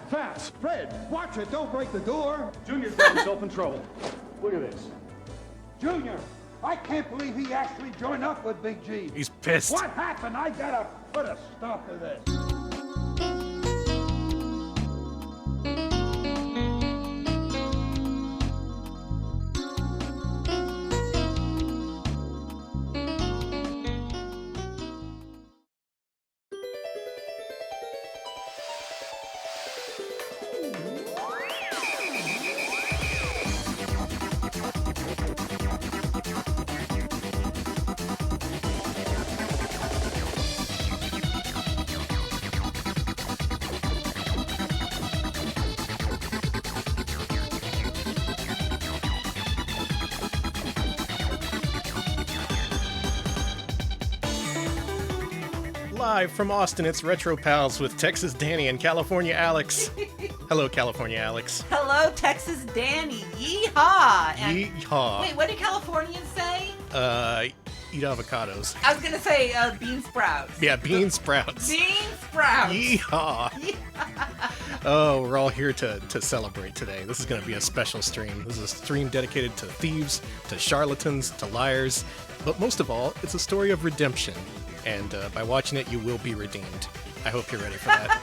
Fats! Fred, watch it, don't break the door! Junior's got himself in trouble. Look at this. Junior, I can't believe he actually joined up with Big G. He's pissed. What happened? I gotta put a stop to this. Live from Austin, it's Retro Pals with Texas Danny and California Alex. Hello, California Alex. Hello, Texas Danny. Yeehaw! And, Yeehaw. wait, what did Californians say? Eat avocados. I was gonna say bean sprouts. Yeah, bean sprouts. Bean sprouts. Yeehaw. Oh, we're all here to celebrate today. This is going to be a special stream. This is a stream dedicated to thieves, to charlatans, to liars. But most of all, it's a story of redemption. And by watching it, you will be redeemed. I hope you're ready for that.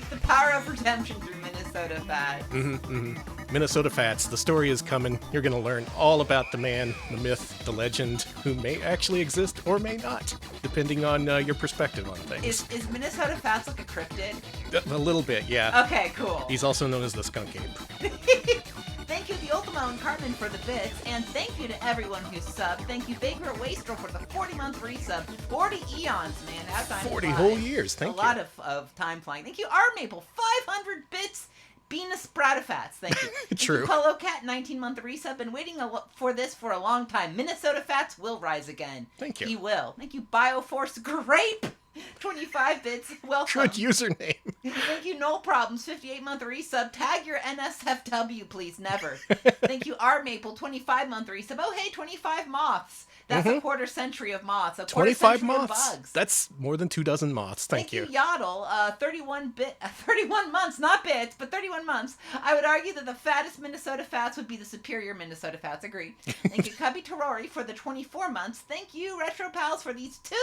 The power of redemption through Minnesota Fats. Minnesota Fats, the story is coming. You're going to learn all about the man, the myth, the legend, who may actually exist or may not, depending on your perspective on things. Is Minnesota Fats like a cryptid? A little bit, yeah. Okay, cool. He's also known as the Skunk Ape. Thank you, the Ultimo and Cartman, for the bits, and thank you to everyone who subbed. Thank you, Vagrant Wastrel, for the 40-month resub. 40 eons, man. That time 40 flies. whole years, thank you. A lot of time flying. Thank you, R Maple, 500 bits. Venus Spratafats, thank you. True. Thank you, Polo Cat, 19-month resub. Been waiting for this for a long time. Minnesota Fats will rise again. Thank you. He will. Thank you, Bioforce Grape. 25 bits. Welcome. Good username. Thank you, No Problems. 58-month resub. Tag your NSFW, please. Never. Thank you, R Maple. 25-month resub. Oh, hey, 25 moths. That's a quarter century of moths. A 25 quarter century of moths. bugs. That's more than 24 moths. Thank you. Yodel. 31 months, not bits, but 31 months. I would argue that the fattest Minnesota Fats would be the superior Minnesota Fats. Agree. Thank you, Cubby Terrori, for the 24 months. Thank you, Retro Pals, for these 2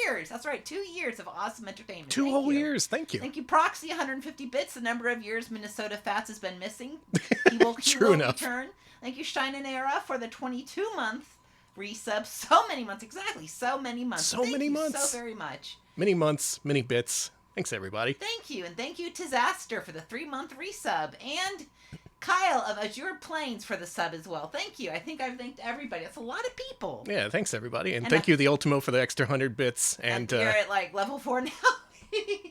years. That's right, 2 years of awesome entertainment. 2 Thank whole you. years. Thank you. Thank you, Proxy, 150 bits. The number of years Minnesota Fats has been missing. He will True enough. return. Thank you, Shine and Era, for the 22-month resub. So many months. Exactly. So many months. So many months. So very much. Many months, many bits. Thanks, everybody. Thank you. And thank you, Tizaster, for the 3-month resub. And Kyle of Azure Plains for the sub as well. Thank you. I think I've thanked everybody. That's a lot of people. Yeah, thanks, everybody. And thank you, the Ultimo, for the extra 100 bits. And you're at like level 4 now.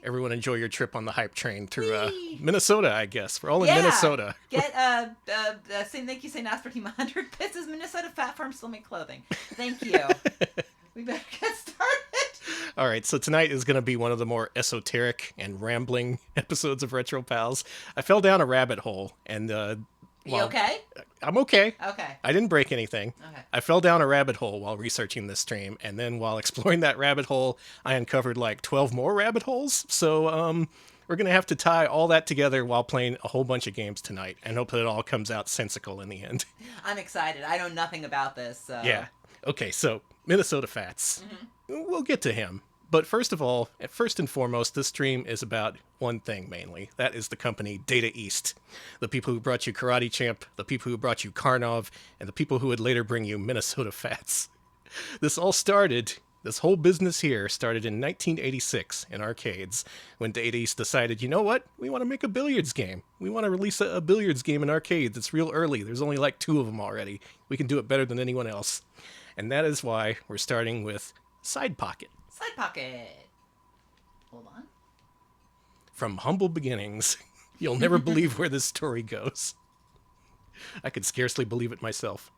everyone enjoy your trip on the hype train through Minnesota, I guess. We're all in Minnesota. Get thank you, St. Asper Team 100 bits. As Minnesota Fat Farm still make clothing. Thank you. We better get started. All right, so tonight is going to be one of the more esoteric and rambling episodes of Retro Pals. I fell down a rabbit hole, and you okay? I'm okay. Okay. I didn't break anything. Okay. I fell down a rabbit hole while researching this stream, and then while exploring that rabbit hole, I uncovered like 12 more rabbit holes. So we're going to have to tie all that together while playing a whole bunch of games tonight, and hope that it all comes out sensical in the end. I'm excited. I know nothing about this. So. Yeah. Okay, so Minnesota Fats. We'll get to him. But first of all, first and foremost, this stream is about one thing mainly. That is the company Data East. The people who brought you Karate Champ, the people who brought you Karnov, and the people who would later bring you Minnesota Fats. This whole business here started in 1986 in arcades, when Data East decided, you know what? We want to make a billiards game. We want to release a billiards game in arcades. It's real early. There's only like 2 of them already. We can do it better than anyone else. And that is why we're starting with Side Pocket. Side Pocket. Hold on. From humble beginnings, you'll never believe where this story goes. I could scarcely believe it myself.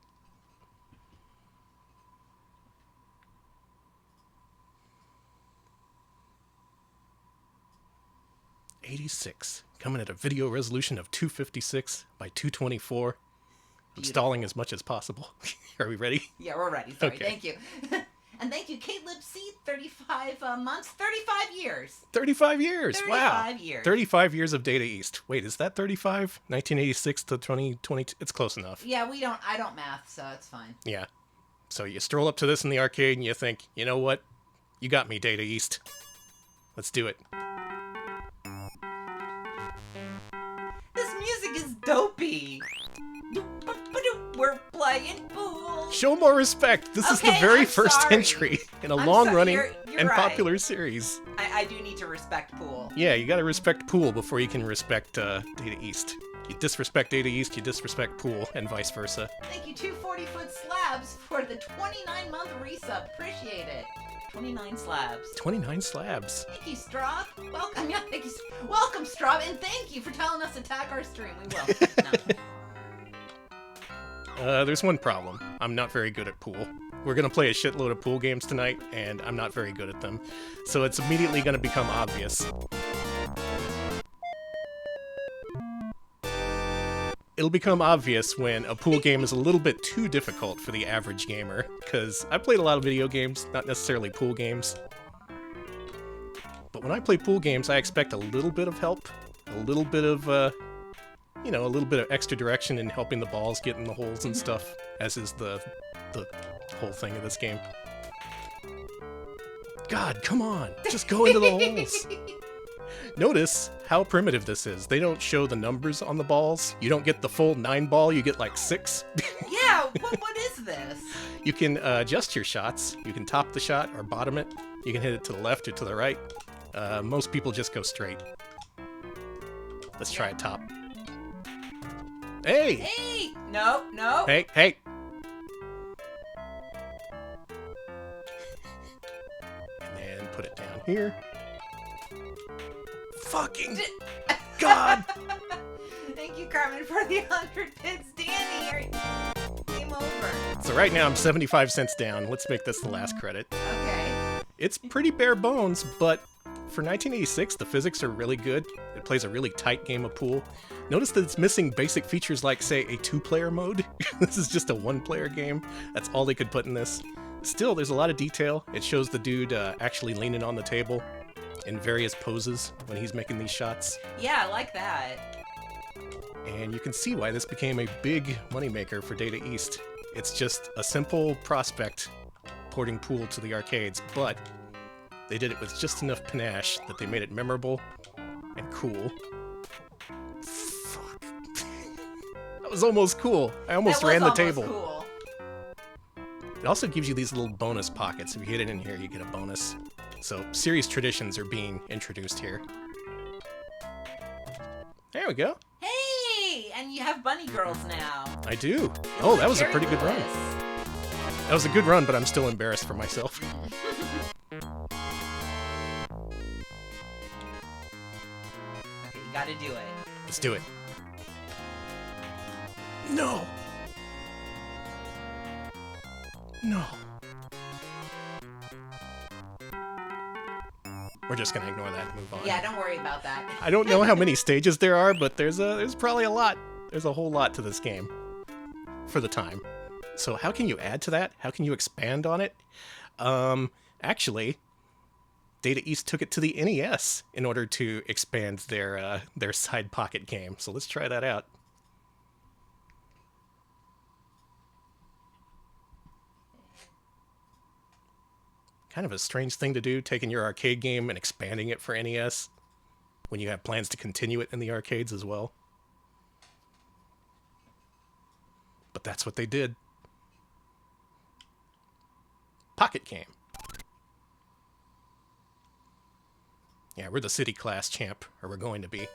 '86, coming at a video resolution of 256 by 224. I'm Beautiful. stalling as much as possible. Are we ready? Yeah, we're ready. Sorry. Okay. Thank you. And thank you, Kate Lipsy, 35 months, 35 years. 35 years. 35 Wow. years. 35 years of Data East. Wait, is that 35? 1986 to 2022? It's close enough. Yeah, I don't math, so it's fine. Yeah. So you stroll up to this in the arcade and you think, you know what? You got me, Data East. Let's do it. This music is dopey. We're playing pool. Show more respect. This is the Okay, very I'm first sorry. entry in a I'm long-running sorry, you're and right. popular series. I do need to respect pool. Yeah, you gotta respect Pool before you can respect Data East. You disrespect Data East, you disrespect Pool, and vice versa. Thank you, 240-foot slabs, for the 29-month resub. Appreciate it. 29 slabs. 29 slabs. Thank you, Straub. Welcome, yeah, thank you. Welcome, Straub, and thank you for telling us to tag our stream. We will. No. There's one problem. I'm not very good at Pool. We're gonna play a shitload of Pool games tonight, and I'm not very good at them. So it's immediately gonna become obvious. It'll become obvious when a pool game is a little bit too difficult for the average gamer, because I played a lot of video games, not necessarily pool games. But when I play pool games, I expect a little bit of help, a little bit of, a little bit of extra direction in helping the balls get in the holes and stuff, as is the whole thing of this game. God, come on, just go into the holes. Notice how primitive this is. They don't show the numbers on the balls. You don't get the full 9 ball, you get like 6. Yeah, what is this? You can adjust your shots. You can top the shot or bottom it. You can hit it to the left or to the right. Most people just go straight. Let's try it top. Hey! Hey! No. Hey, hey! And then put it down here. Fucking God! Thank you, Carmen, for the 100 bits. Danny, game over. So right now I'm 75 cents down. Let's make this the last credit. Okay. It's pretty bare bones, but for 1986, the physics are really good. It plays a really tight game of pool. Notice that it's missing basic features like, say, a 2-player mode. This is just a 1-player game. That's all they could put in this. Still, there's a lot of detail. It shows the dude actually leaning on the table in various poses when he's making these shots. Yeah, I like that. And you can see why this became a big moneymaker for Data East. It's just a simple prospect porting pool to the arcades, but they did it with just enough panache that they made it memorable and cool. Fuck. That was almost cool. I almost ran the table. Cool. It also gives you these little bonus pockets. If you hit it in here, you get a bonus. So, serious traditions are being introduced here. There we go. Hey! And you have bunny girls now. I do. Oh, that was a pretty good run. Lewis. That was a good run, but I'm still embarrassed for myself. Okay, you gotta do it. Let's do it. No! No. We're just gonna ignore that and move on. Yeah, don't worry about that. I don't know how many stages there are, but there's probably a lot. There's a whole lot to this game. For the time. So how can you add to that? How can you expand on it? Actually, Data East took it to the NES in order to expand their side pocket game. So let's try that out. Kind of a strange thing to do, taking your arcade game and expanding it for NES when you have plans to continue it in the arcades as well. But that's what they did. Pocket game. Yeah, we're the city class champ, or we're going to be.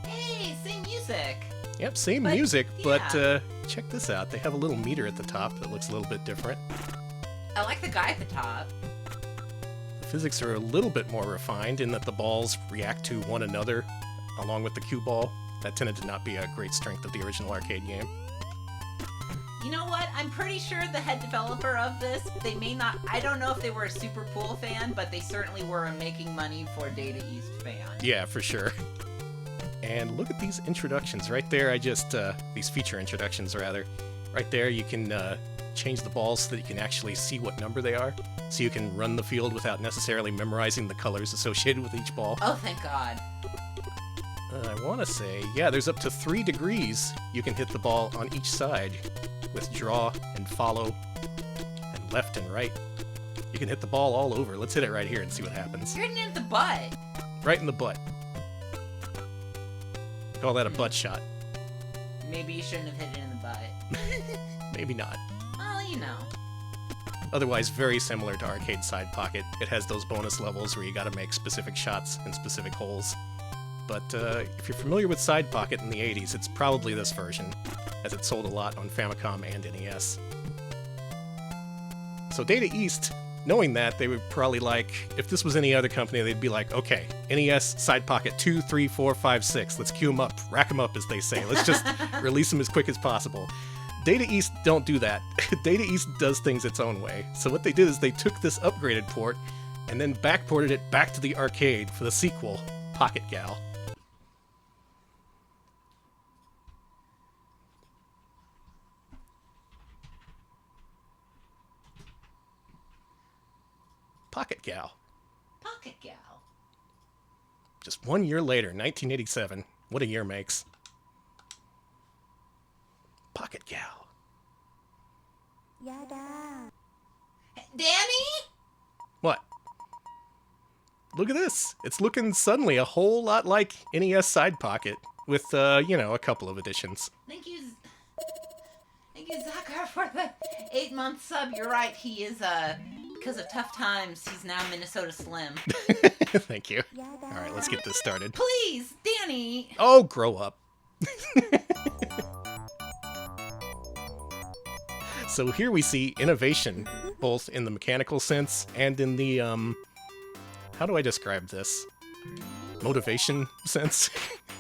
Hey, same music. Yep, same But, music, yeah. but check this out. They have a little meter at the top that looks a little bit different. I like the guy at the top. The physics are a little bit more refined in that the balls react to one another along with the cue ball. That tended to not be a great strength of the original arcade game. You know what? I'm pretty sure the head developer of this, they may not, I don't know if they were a Super Pool fan, but they certainly were a Making Money for Data East fan. Yeah, for sure. And look at these introductions right there. These feature introductions rather. Right there, you can change the balls so that you can actually see what number they are, so you can run the field without necessarily memorizing the colors associated with each ball. Oh, thank God. I want to say, yeah, there's up to 3 degrees you can hit the ball on each side with draw and follow and left and right. You can hit the ball all over. Let's hit it right here and see what happens. You're hitting it in the butt. Right in the butt. Call that a butt shot. Maybe you shouldn't have hit it in the butt. Maybe not. Well, you know. Otherwise, very similar to Arcade Side Pocket. It has those bonus levels where you gotta make specific shots in specific holes. But if you're familiar with Side Pocket in the 80s, it's probably this version, as it sold a lot on Famicom and NES. So Data East, knowing that, they would probably like, if this was any other company, they'd be like, okay, NES Side Pocket 2, 3, 4, 5, 6, let's queue them up, rack them up, as they say. Let's just release them as quick as possible. Data East don't do that. Data East does things its own way. So what they did is they took this upgraded port and then backported it back to the arcade for the sequel, Pocket Gal. Pocket Gal. Pocket Gal. Just 1 year later, 1987. What a year makes. Pocket Gal. Danny? What? Look at this. It's looking suddenly a whole lot like NES Side Pocket with, a couple of additions. Thank you, Zucker, for the 8-month sub. You're right. He is, because of tough times, he's now Minnesota Slim. Thank you. All right, let's get this started. Please, Danny. Oh, grow up. So here we see innovation, both in the mechanical sense and in the, how do I describe this? Motivation sense?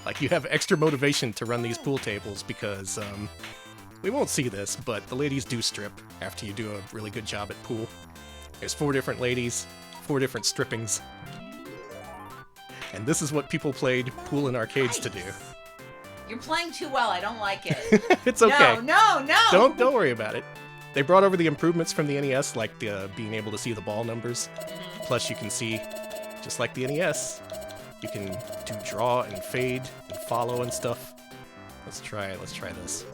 Like, you have extra motivation to run these pool tables because, we won't see this, but the ladies do strip after you do a really good job at pool. There's 4 different ladies, 4 different strippings. And this is what people played pool in arcades to do. You're playing too well. I don't like it. It's okay. No. Don't worry about it. They brought over the improvements from the NES, like being able to see the ball numbers. Plus, you can see, just like the NES, you can do draw and fade and follow and stuff. Let's try this.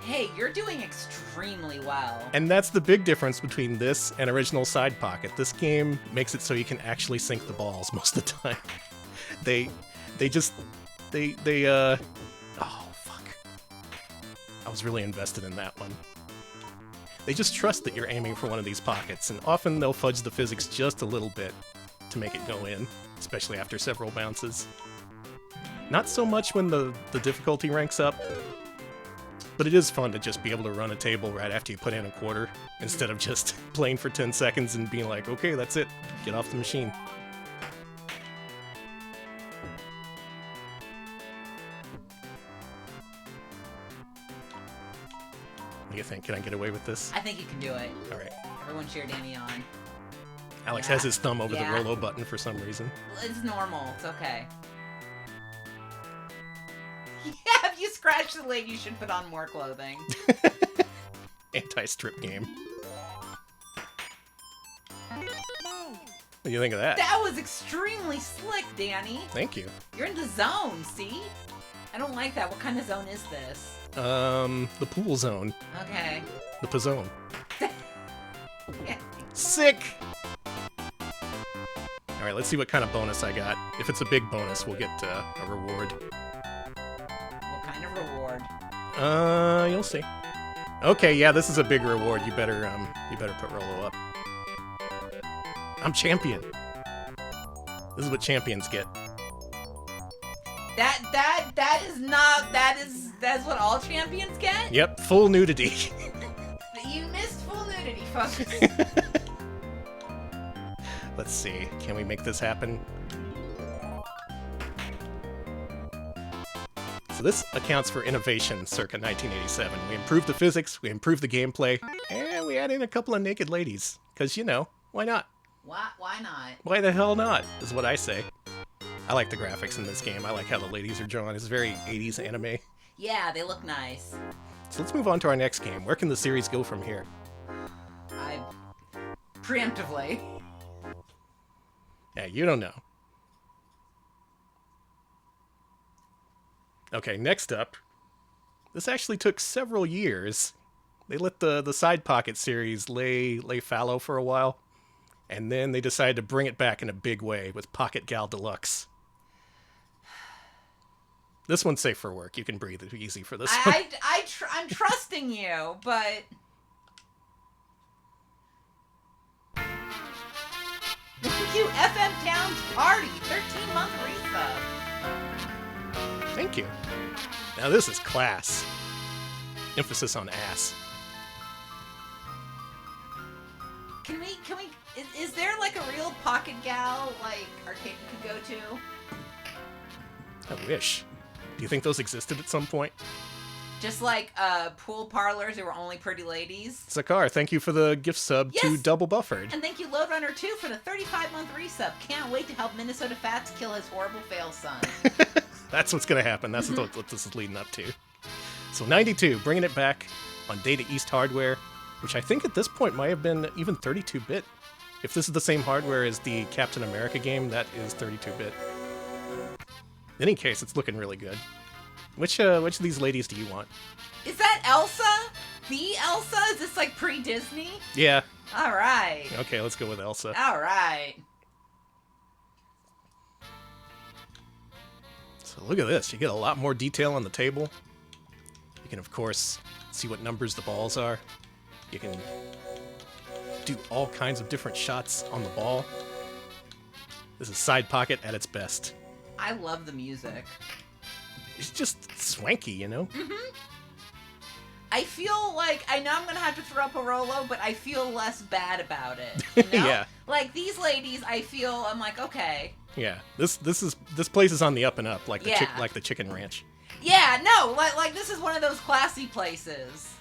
Hey, you're doing extremely well. And that's the big difference between this and original Side Pocket. This game makes it so you can actually sink the balls most of the time. Oh, fuck. I was really invested in that one. They just trust that you're aiming for one of these pockets, and often they'll fudge the physics just a little bit to make it go in, especially after several bounces. Not so much when the difficulty ranks up, but it is fun to just be able to run a table right after you put in a quarter, instead of just playing for 10 seconds and being like, okay, that's it, get off the machine. What do you think? Can I get away with this? I think you can do it. All right. Everyone cheer Danny on. Alex Yeah. has his thumb over Yeah. the Rolo button for some reason. It's normal. It's okay. Yeah, if you scratch the leg, you should put on more clothing. Anti-strip game. What do you think of that? That was extremely slick, Danny. Thank you. You're in the zone, see? I don't like that. What kind of zone is this? The pool zone. Okay. The Pizzone. Yeah. Sick! Alright, let's see what kind of bonus I got. If it's a big bonus, we'll get a reward. What kind of reward? You'll see. Okay, yeah, this is a big reward. You better put Rolo up. I'm champion. This is what champions get. That's what all champions get? Yep, full nudity. You missed full nudity, folks. Let's see. Can we make this happen? So this accounts for innovation circa 1987. We improved the physics, we improved the gameplay, and we add in a couple of naked ladies. Because, why not? Why not? Why the hell not, is what I say. I like the graphics in this game. I like how the ladies are drawn. It's very 80s anime. Yeah, they look nice. So let's move on to our next game. Where can the series go from here? Preemptively. Yeah, you don't know. Okay, next up. This actually took several years. They let the Side Pocket series lay fallow for a while, and then they decided to bring it back in a big way with Pocket Gal Deluxe. This one's safe for work. You can breathe easy for this one. I'm trusting you, but... Thank you, FM Towns Party. 13-month resub. Thank you. Now this is class. Emphasis on ass. Can we, is there like a real Pocket Gal, like, arcade you could go to? I wish. Do you think those existed at some point? Just like pool parlors that were only pretty ladies. Zakar, thank you for the gift sub to Yes! Double Buffered. And thank you, Lode Runner 2, for the 35-month resub. Can't wait to help Minnesota Fats kill his horrible fail son. That's what's going to happen. That's what this is leading up to. So 92, bringing it back on Data East hardware, which I think at this point might have been even 32-bit. If this is the same hardware as the Captain America game, that is 32-bit. In any case, it's looking really good. Which of these ladies do you want? Is that Elsa? The Elsa? Is this like pre-Disney? Yeah. All right. Okay, let's go with Elsa. All right. So look at this. You get a lot more detail on the table. You can, of course, see what numbers the balls are. You can do all kinds of different shots on the ball. This is Side Pocket at its best. I love the music. It's just swanky, you know? Mm-hmm. I feel like, I know I'm going to have to throw up a Rolo, but I feel less bad about it. You know? Yeah. Like, these ladies, I'm like, okay. Yeah. This place is on the up and up, like the Yeah. like the Chicken Ranch. Yeah, no, like this is one of those classy places.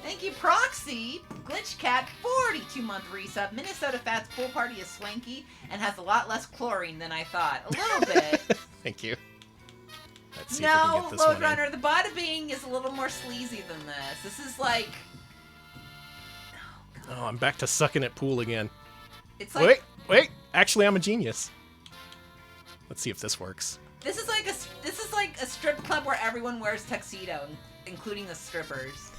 Thank you, Proxy. Glitch Cat, 42-month resub. Minnesota Fats Pool Party is swanky and has a lot less chlorine than I thought. A little bit. Thank you. Let's see if we can No, get this Lode one in. Runner, the Bada Bing is a little more sleazy than this. This is like... Oh, I'm back to sucking at pool again. It's like... Wait! Actually, I'm a genius. Let's see if this works. This is like a strip club where everyone wears tuxedo, including the strippers.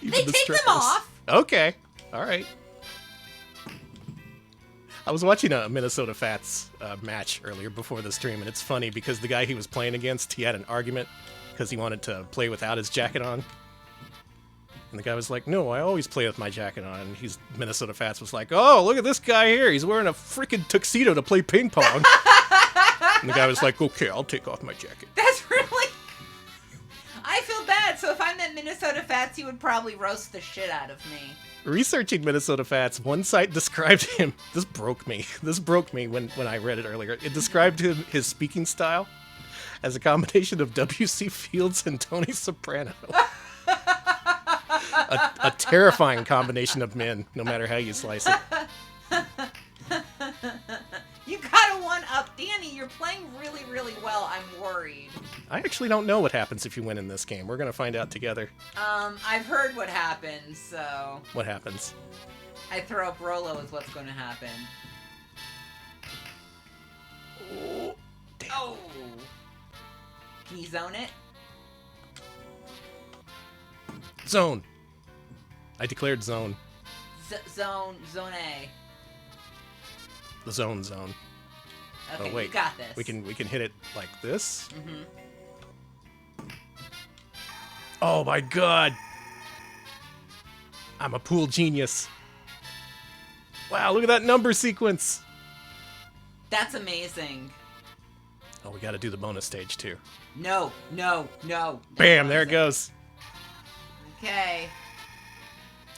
Even They the take them strippers. off. Okay. All right. I was watching a Minnesota Fats match earlier before the stream, and it's funny because the guy he was playing against, he had an argument because he wanted to play without his jacket on. And the guy was like, no, I always play with my jacket on. And Minnesota Fats was like, oh, look at this guy here. He's wearing a freaking tuxedo to play ping pong. And the guy was like, okay, I'll take off my jacket. That's really... I feel bad, so if I met Minnesota Fats, he would probably roast the shit out of me. Researching Minnesota Fats, one site described him. This broke me. This broke me when I read it earlier. It described his speaking style as a combination of W.C. Fields and Tony Soprano. a terrifying combination of men, no matter how you slice it. You gotta one-up. Danny, you're playing really, really well. I'm worried. I actually don't know what happens if you win in this game. We're gonna find out together. I've heard what happens, so... What happens? I throw up Rolo is what's gonna happen. Oh, damn. Oh! Can you zone it? Zone. I declared zone. Zone A. The zone. Okay, Oh wait, you got this. we can hit it like this. Mm-hmm. Oh my god! I'm a pool genius. Wow, look at that number sequence. That's amazing. Oh, we got to do the bonus stage too. No. Bam! There it goes. Okay.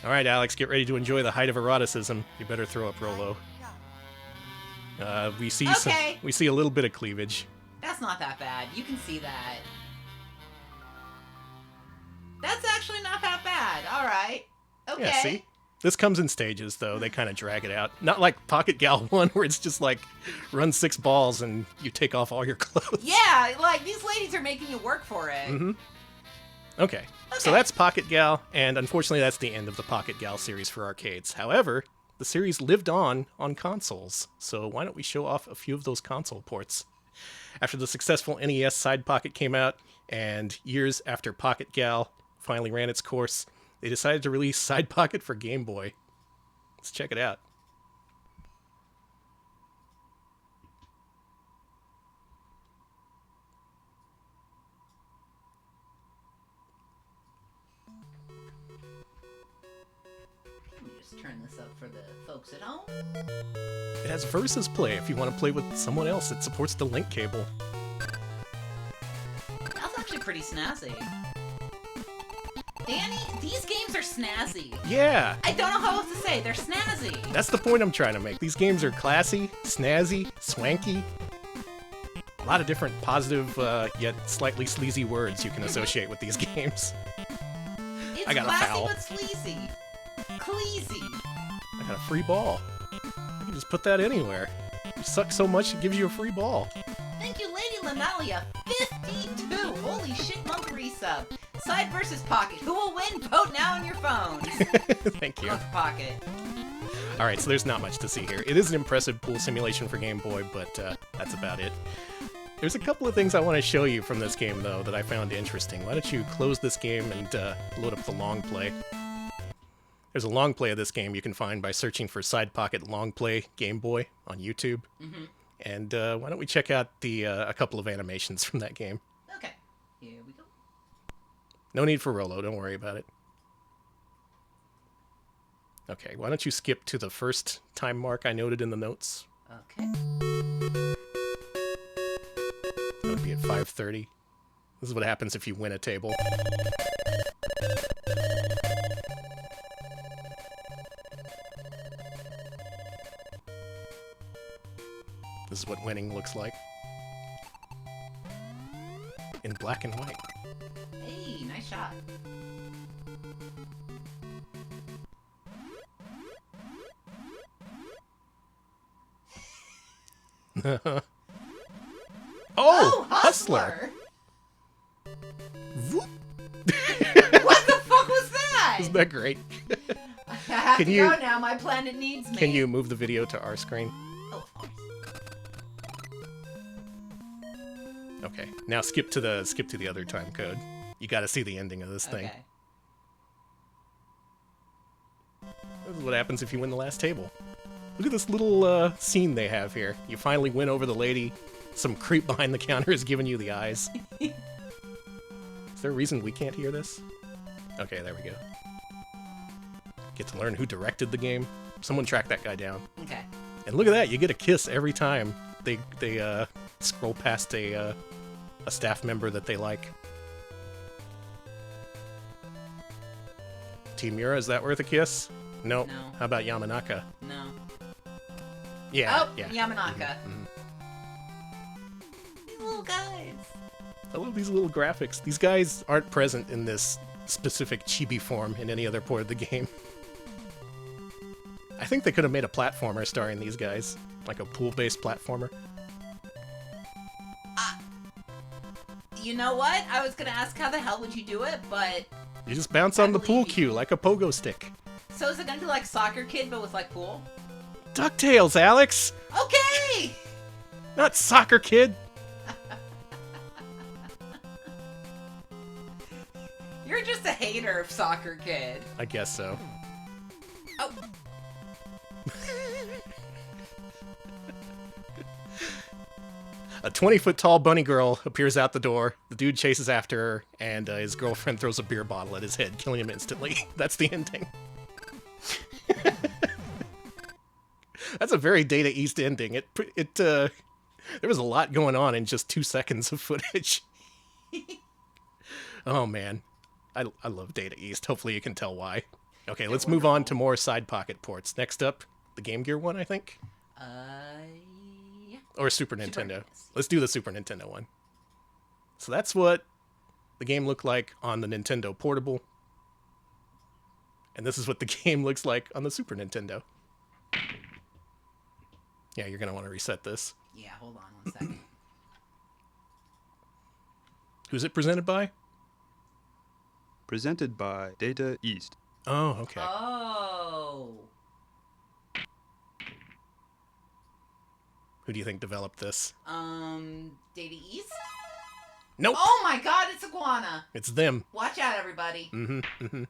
All right, Alex, get ready to enjoy the height of eroticism. You better throw up Rolo. We see Okay. we see a little bit of cleavage. That's not that bad. You can see that. That's actually not that bad. All right. Okay. Yeah, see? This comes in stages, though. They kind of drag it out. Not like Pocket Gal 1, where it's just like, run 6 balls and you take off all your clothes. Yeah, like, these ladies are making you work for it. Mm-hmm. Okay, so that's Pocket Gal, and unfortunately that's the end of the Pocket Gal series for arcades. However, the series lived on consoles, so why don't we show off a few of those console ports? After the successful NES Side Pocket came out, and years after Pocket Gal finally ran its course, they decided to release Side Pocket for Game Boy. Let's check it out. Let me just turn this up for the folks at home. It has versus play if you want to play with someone else. It supports the link cable. That's actually pretty snazzy. Danny, these games are snazzy. Yeah! I don't know how else to say. They're snazzy. That's the point I'm trying to make. These games are classy, snazzy, swanky. A lot of different positive, yet slightly sleazy words you can associate with these games. It's I got a classy foul. but sleazy. Cleasy. I got a free ball. I can just put that anywhere. You suck so much, it gives you a free ball. Thank you, Lady Lanalia. 52. Holy shit, month resub. Side versus Pocket. Who will win? Vote now on your phones. Thank you. Look, Pocket. Alright, so there's not much to see here. It is an impressive pool simulation for Game Boy, but that's about it. There's a couple of things I want to show you from this game, though, that I found interesting. Why don't you close this game and load up the long play. There's a long play of this game you can find by searching for Side Pocket Long Play Game Boy on YouTube. Mm-hmm. And why don't we check out a couple of animations from that game. Okay, here we go. No need for Rolo, don't worry about it. Okay, why don't you skip to the first time mark I noted in the notes? Okay. That would be at 5:30. This is what happens if you win a table. This is what winning looks like. In black and white. Hey, nice shot. Oh, Hustler! Whoop. What the fuck was that? Isn't that great? I have Can to you- go now. My planet needs me. Can you move the video to our screen? Oh, of course. Okay. Now skip to the other time code. You got to see the ending of this thing. Okay. This is what happens if you win the last table. Look at this little scene they have here. You finally win over the lady. Some creep behind the counter is giving you the eyes. Is there a reason we can't hear this? Okay, there we go. Get to learn who directed the game. Someone track that guy down. Okay. And look at that, you get a kiss every time they scroll past a staff member that they like. Team Mura, is that worth a kiss? Nope. No. How about Yamanaka? No. Yeah. Oh, yeah. Yamanaka. Mhm. These little guys. I love these little graphics. These guys aren't present in this specific chibi form in any other port of the game. I think they could have made a platformer starring these guys. Like a pool-based platformer. You know what? I was gonna ask how the hell would you do it, but... You just bounce on the pool believe you. cue like a pogo stick. So is it gonna be like Soccer Kid, but with like pool? DuckTales, Alex! Okay! Not Soccer Kid! You're just a hater of Soccer Kid. I guess so. Oh. A 20-foot tall bunny girl appears out the door. The dude chases after her, and his girlfriend throws a beer bottle at his head, killing him instantly. That's the ending. That's a very Data East ending. There was a lot going on in just 2 seconds of footage. Oh man, I love Data East. Hopefully you can tell why. Okay, let's move on to more Side Pocket ports. Next up, the Game Gear one, I think. Yeah. Or Super Nintendo. NES. Let's do the Super Nintendo one. So that's what the game looked like on the Nintendo Portable. And this is what the game looks like on the Super Nintendo. Yeah, you're going to want to reset this. Yeah, hold on 1 second. Who's it presented by? Presented by Data East. Oh, okay. Oh. Who do you think developed this? Data East? Nope. Oh my god, it's Iguana. It's them. Watch out, everybody. Mm-hmm, mm-hmm.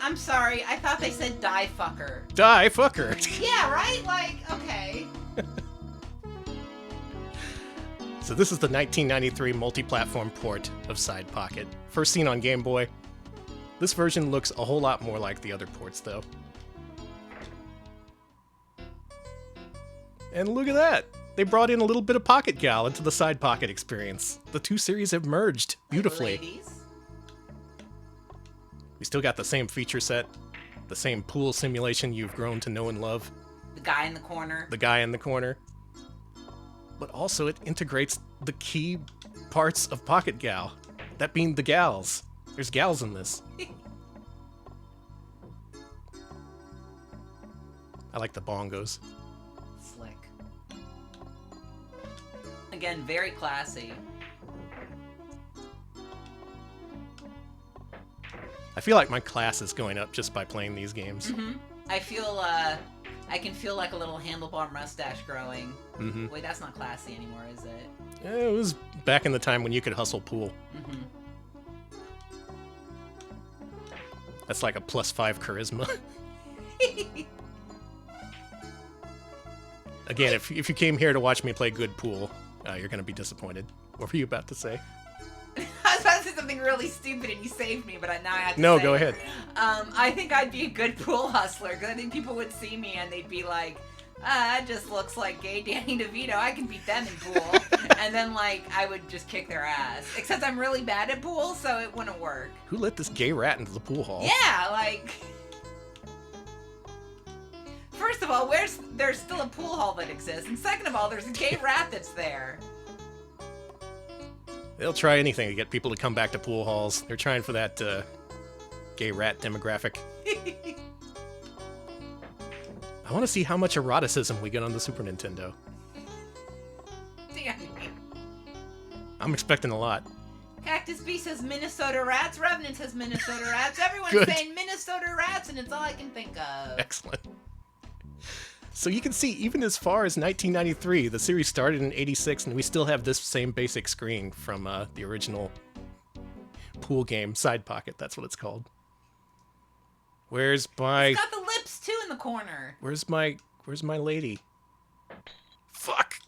I'm sorry. I thought they said die fucker. Die fucker. Yeah, right? Like, okay. So this is the 1993 multi-platform port of Side Pocket. First seen on Game Boy. This version looks a whole lot more like the other ports, though. And look at that! They brought in a little bit of Pocket Gal into the Side Pocket experience. The two series have merged beautifully. Ladies. We still got the same feature set, the same pool simulation you've grown to know and love. The guy in the corner. The guy in the corner. But also it integrates the key parts of Pocket Gal. That being the gals. There's gals in this. I like the bongos. Slick. Again, very classy. I feel like my class is going up just by playing these games. Mm-hmm. I feel, I can feel like a little handlebar mustache growing. Mm-hmm. Wait, that's not classy anymore, is it? It was back in the time when you could hustle pool. Mm-hmm. That's like a +5 charisma. Again, if you came here to watch me play good pool, you're going to be disappointed. What were you about to say? I was about to say something really stupid and you saved me, but now I have to No, say go it. ahead. I think I'd be a good pool hustler, because I think people would see me and they'd be like, that just looks like gay Danny DeVito. I can beat them in pool. And then, like, I would just kick their ass. Except I'm really bad at pool, so it wouldn't work. Who let this gay rat into the pool hall? Yeah, like... First of all, there's still a pool hall that exists, and second of all, there's a gay rat that's there. They'll try anything to get people to come back to pool halls. They're trying for that gay rat demographic. I want to see how much eroticism we get on the Super Nintendo. Damn. I'm expecting a lot. Cactus B says Minnesota Rats. Revenant says Minnesota Rats. Everyone's Good. saying Minnesota Rats, and it's all I can think of. Excellent. So you can see, even as far as 1993, the series started in 86, and we still have this same basic screen from the original pool game, Side Pocket, that's what it's called. Where's my... It's got the lips, too, in the corner. Where's my lady? Fuck!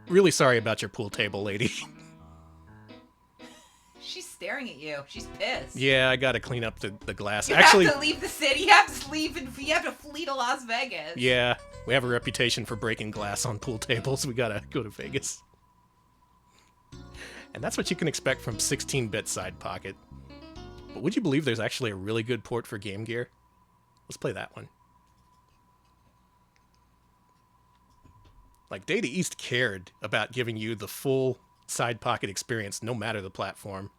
Really sorry about your pool table, lady. She's staring at you. She's pissed. Yeah, I gotta clean up the glass. You Actually, have to leave the city. You have to leave, and you have to flee to Las Vegas. yeah, we have a reputation for breaking glass on pool tables. We gotta go to Vegas. And that's what you can expect from 16-bit Side Pocket. But would you believe there's actually a really good port for Game Gear? Let's play that one. Like, Data East cared about giving you the full Side Pocket experience, no matter the platform.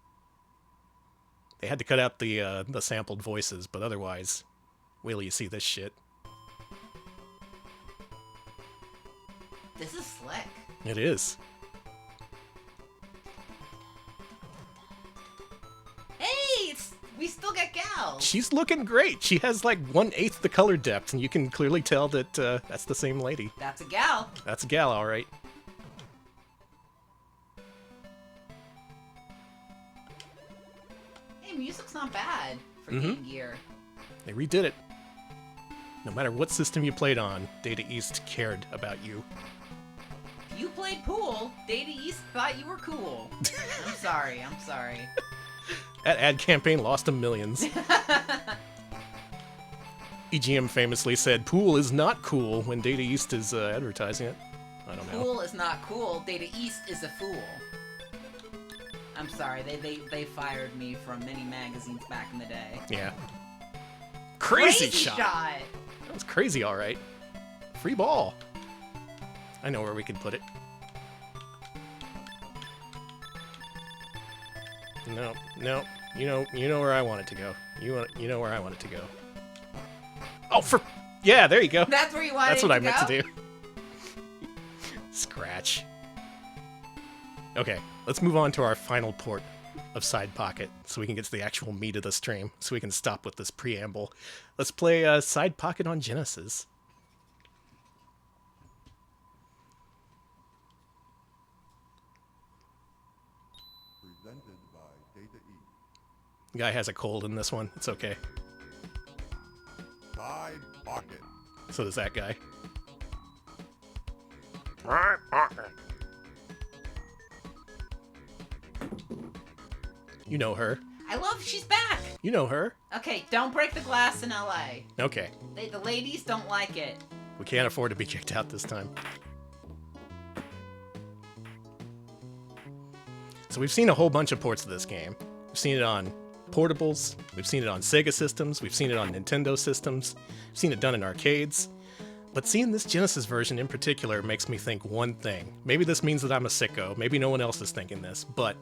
They had to cut out the sampled voices, but otherwise, wait till you see this shit. This is slick. It is. Hey, we still got Gal. She's looking great. She has like 1/8 the color depth, and you can clearly tell that that's the same lady. That's a Gal. That's a gal, all right. Hey, music's not bad for Game Gear. They redid it. No matter what system you played on, Data East cared about you. If you played pool, Data East thought you were cool. I'm sorry. That ad campaign lost them millions. EGM famously said, "Pool is not cool" when Data East is advertising it. I don't know. Pool is not cool. Data East is a fool. I'm sorry. They fired me from many magazines back in the day. Yeah. Crazy shot. shot. That was crazy, all right. Free ball. I know where we can put it. No, no. You know where I want it to go. You know where I want it to go. Oh, yeah, there you go. That's where you wanted That's what I to meant go? to do. Scratch. Okay, let's move on to our final port of Side Pocket so we can get to the actual meat of the stream, so we can stop with this preamble. Let's play Side Pocket on Genesis. Presented by Data East. The guy has a cold in this one. It's okay. Side Pocket. So does that guy. You know her. I love she's back. You know her. Okay, don't break the glass in LA. Okay. The ladies don't like it. We can't afford to be kicked out this time. So we've seen a whole bunch of ports of this game. We've seen it on portables, we've seen it on Sega systems, we've seen it on Nintendo systems, we've seen it done in arcades. But seeing this Genesis version in particular makes me think one thing. Maybe this means that I'm a sicko, maybe no one else is thinking this, but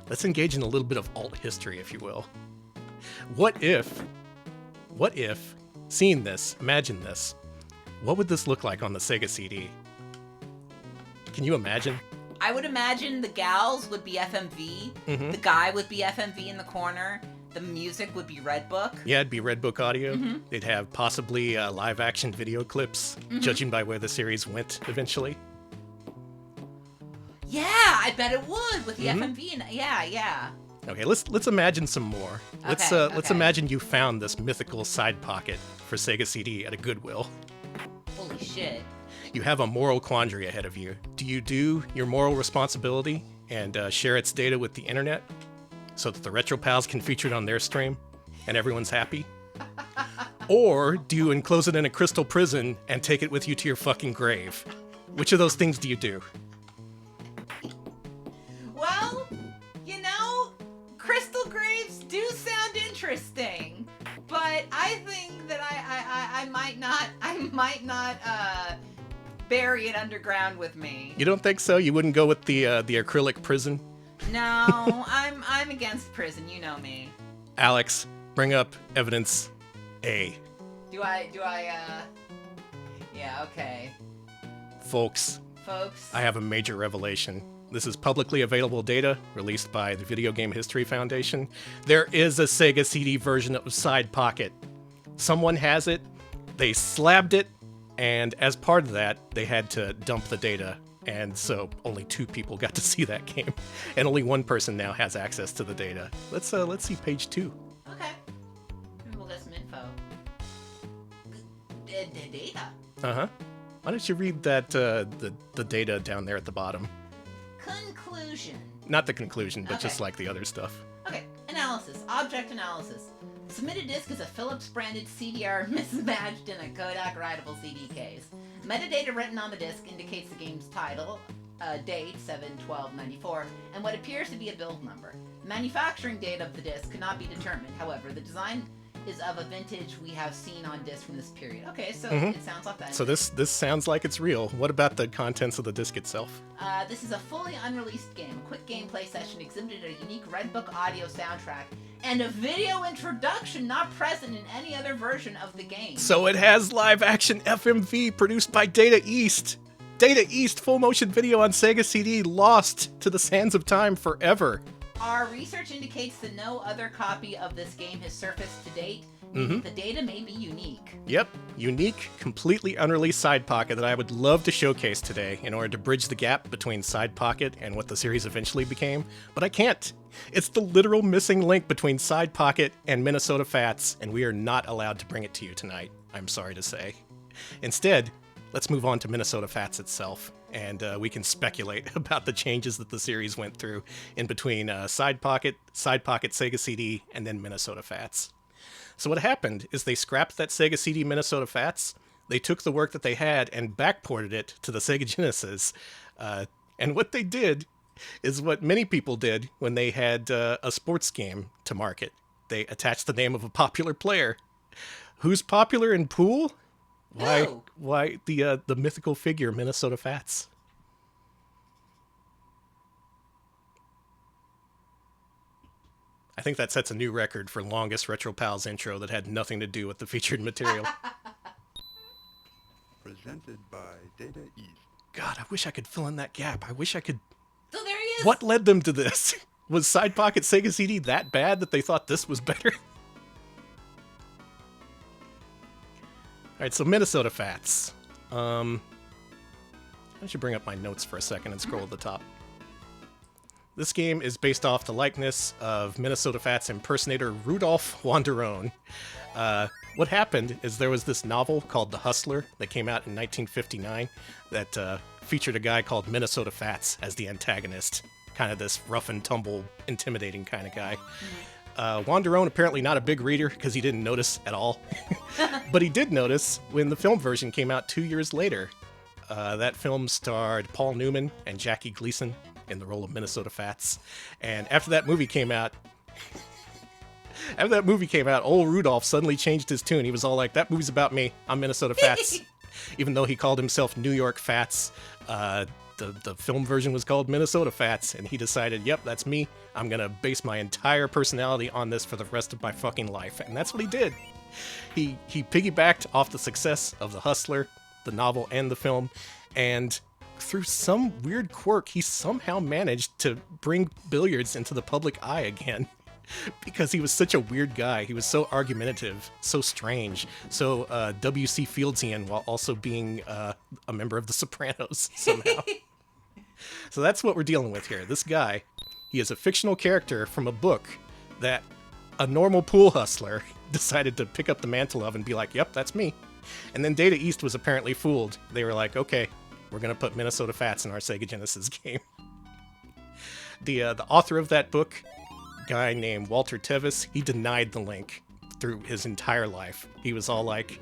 let's engage in a little bit of alt history, if you will. What if, seeing this, imagine this, what would this look like on the Sega CD? Can you imagine? I would imagine the gals would be FMV, the guy would be FMV in the corner, the music would be Redbook. Yeah, it'd be Redbook audio. They'd have possibly live action video clips, judging by where the series went eventually. Yeah, I bet it would with the FMV. And, yeah. Okay, let's imagine some more. Let's Okay. imagine you found this mythical Side Pocket for Sega CD at a Goodwill. Holy shit. You have a moral quandary ahead of you. Do you do your moral responsibility and share its data with the internet so that the Retro Pals can feature it on their stream and everyone's happy? Or do you enclose it in a crystal prison and take it with you to your fucking grave? Which of those things do you do? Well, crystal graves do sound interesting, but I think that I might not bury it underground with me. You don't think so? You wouldn't go with the acrylic prison? No, I'm against prison. You know me. Alex, bring up evidence A. Do I? Yeah. Okay. Folks, I have a major revelation. This is publicly available data released by the Video Game History Foundation. There is a Sega CD version of Side Pocket. Someone has it, they slabbed it, and as part of that, they had to dump the data. And so only 2 people got to see that game. And only 1 person now has access to the data. Let's see page 2. Okay. Maybe we'll get some info. The data. Uh-huh. Why don't you read that the data down there at the bottom? Conclusion. Not the conclusion, but Okay. just like the other stuff. Okay, analysis. Object analysis. Submitted disc is a Philips branded CDR mismatched in a Kodak writable CD case. Metadata written on the disc indicates the game's title, date 7/12/94, and what appears to be a build number. Manufacturing date of the disc cannot be determined. However, the design is of a vintage we have seen on disc from this period. Okay, so it sounds authentic. So this sounds like it's real. What about the contents of the disc itself? This is a fully unreleased game. A quick gameplay session exhibited a unique Redbook audio soundtrack and a video introduction not present in any other version of the game. So it has live action FMV produced by Data East. Data East full motion video on Sega CD lost to the sands of time forever. Our research indicates that no other copy of this game has surfaced to date. The data may be unique. Yep, unique, completely unreleased Side Pocket that I would love to showcase today in order to bridge the gap between Side Pocket and what the series eventually became, but I can't. It's the literal missing link between Side Pocket and Minnesota Fats, and we are not allowed to bring it to you tonight, I'm sorry to say. Instead, let's move on to Minnesota Fats itself, and we can speculate about the changes that the series went through in between Side Pocket Sega CD, and then Minnesota Fats. So what happened is they scrapped that Sega CD Minnesota Fats, they took the work that they had and backported it to the Sega Genesis, and what they did is what many people did when they had a sports game to market. They attached the name of a popular player. Who's popular in pool? Who? Why the mythical figure Minnesota Fats. I think that sets a new record for longest Retro Pals intro that had nothing to do with the featured material. Presented by Data East. God, I wish I could fill in that gap. I wish I could... So there he is. What led them to this? Was Side Pocket Sega CD that bad that they thought this was better? Alright, so Minnesota Fats. I should bring up my notes for a second and scroll to the top. This game is based off the likeness of Minnesota Fats impersonator Rudolph Wanderone. What happened is there was this novel called The Hustler that came out in 1959 that featured a guy called Minnesota Fats as the antagonist. Kind of this rough and tumble, intimidating kind of guy. Wanderone apparently not a big reader because he didn't notice at all. But he did notice when the film version came out 2 years later. That film starred Paul Newman and Jackie Gleason in the role of Minnesota Fats. And after that movie came out, old Rudolph suddenly changed his tune. He was all like, that movie's about me. I'm Minnesota Fats. Even though he called himself New York Fats, the film version was called Minnesota Fats, and he decided, yep, that's me. I'm gonna base my entire personality on this for the rest of my fucking life. And that's what he did. He piggybacked off the success of The Hustler, the novel and the film, and through some weird quirk, he somehow managed to bring billiards into the public eye again. Because he was such a weird guy. He was so argumentative, so strange, so W.C. Fieldsian, while also being a member of The Sopranos somehow. So that's what we're dealing with here. This guy, he is a fictional character from a book that a normal pool hustler decided to pick up the mantle of and be like, yep, that's me. And then Data East was apparently fooled. They were like, okay, we're going to put Minnesota Fats in our Sega Genesis game. The author of that book, a guy named Walter Tevis, he denied the link through his entire life. He was all like,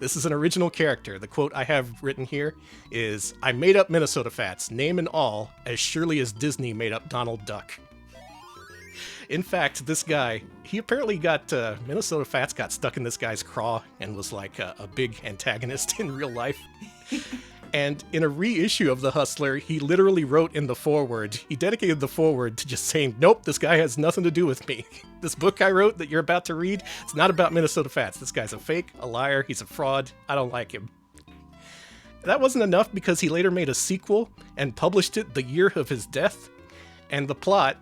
this is an original character. The quote I have written here is, I made up Minnesota Fats, name and all, as surely as Disney made up Donald Duck. In fact, this guy, he apparently got, Minnesota Fats got stuck in this guy's craw and was like a big antagonist in real life. And in a reissue of The Hustler, he literally wrote in the foreword, he dedicated the foreword to just saying, nope, this guy has nothing to do with me. This book I wrote that you're about to read, it's not about Minnesota Fats. This guy's a fake, a liar, he's a fraud, I don't like him. That wasn't enough because he later made a sequel and published it the year of his death. And the plot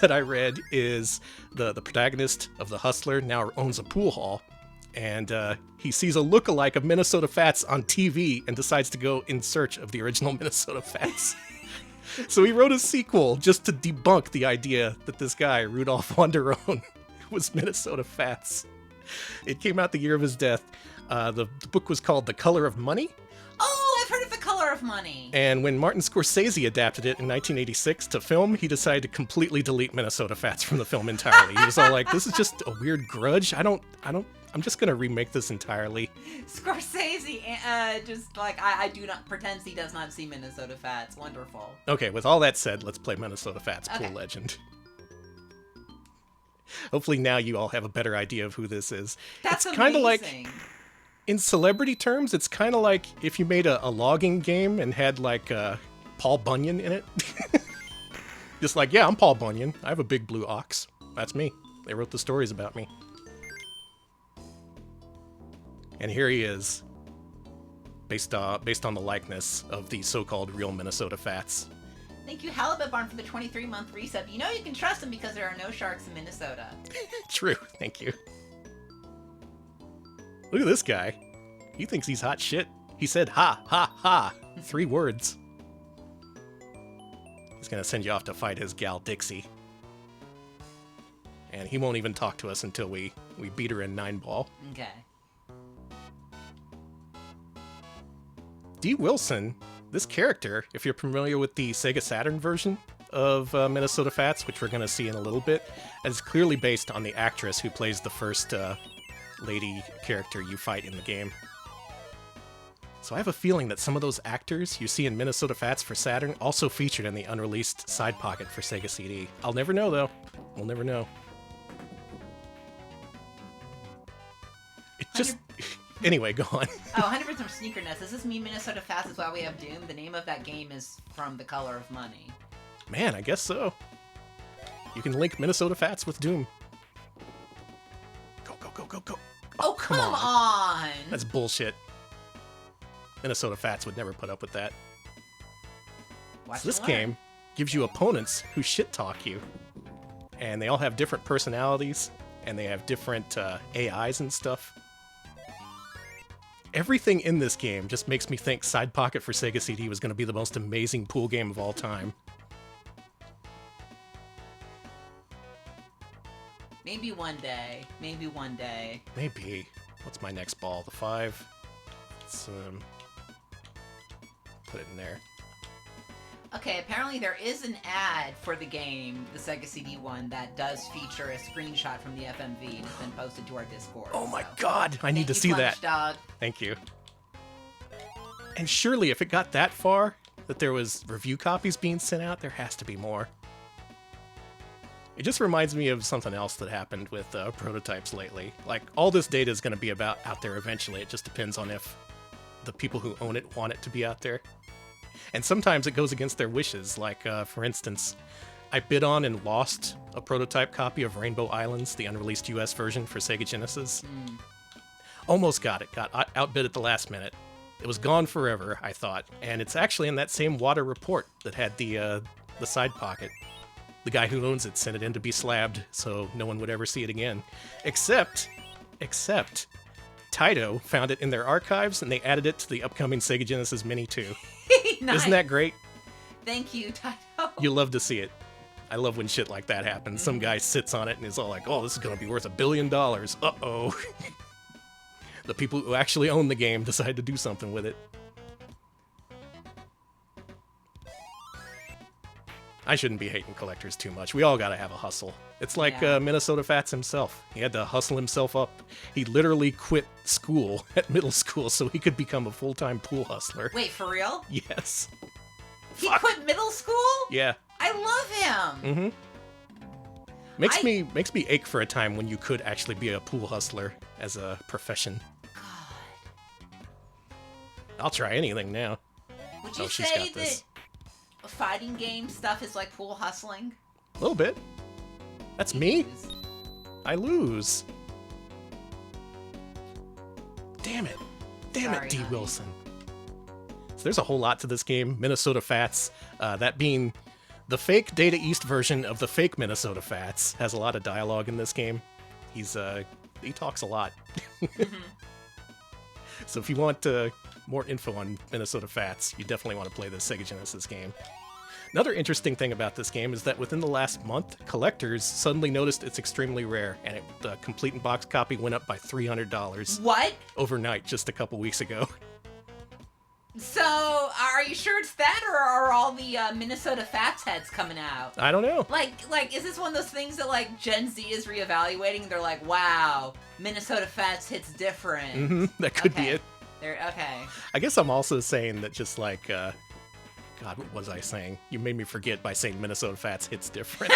that I read is the protagonist of The Hustler now owns a pool hall, and he sees a lookalike of Minnesota Fats on TV and decides to go in search of the original Minnesota Fats. So he wrote a sequel just to debunk the idea that this guy, Rudolph Wanderone, was Minnesota Fats. It came out the year of his death. The book was called The Color of Money. Oh, I've heard of The Color of Money. And when Martin Scorsese adapted it in 1986 to film, he decided to completely delete Minnesota Fats from the film entirely. He was all like, this is just a weird grudge. I'm just gonna remake this entirely. Scorsese, just like, I do not, pretends he does not see Minnesota Fats. Wonderful. Okay, with all that said, let's play Minnesota Fats Pool Legend. Hopefully now you all have a better idea of who this is. That's it's kind of like, amazing. in celebrity terms, it's kind of like if you made a logging game and had like Paul Bunyan in it. Just like, yeah, I'm Paul Bunyan. I have a big blue ox. That's me. They wrote the stories about me. And here he is, based on the likeness of the so-called real Minnesota Fats. Thank you, Halibut Barn, for the 23-month resub. You know you can trust him because there are no sharks in Minnesota. True, thank you. Look at this guy. He thinks he's hot shit. He said ha, ha, ha. 3 words. He's gonna send you off to fight his gal Dixie. And he won't even talk to us until we beat her in 9-ball. Okay. D. Wilson, this character, if you're familiar with the Sega Saturn version of Minnesota Fats, which we're going to see in a little bit, is clearly based on the actress who plays the first lady character you fight in the game. So I have a feeling that some of those actors you see in Minnesota Fats for Saturn also featured in the unreleased Side Pocket for Sega CD. I'll never know, though. We'll never know. It just... Anyway, go on. Oh, 100% sneakerness. Does this mean Minnesota Fats is why we have Doom? The name of that game is from The Color of Money. Man, I guess so. You can link Minnesota Fats with Doom. Go, go, go, go, go. Oh, come on. That's bullshit. Minnesota Fats would never put up with that. Watch So this and learn. game gives you opponents who shit talk you. And they all have different personalities, and they have different AIs and stuff. Everything in this game just makes me think Side Pocket for Sega CD was going to be the most amazing pool game of all time. Maybe one day. Maybe one day. Maybe. What's my next ball? The 5? Let's put it in there. Okay, apparently there is an ad for the game, the Sega CD one, that does feature a screenshot from the FMV and has been posted to our Discord. Oh my so. god, I need to see that. Dog. Thank you. And surely if it got that far, that there was review copies being sent out, there has to be more. It just reminds me of something else that happened with prototypes lately. Like, all this data is going to be out there eventually. It just depends on if the people who own it want it to be out there. And sometimes it goes against their wishes. Like, for instance, I bid on and lost a prototype copy of Rainbow Islands, the unreleased US version for Sega Genesis. Almost got it. Got outbid at the last minute. It was gone forever, I thought. And it's actually in that same water report that had the Side Pocket. The guy who owns it sent it in to be slabbed, so no one would ever see it again. Except, Taito found it in their archives, and they added it to the upcoming Sega Genesis Mini 2. Nice. Isn't that great? Thank you, Taito. You love to see it. I love when shit like that happens. Some guy sits on it and is all like, oh, this is going to be worth $1 billion. Uh-oh. The people who actually own the game decide to do something with it. I shouldn't be hating collectors too much. We all gotta have a hustle. It's like Minnesota Fats himself. He had to hustle himself up. He literally quit school at middle school so he could become a full-time pool hustler. Wait, for real? Yes. He Fuck. quit middle school? Yeah. I love him. Makes me ache for a time when you could actually be a pool hustler as a profession. God. I'll try anything now. Would you she's say got this. that fighting game stuff is like pool hustling? A little bit. That's me. I lose. Damn it. Damn Sorry, it, D. honey. Wilson. So there's a whole lot to this game. Minnesota Fats, that being the fake Data East version of the fake Minnesota Fats, has a lot of dialogue in this game. He talks a lot. So if you want more info on Minnesota Fats, you definitely want to play this Sega Genesis game. Another interesting thing about this game is that within the last month, collectors suddenly noticed it's extremely rare, and the complete and box copy went up by $300 What? overnight just a couple weeks ago. So, are you sure it's that, or are all the Minnesota Fats heads coming out? I don't know. Like, is this one of those things that, like, Gen Z is reevaluating? They're like, wow, Minnesota Fats hits different. That could be it. Okay. I guess I'm also saying that just like, God, what was I saying? You made me forget by saying Minnesota Fats hits different.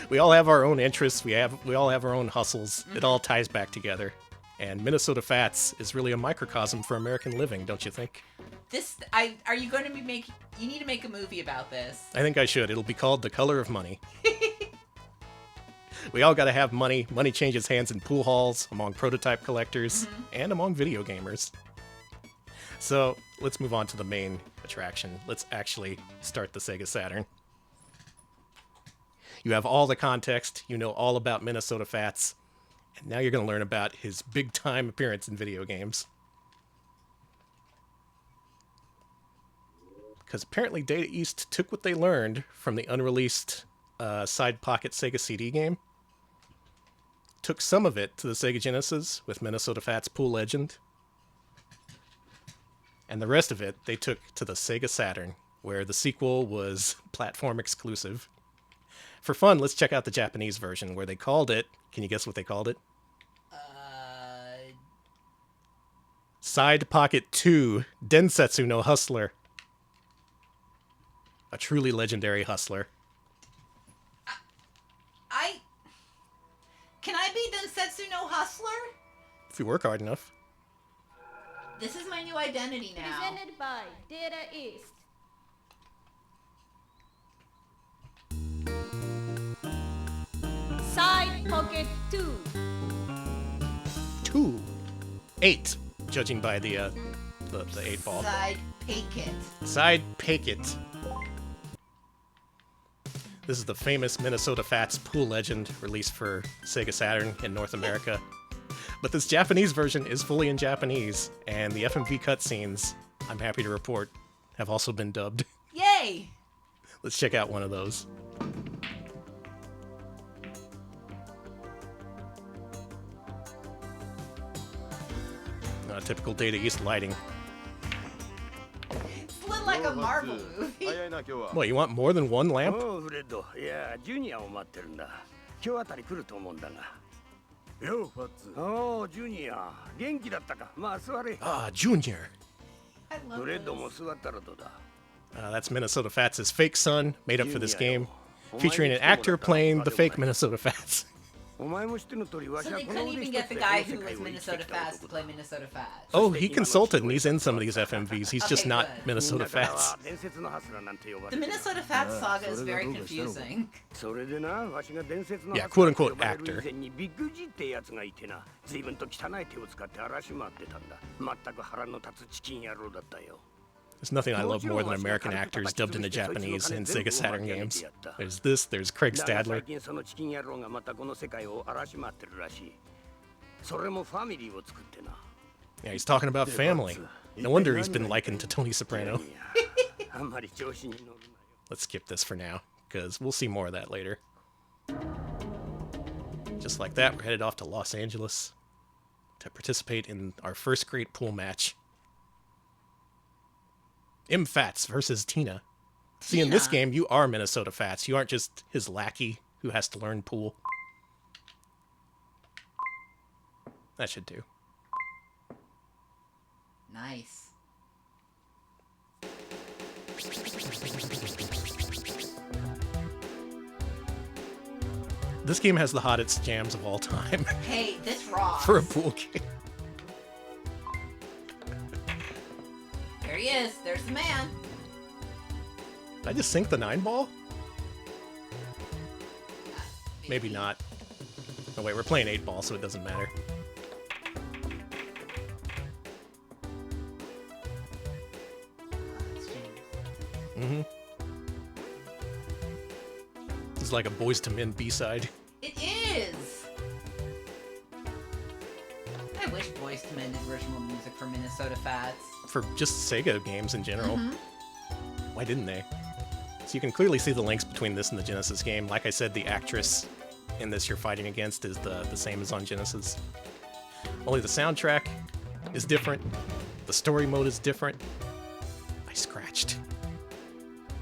We all have our own interests. We all have our own hustles. It all ties back together. And Minnesota Fats is really a microcosm for American living, don't you think? Are you going to be you need to make a movie about this. I think I should. It'll be called The Color of Money. We all gotta have money. Money changes hands in pool halls, among prototype collectors, and among video gamers. So, let's move on to the main attraction. Let's actually start the Sega Saturn. You have all the context, you know all about Minnesota Fats, and now you're gonna learn about his big-time appearance in video games. Because apparently Data East took what they learned from the unreleased Side Pocket Sega CD game, took some of it to the Sega Genesis with Minnesota Fats Pool Legend, and the rest of it they took to the Sega Saturn, where the sequel was platform exclusive. For fun, let's check out the Japanese version, where they called it... Can you guess what they called it? Side Pocket 2 Densetsu no Hustler. A truly legendary hustler. Can I be Densetsu no Hustler? If you work hard enough. This is my new identity now. Presented by Data East. Pocket 2. 2. 8, judging by the 8 ball. Side packet. Side packet. This is the famous Minnesota Fats pool legend released for Sega Saturn in North America. But this Japanese version is fully in Japanese, and the FMV cutscenes, I'm happy to report, have also been dubbed. Yay! Let's check out one of those. Typical Data East lighting. It's lit like a Marvel movie. What, you want more than one lamp? おうフレッド、いやジュニアを待ってるんだ。今日あたり来ると思うんだが。ようファッツ。おうジュニア、元気だったか。まあ座れ。Ah, Junior. I love フレッドも this. 座ったらどうだ。That's Minnesota Fats' fake son, made up for this game, featuring an actor playing the fake Minnesota Fats. お前も知っての通り、わし So は they この couldn't 腕 even 一 get つ the で guy こ who の世界 was を生きて Minnesota きた Fats to 男 play だ。 Minnesota Fats. Oh, he consulted, and he's in some of these FMVs. He's just Okay, not good. Minnesota みんなから Fats. は伝説のハスラーなんて呼ば The れてる。 Minnesota Fats saga is very confusing. それでな、わしが伝説の Yeah, ハスラーと quote-unquote 呼ばれる actor. 以前にビッグ G ってやつがいてな、随分と汚い手を使って荒らし回ってたんだ。全く腹の立つチキン野郎だったよ。 There's nothing I love more than American actors dubbed into Japanese in Sega Saturn games. There's this, there's Craig だが Stadler. 最近そのチキン野郎がまたこの世界を荒らし回ってるらしい。それもファミリーを作ってな。 Yeah, he's talking about family. No wonder he's been likened to Tony Soprano. いやあんまり調子に乗るなよ。 Let's skip this for now, because we'll see more of that later. Just like that, we're headed off to Los Angeles to participate in our first great pool match. M Fats versus Tina. See, in this Tina? game, you are Minnesota Fats. You aren't just his lackey who has to learn pool. That should do. Nice. This game has the hottest jams of all time Hey, this rocks. for a pool game. There he is. There's the man. Did I just sink the 9-ball? Maybe not. Oh wait, we're playing 8-ball, so it doesn't matter. Mm-hmm. This is like a Boys to Men B-side. It is. I wish Boys to Men did original music for Minnesota Fats. For just Sega games in general. Why didn't they? So you can clearly see the links between this and the Genesis game. Like I said, the actress in this you're fighting against is the same as on Genesis. Only the soundtrack is different. The story mode is different. I scratched.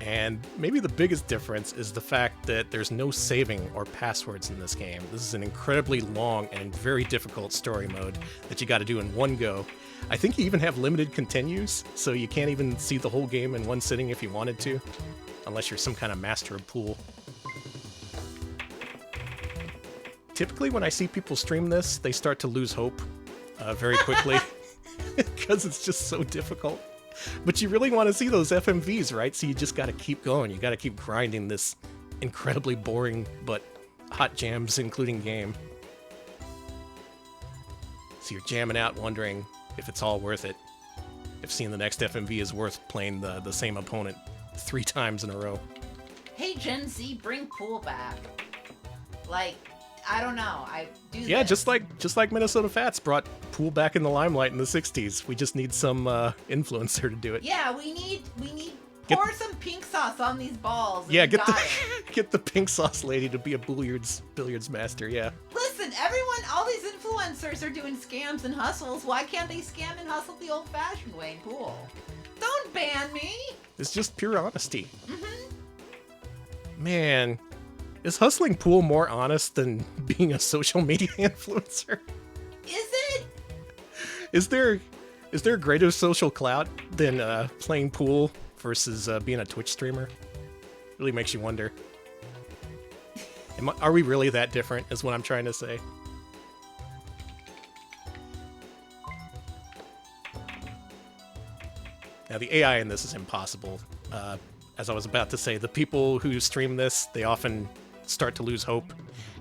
And maybe the biggest difference is the fact that there's no saving or passwords in this game. This is an incredibly long and very difficult story mode that you gotta do in one go. I think you even have limited continues, so you can't even see the whole game in one sitting if you wanted to, unless you're some kind of master of pool. Typically when I see people stream this, they start to lose hope very quickly because it's just so difficult. But you really want to see those FMVs, right? So you just got to keep going. You got to keep grinding this incredibly boring but hot jams including game. So you're jamming out wondering if it's all worth it. If seeing the next FMV is worth playing the same opponent 3 times in a row. Hey, Gen Z, bring pool back. Like, I don't know. I do. Yeah, this. just like Minnesota Fats brought pool back in the limelight in the 60s. We just need some influencer to do it. Yeah, we need Get- pour some pink sauce on these balls. and Yeah, we get got the it. get the pink sauce lady to be a billiards master, yeah. Listen, all these influencers are doing scams and hustles. Why can't they scam and hustle the old-fashioned way in pool? Don't ban me. It's just pure honesty. Man, is hustling pool more honest than being a social media influencer? Is it? Is there greater social clout than playing pool versus being a Twitch streamer? Really makes you wonder. Are we really that different, is what I'm trying to say. Now, the AI in this is impossible. As I was about to say, the people who stream this, they often start to lose hope.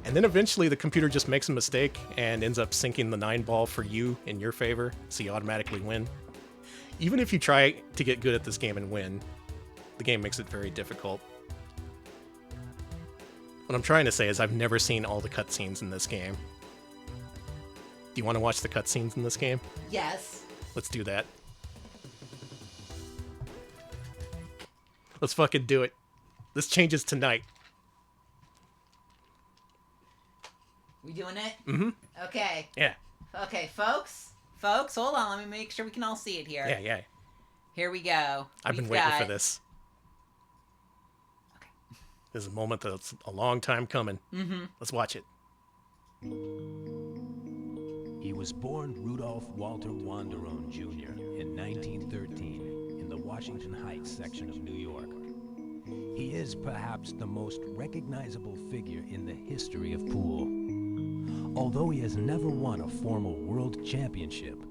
And then eventually the computer just makes a mistake and ends up sinking the 9 ball for you in your favor, so you automatically win. Even if you try to get good at this game and win, the game makes it very difficult. What I'm trying to say is I've never seen all the cutscenes in this game. Do you want to watch the cutscenes in this game? Yes. Let's do that. Let's fucking do it. This changes tonight. We doing it? Mm-hmm. Okay. Yeah. Okay, folks. Folks, hold on. Let me make sure we can all see it here. Yeah. Here we go. I've been waiting for this. Okay. This is a moment that's a long time coming. Mm-hmm. Let's watch it. He was born Rudolph Walter Wanderone Jr. in 1913 in the Washington Heights section of New York. He is perhaps the most recognizable figure in the history of pool. Although he has never won a formal world championship,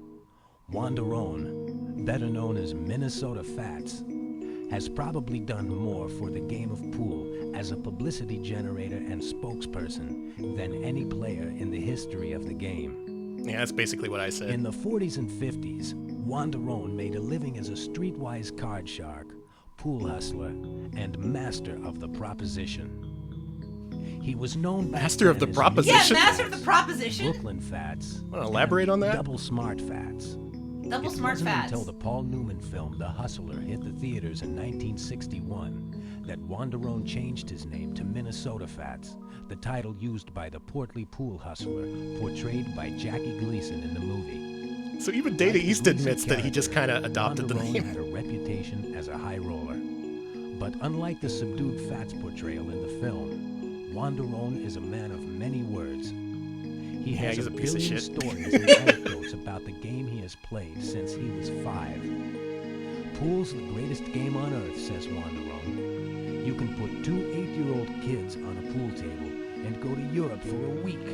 Wanderone, better known as Minnesota Fats, has probably done more for the game of pool as a publicity generator and spokesperson than any player in the history of the game. Yeah, that's basically what I said. In the 40s and 50s, Wanderone made a living as a streetwise card shark, pool hustler, and master of the proposition. He was known Master of the as proposition? Yeah, master of the proposition. Brooklyn Fats. Want to elaborate on that? Double smart Fats. Double It smart wasn't fats. until the Paul Newman film The Hustler hit the theaters in 1961 that Wanderone changed his name to Minnesota Fats, the title used by the portly pool hustler portrayed by Jackie Gleason in the movie. So even Data Like the East Gleason admits that he just kind of character, adopted the Wanderone name. had a reputation as a high roller. But unlike the subdued Fats portrayal in the film, Wanderone is a man of many words. He has he's a a piece of billion shit. stories and anecdotes about the game he has played since he was 5. Pool's the greatest game on earth, says Wanderone. You can put 2 8-year-old kids on a pool table and go to Europe for a week.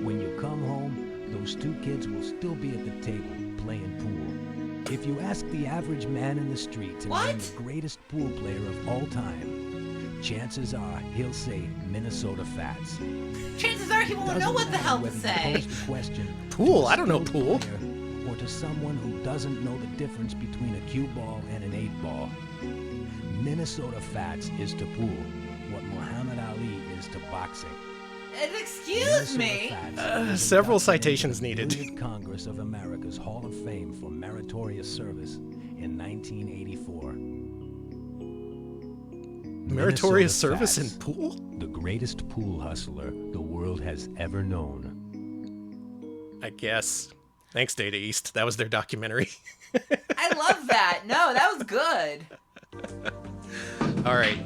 When you come home, those 2 kids will still be at the table playing pool. If you ask the average man in the street to name the greatest pool player of all time, chances are he'll say Minnesota Fats. Chances are he won't know what the hell to say. Pool? I don't know pool. Or to someone who doesn't know the difference between a cue ball and an 8-ball. Minnesota Fats is to pool what Muhammad Ali is to boxing. Excuse me. Several citations needed. Brilliant Congress of America's Hall of Fame for meritorious service in 1984. Meritorious Minnesota service in Fats, pool? the greatest pool hustler the world has ever known. I guess. Thanks, Data East. That was their documentary. I love that. No, that was good. All right.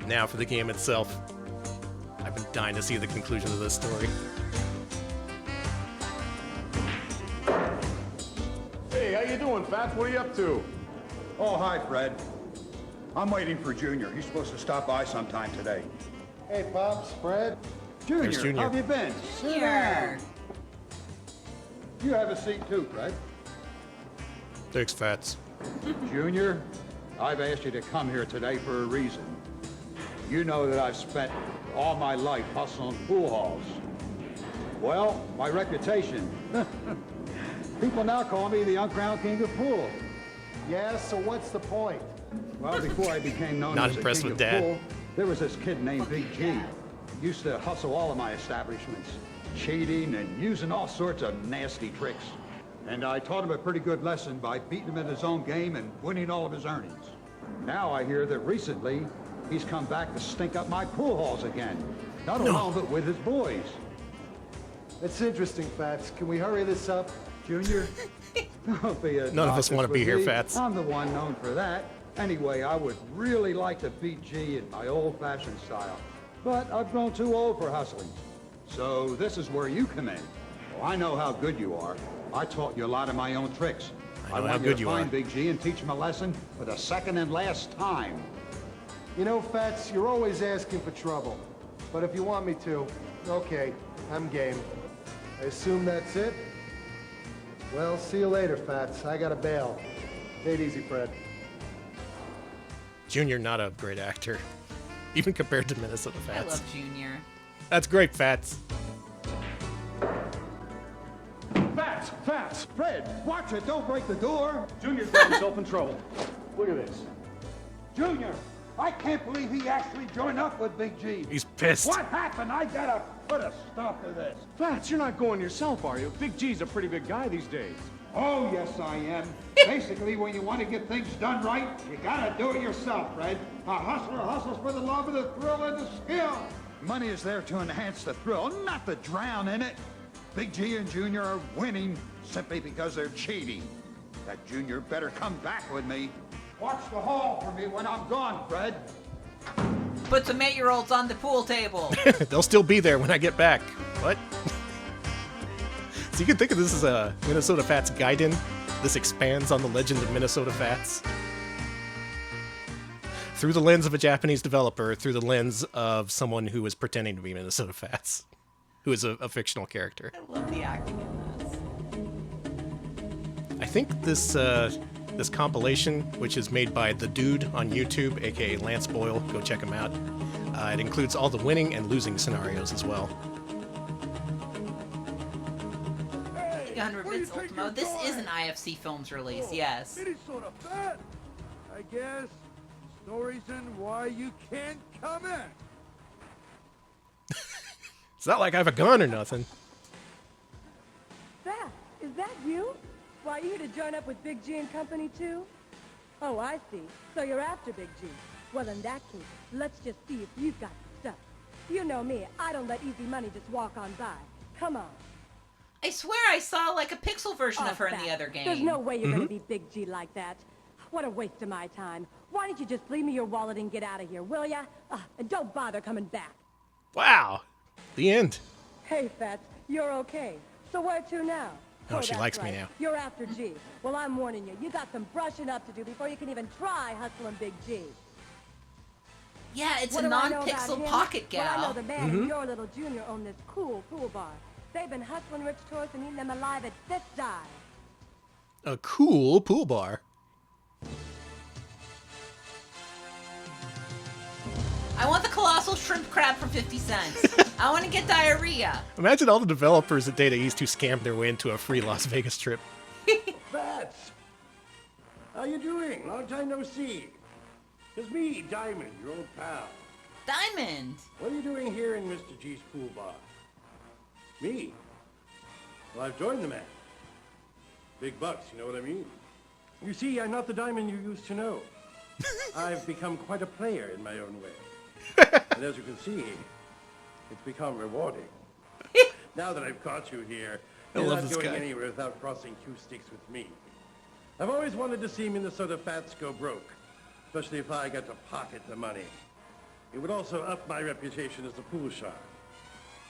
Now for the game itself. I've been dying to see the conclusion of this story. Hey, how you doing, Fats? What are you up to? Oh, hi, Fred. I'm waiting for Junior. He's supposed to stop by sometime today. Hey, Pops, Fred. Junior, Junior. how have you been? Sit Here. down. You have a seat too, Fred. Thanks, Fats. Junior, I've asked you to come here today for a reason. You know that I've spent all my life hustling pool halls. Well, my reputation. People now call me the uncrowned king of pool. Yeah, so what's the point? Well, before I became known Not as the impressed king with of Dad. pool, there was this kid named Big G. Used to hustle all of my establishments, cheating and using all sorts of nasty tricks. And I taught him a pretty good lesson by beating him in his own game and winning all of his earnings. Now I hear that recently he's come back to stink up my pool halls again. Not alone, but with his boys. That's interesting, Fats. Can we hurry this up? Junior, don't be a None of us novice want to be with here, me. Fats. I'm the one known for that. Anyway, I would really like to beat G in my old-fashioned style. But I've grown too old for hustling. So this is where you come in. Well, I know how good you are. I taught you a lot of my own tricks. I know how want good you you to are. find Big G and teach him a lesson for the second and last time. You know, Fats, you're always asking for trouble. But if you want me to, okay, I'm game. I assume that's it? Well, see you later, Fats. I gotta bail. Take it easy, Fred. Junior, not a great actor. even compared to Minnesota I Fats. love Junior. That's great, Fats. Fats, Fred, watch it, don't break the door. Junior's got himself in trouble. Look at this. Junior, I can't believe he actually joined up with Big G. He's pissed. What happened? I gotta put a stop to this. Fats, you're not going yourself, are you? Big G's a pretty big guy these days. Oh, yes, I am. Basically, when you want to get things done right, you gotta do it yourself, Fred. A hustler hustles for the love of the thrill and the skill. Money is there to enhance the thrill, not to drown in it. Big G and Junior are winning simply because they're cheating. That Junior better come back with me. Watch the hall for me when I'm gone, Fred. Put some 8-year-olds on the pool table. They'll still be there when I get back. What? So you can think of this as a Minnesota Fats Gaiden. This expands on the legend of Minnesota Fats. Through the lens of a Japanese developer, through the lens of someone who is pretending to be Minnesota Fats, who is a fictional character. I love the acting in this. I think this this compilation, which is made by The Dude on YouTube, aka Lance Boyle, go check him out. It includes all the winning and losing scenarios as well. 100 Bits Ultimo. This is an IFC Films release, yes. Minnesota Fat. I guess. No reason why you can't come in. It's not like I have a gun or nothing. That, is that you? Why, you to join up with Big G and company too? Oh, I see. So you're after Big G. Well, in that case, let's just see if you've got the stuff. You know me, I don't let easy money just walk on by. Come on. I swear I saw like a pixel version of her in the other game. There's no way you're gonna be Big G like that. What a waste of my time. Why don't you just leave me your wallet and get out of here, will ya? And don't bother coming back. Wow. The end. Hey, Fats, you're okay. So where to now? Oh, she that's likes me right. now. You're after G. Well, I'm warning you. You got some brushing up to do before you can even try hustling Big G. Yeah, it's What a do I know about non-pixel him? pocket Well, I know gal. the man and your little junior own this cool pool bar. They've been hustling rich tourists and eating them alive at this dive. A cool pool bar. I want the colossal shrimp crab for 50 cents. I want to get diarrhea. Imagine all the developers at Data East who scammed their way into a free Las Vegas trip. Fats! How you doing? Long time no see. It's me, Diamond, your old pal. Diamond. What are you doing here in Mr. G's pool bar? Me? Well, I've joined the man. Big bucks, you know what I mean? You see, I'm not the Diamond you used to know. I've become quite a player in my own way. And as you can see, it's become rewarding. Now that I've caught you here, I you're love not this going guy. anywhere without crossing two sticks with me. I've always wanted to see Minnesota Fats go broke, especially if I got to pocket the money. It would also up my reputation as a pool shark.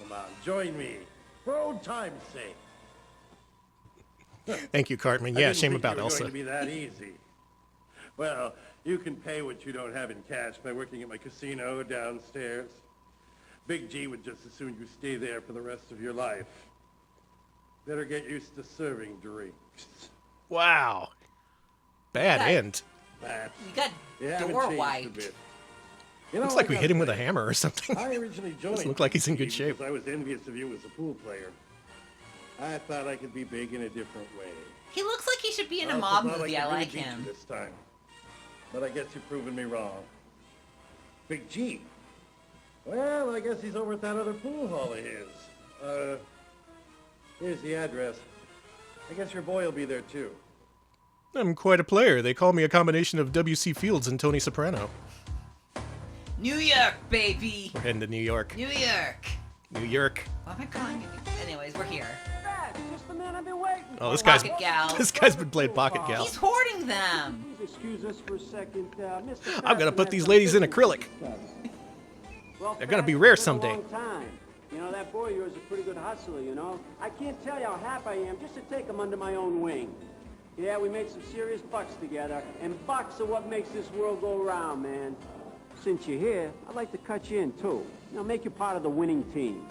Come on, join me, for old time's sake. Thank you, Cartman. I Yeah, didn't shame think about you were Elsa. going to be that easy. Well, you can pay what you don't have in cash by working at my casino downstairs. Big G would just as soon you stay there for the rest of your life. Better get used to serving drinks. Wow. Bad That- end. That You got you haven't door changed a wiped. bit. You know, Looks like I we gotta hit him with a say, hammer or something. I originally joined. Doesn't look like he's in good Big G shape. because I was envious of you as a pool player. I thought I could be big in a different way. He looks like he should be in a also mob thought movie. could I really like beat you him. this time. But I guess you've proven me wrong. Big G. Well, I guess he's over at that other pool hall of his. Here's the address. I guess your boy will be there too. I'm quite a player. They call me a combination of W.C. Fields and Tony Soprano. New York, baby. We're heading to New York. New York. New York. Why am I calling you? Anyways, we're here. Fats, just the man I've been waiting Oh, this for. guy's Pocket gal. this guy's been playing Pocket Gal. He's hoarding them. Please excuse us for a second, Mr. I'm gonna Fats put has these some ladies in business acrylic. to discuss. Well, They're gonna Fats, be rare it's been a someday. long time. You know, that boy of yours is a pretty good hustler, you know. I can't tell you how happy I am just to take him under my own wing. Yeah, we made some serious bucks together, and bucks are what makes this world go round, man. Since you're here, I'd like to cut you in, too. You know, make you part of the winning team.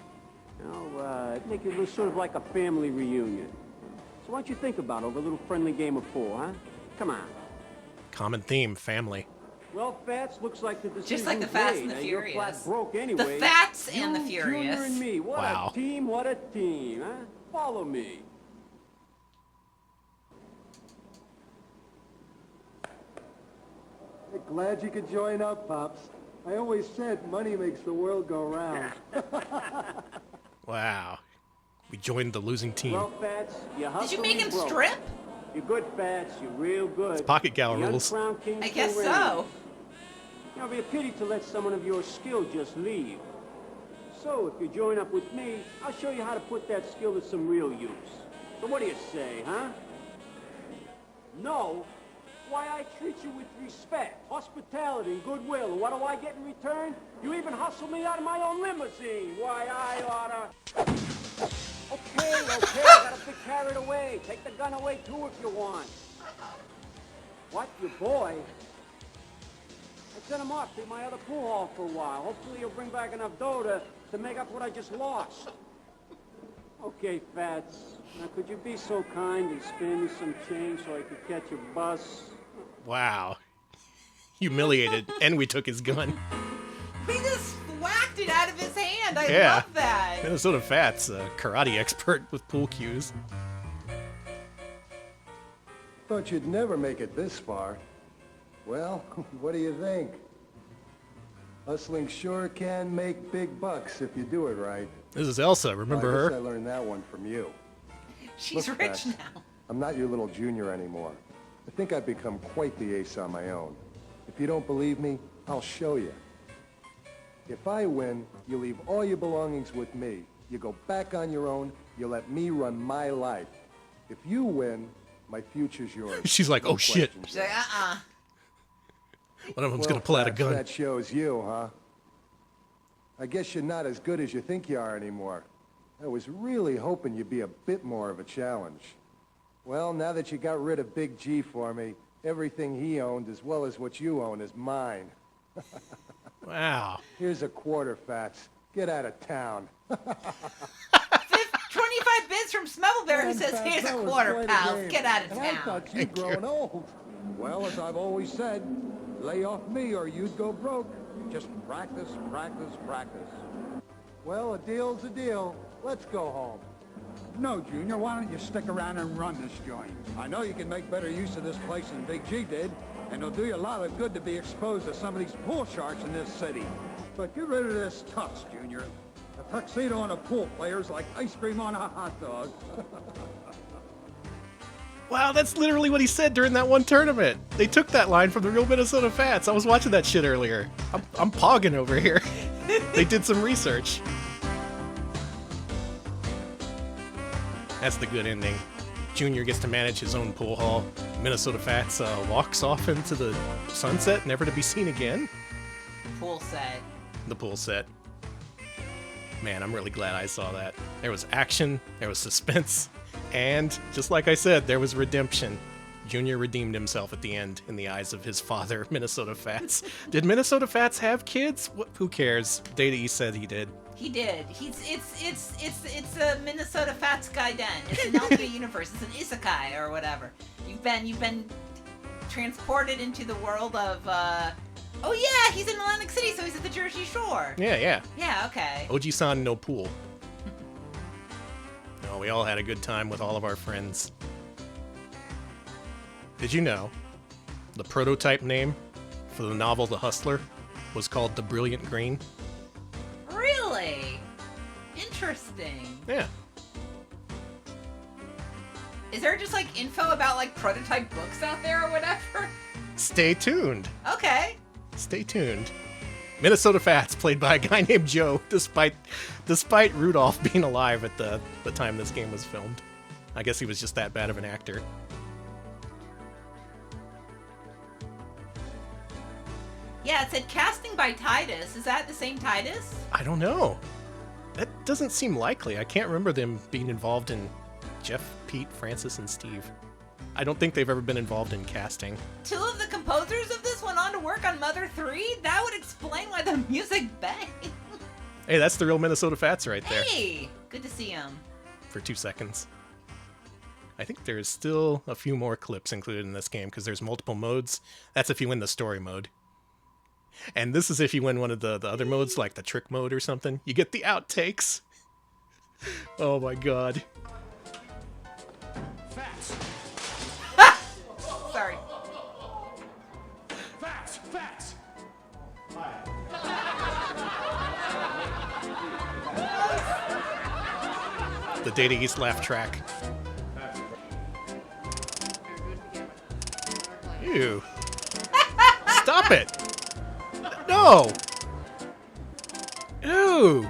You know, make it sort of like a family reunion. So why don't you think about it over a little friendly game of pool, huh? Come on. Common theme, family. Well, Fats, looks like the decision Just like the Fast and the Furious. You're flat broke anyway. The Fats and the You, Furious. Junior and me. What Wow. a team, what a team, huh? Follow me. Glad you could join up, Pops. I always said money makes the world go round. Wow. We joined the losing team. Well, Fats, you hustle. Did you make him broke. strip? You're good, Fats. You're real good. It's Pocket Gal The rules. uncrowned king I still guess reigns. so. You know, it'd be a pity to let someone of your skill just leave. So, if you join up with me, I'll show you how to put that skill to some real use. So what do you say, huh? No? Why, I treat you with respect, hospitality, and goodwill. And what do I get in return? You even hustle me out of my own limousine. Why, I oughta... Okay, I got a bit carried away. Take the gun away, too, if you want. What, your boy? I sent him off to my other pool hall for a while. Hopefully he'll bring back enough dough to make up what I just lost. Okay, Fats. Now, could you be so kind and spare me some change so I could catch a bus? Wow. Humiliated, and we took his gun. He just whacked it out of his hand. I Yeah. love that. Minnesota Fats, a karate expert with pool cues. Thought you'd never make it this far. Well, what do you think? Hustling sure can make big bucks if you do it right. This is Elsa, remember I guess I her? learned that one from you. She's Look, rich Fats, now. I'm not your little junior anymore. I think I've become quite the ace on my own. If you don't believe me, I'll show you. If I win, you leave all your belongings with me. You go back on your own, you let me run my life. If you win, my future's yours. She's like, No oh shit. questions She's like, One of them's Well, gonna pull out a Fats, gun. That shows you, huh? I guess you're not as good as you think you are anymore. I was really hoping you'd be a bit more of a challenge. Well, now that you got rid of Big G for me, everything he owned as well as what you own is mine. Wow. Here's a quarter, Fats. Get out of town. 25 bits from Smubbleberry who says, here's a quarter, pals. Get out of And I town. thought you'd grown old. Well, as I've always said, lay off me or you'd go broke. Just practice, practice, practice. Well, a deal's a deal. Let's go home. No, Junior, why don't you stick around and run this joint? I know you can make better use of this place than Big G did, and it'll do you a lot of good to be exposed to some of these pool sharks in this city. But get rid of this tux, Junior. A tuxedo on a pool player's like ice cream on a hot dog. Wow, that's literally what he said during that one tournament. They took that line from the real Minnesota Fats. I was watching that shit earlier. I'm pogging over here. They did some research. That's the good ending. Junior gets to manage his own pool hall. Minnesota Fats walks off into the sunset, never to be seen again. Pool set. The pool set. Man, I'm really glad I saw that. There was action, there was suspense, and just like I said, there was redemption. Junior redeemed himself at the end in the eyes of his father, Minnesota Fats. Did Minnesota Fats have kids? Who cares? Data East said he did. He did. It's a Minnesota Fats Guy Den. It's an alternate universe. It's an isekai or whatever. You've been transported into the world of oh yeah, he's in Atlantic City, so he's at the Jersey Shore. Yeah. Yeah, okay. Oji-san no pool. No, we all had a good time with all of our friends. Did you know the prototype name for the novel The Hustler was called The Brilliant Green? Really? Interesting. Yeah. Is there just like info about like prototype books out there or whatever? Stay tuned. Okay. Stay tuned. Minnesota Fats, played by a guy named Joe, despite Rudolph being alive at the time this game was filmed. I guess he was just that bad of an actor. Yeah, it said casting by Titus. Is that the same Titus? I don't know. That doesn't seem likely. I can't remember them being involved in Jeff, Pete, Francis, and Steve. I don't think they've ever been involved in casting. Two of the composers of this went on to work on Mother 3? That would explain why the music banged. Hey, that's the real Minnesota Fats right there. Hey, good to see him. For 2 seconds. I think there's still a few more clips included in this game because there's multiple modes. That's if you win the story mode. And this is if you win one of the other modes, like the trick mode or something. You get the outtakes. Oh my god. Fats. Sorry. Fats. Fats. The Data East laugh track. Ew. Stop it! No! Ew!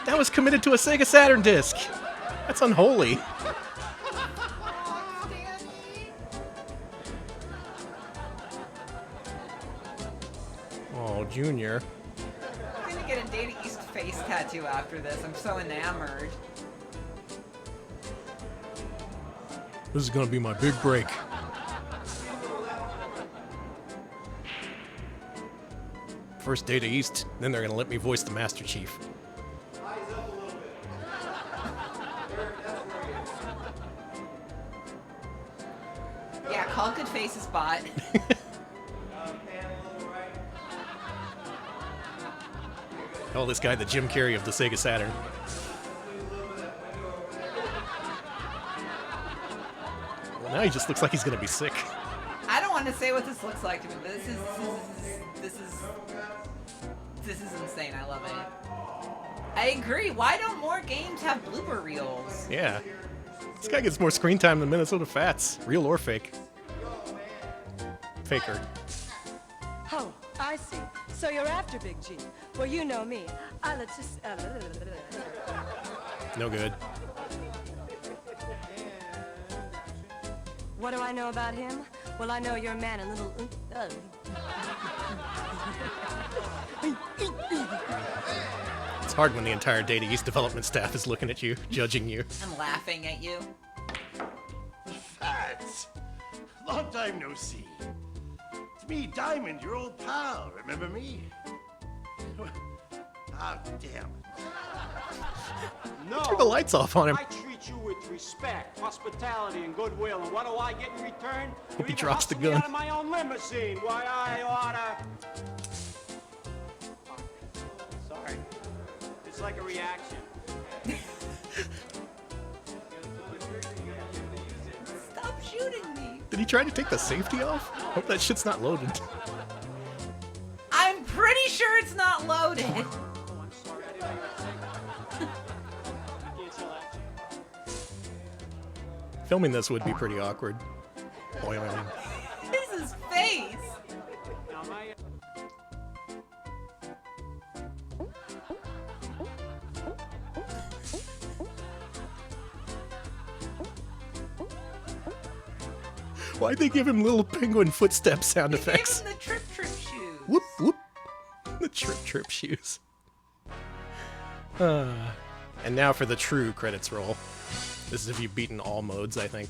That was committed to a Sega Saturn disc! That's unholy. Oh, Junior. I'm gonna get a Data East face tattoo after this. I'm so enamored. This is gonna be my big break. First Data East, then they're gonna let me voice the Master Chief. Yeah, call good faces bot. Oh, this guy, the Jim Carrey of the Sega Saturn. Well, now he just looks like he's gonna be sick. I don't want to say what this looks like to me, but this is insane. I love it. I agree. Why don't more games have blooper reels? Yeah. This guy gets more screen time than Minnesota Fats. Real or fake. Faker. Oh, I see. So you're after Big G. Well, you know me. I'll just... No good. What do I know about him? Well, I know you're a man, a little... It's hard when the entire Data East development staff is looking at you, judging you. I'm laughing at you. Fats. Long time no see. It's me, Diamond, your old pal. Remember me? Ah, damn. No. Turn the lights off on him. I treat you with respect, hospitality, and goodwill, and what do I get in return? Hope he You drops the even hustle me gun. out of my own limousine. Why, I oughta... Sorry. It's like a reaction. Stop shooting me. Did he try to take the safety off? Hope that shit's not loaded. I'm pretty sure it's not loaded. Oh, I'm sorry. I didn't know you were sick. I can't tell that. Filming this would be pretty awkward. Boing. This is his face. Now, my... Why'd they give him little penguin footstep sound effects? Give him the trip shoes. Whoop, whoop. The trip shoes. And now for the true credits roll. This is if you've beaten all modes, I think.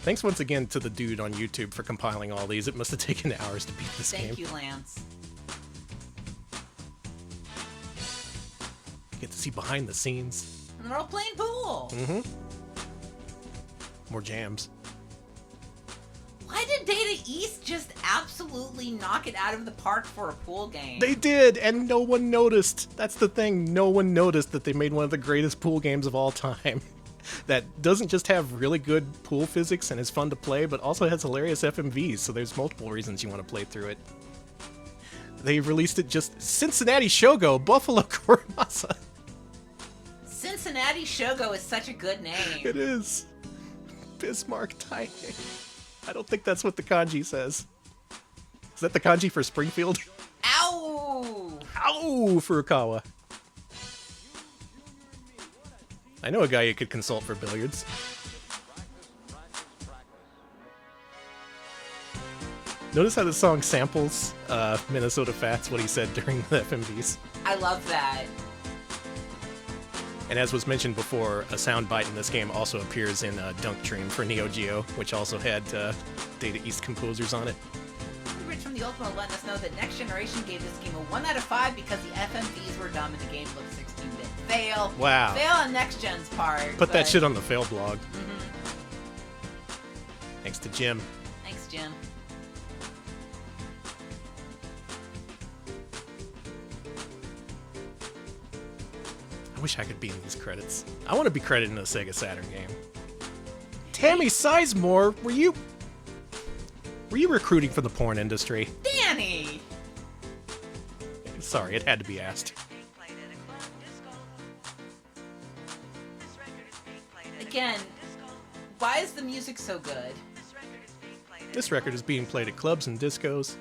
Thanks once again to the dude on YouTube for compiling all these. It must have taken hours to beat this game. Thank you, Lance. You get to see behind the scenes. And they're all playing pool. Mm-hmm. More jams. Why did Data East just absolutely knock it out of the park for a pool game? They did, and no one noticed. That's the thing. No one noticed that they made one of the greatest pool games of all time. That doesn't just have really good pool physics and is fun to play, but also has hilarious FMVs, so there's multiple reasons you want to play through it. They released it just Cincinnati Shogo, Buffalo Korimasa. Cincinnati Shogo is such a good name. It is. Bismarck Taike. I don't think that's what the kanji says. Is that the kanji for Springfield? Ow! Ow! Furukawa. I know a guy you could consult for billiards. Notice how the song samples Minnesota Fats, what he said during the FMVs. I love that. And as was mentioned before, a soundbite in this game also appears in Dunk Dream for Neo Geo, which also had Data East composers on it. Rich from the Ultimate letting us know that Next Generation gave this game a 1 out of 5 because the FMVs were dumb and the game looked 16-bit. Fail. Wow. Fail on Next Gen's part. Put that but- shit on the fail blog. Mhm. Thanks to Jim. Thanks, Jim. I wish I could be in these credits. I want to be credited in a Sega Saturn game. Tammy Sizemore, were you recruiting for the porn industry? Danny! Sorry, it had to be asked. Again, why is the music so good? This record is being played at clubs and discos.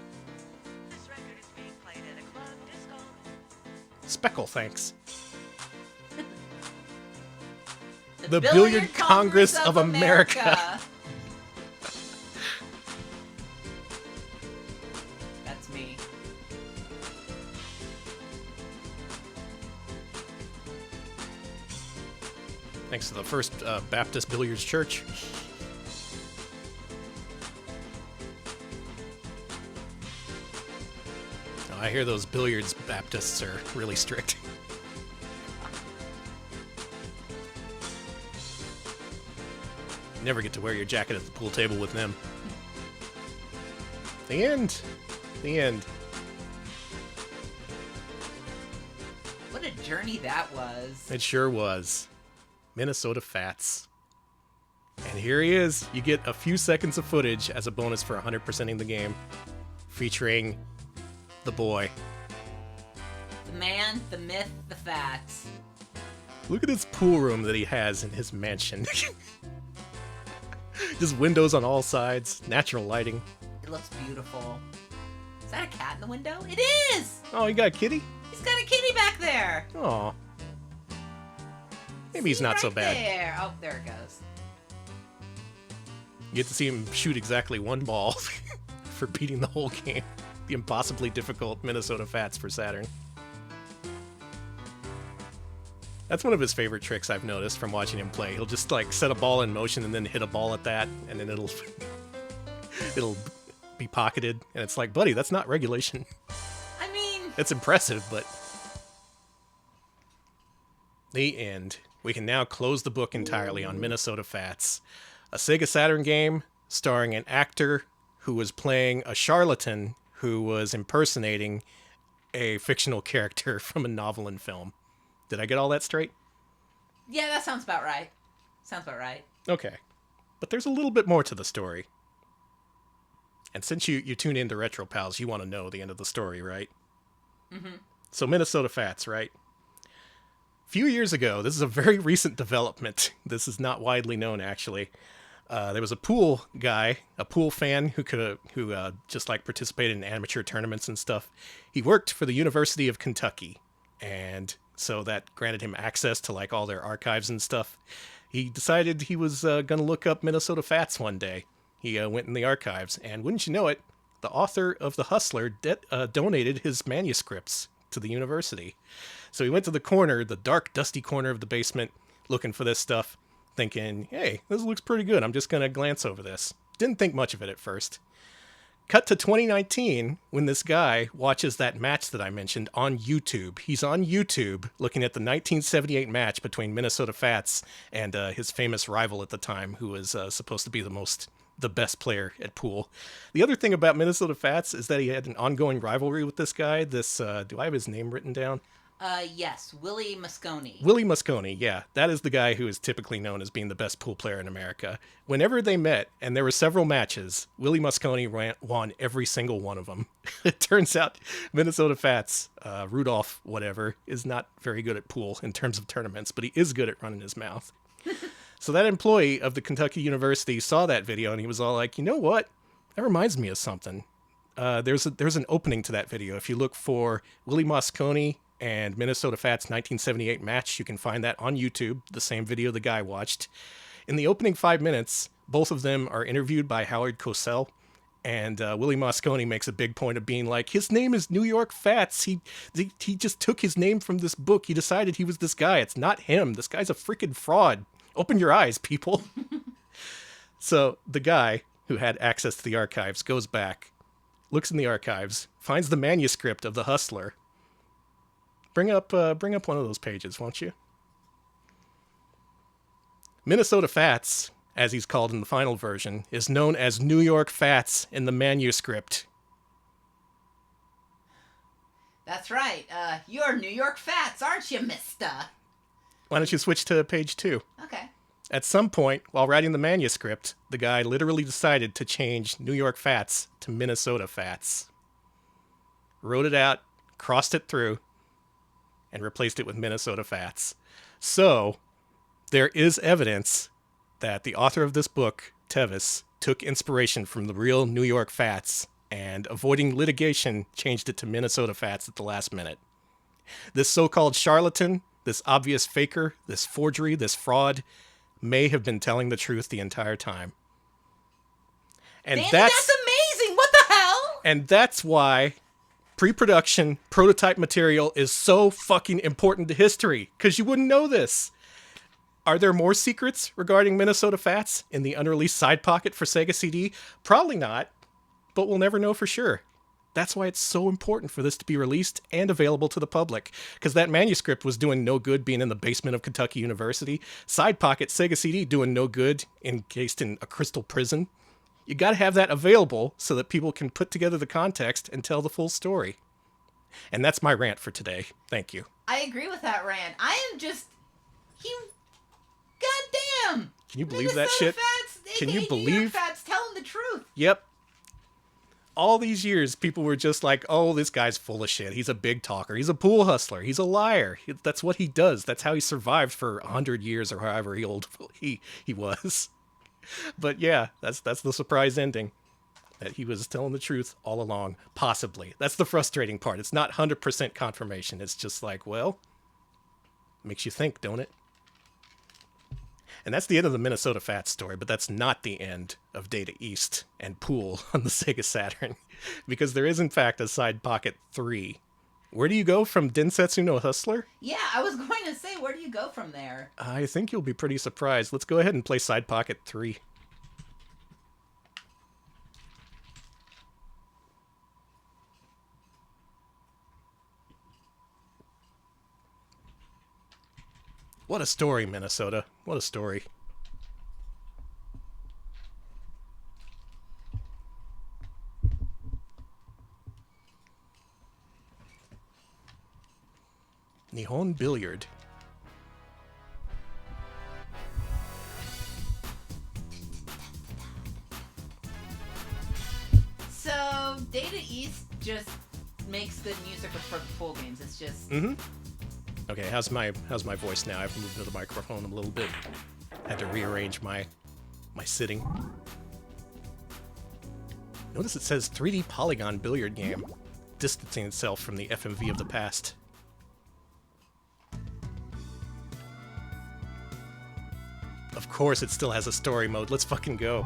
Speckle, thanks. The Billiard Congress of America. That's me. Thanks to the First Baptist Billiards Church. Oh, I hear those Billiards Baptists are really strict. Never get to wear your jacket at the pool table with them. The end. The end. What a journey that was. It sure was. Minnesota Fats. And here he is. You get a few seconds of footage as a bonus for 100%ing the game, featuring the boy. The man, the myth, the Fats. Look at this pool room that he has in his mansion. Just windows on all sides, natural lighting. It looks beautiful. Is that a cat in the window? It is! Oh, you got a kitty? He's got a kitty back there. Aw. Maybe he's not so bad. There. Oh, there it goes. You get to see him shoot exactly one ball for beating the whole game. The impossibly difficult Minnesota Fats for Saturn. That's one of his favorite tricks I've noticed from watching him play. He'll just like set a ball in motion and then hit a ball at that, and then it'll be pocketed, and it's like, buddy, that's not regulation. I mean, It's impressive, but the end. We can now close the book entirely on Minnesota Fats, a Sega Saturn game starring an actor who was playing a charlatan who was impersonating a fictional character from a novel and film. Did I get all that straight? yeah, that sounds about right. Sounds about right. Okay. But there's a little bit more to the story. And since you tune into Retro Pals, you want to know the end of the story, right? Mm-hmm. So Minnesota Fats, right? A few years ago, this is a very recent development. This is not widely known, actually. There was a pool guy, a pool fan who just like participated in amateur tournaments and stuff. He worked for the University of Kentucky, and so that granted him access to like all their archives and stuff. He decided he was going to look up Minnesota Fats one day. He went in the archives, and wouldn't you know it, the author of The Hustler donated his manuscripts to the university. So he went to the corner, the dark, dusty corner of the basement, looking for this stuff, thinking, hey, this looks pretty good. I'm just going to glance over this. Didn't think much of it at first. Cut to 2019, when this guy watches that match that I mentioned on YouTube. He's on YouTube looking at the 1978 match between Minnesota Fats and his famous rival at the time, who was supposed to be the best player at pool. The other thing about Minnesota Fats is that he had an ongoing rivalry with this guy. Do I have his name written down? Yes, Willie Moscone. Willie Moscone, yeah. That is the guy who is typically known as being the best pool player in America. Whenever they met, and there were several matches, Willie Moscone won every single one of them. It turns out Minnesota Fats, Rudolph whatever, is not very good at pool in terms of tournaments, but he is good at running his mouth. So that employee of the Kentucky University saw that video, and he was all like, you know what? That reminds me of something. There's an opening to that video. If you look for Willie Moscone and Minnesota Fats 1978 match, you can find that on YouTube, the same video the guy watched. In the opening 5 minutes, both of them are interviewed by Howard Cosell, and Willie Moscone makes a big point of being like, his name is New York Fats. He just took his name from this book. He decided he was this guy. It's not him. This guy's a freaking fraud. Open your eyes, people. So the guy who had access to the archives goes back, looks in the archives, finds the manuscript of The Hustler. Bring up one of those pages, won't you? Minnesota Fats as he's called in the final version, is known as New York Fats in the manuscript. That's right. You're New York Fats, aren't you, mister? Why don't you switch to page 2? Okay. At some point, while writing the manuscript, the guy literally decided to change New York Fats to Minnesota Fats. Wrote it out, crossed it through, and replaced it with Minnesota Fats. So, there is evidence that the author of this book, Tevis, took inspiration from the real New York Fats, and avoiding litigation, changed it to Minnesota Fats at the last minute. This so-called charlatan, this obvious faker, this forgery, this fraud, may have been telling the truth the entire time. And Danny, that's amazing! What the hell? And that's why pre-production prototype material is so fucking important to history, because you wouldn't know this. Are there more secrets regarding Minnesota Fats in the unreleased side pocket for Sega CD? Probably not, but we'll never know for sure. That's why it's so important for this to be released and available to the public, because that manuscript was doing no good being in the basement of Kentucky University. Side pocket Sega CD doing no good encased in a crystal prison. You gotta have that available so that people can put together the context and tell the full story. And that's my rant for today. Thank you. I agree with that rant. I am just... Goddamn! Can you believe that shit? Fats, Can you New believe? York Fats telling the truth. Yep. All these years, people were just like, oh, this guy's full of shit. He's a big talker. He's a pool hustler. He's a liar. That's what he does. That's how he survived for 100 years or however old he was. But yeah, that's the surprise ending. That he was telling the truth all along. Possibly. That's the frustrating part. It's not 100% confirmation. It's just like, well, makes you think, don't it? And that's the end of the Minnesota Fats story, but that's not the end of Data East and Pool on the Sega Saturn, because there is, in fact, a Side Pocket 3. Where do you go from Densetsu no Hustler? Yeah, I was going to say, where do you go from there? I think you'll be pretty surprised. Let's go ahead and play Side Pocket 3. What a story, Minnesota. What a story. Nihon Billiard. So, Data East just makes good music for pool games. It's just... Mm-hmm. Okay, how's my voice now? I've moved to the microphone a little bit. Had to rearrange my sitting. Notice it says 3D polygon billiard game, distancing itself from the FMV of the past. Of course it still has a story mode. Let's fucking go.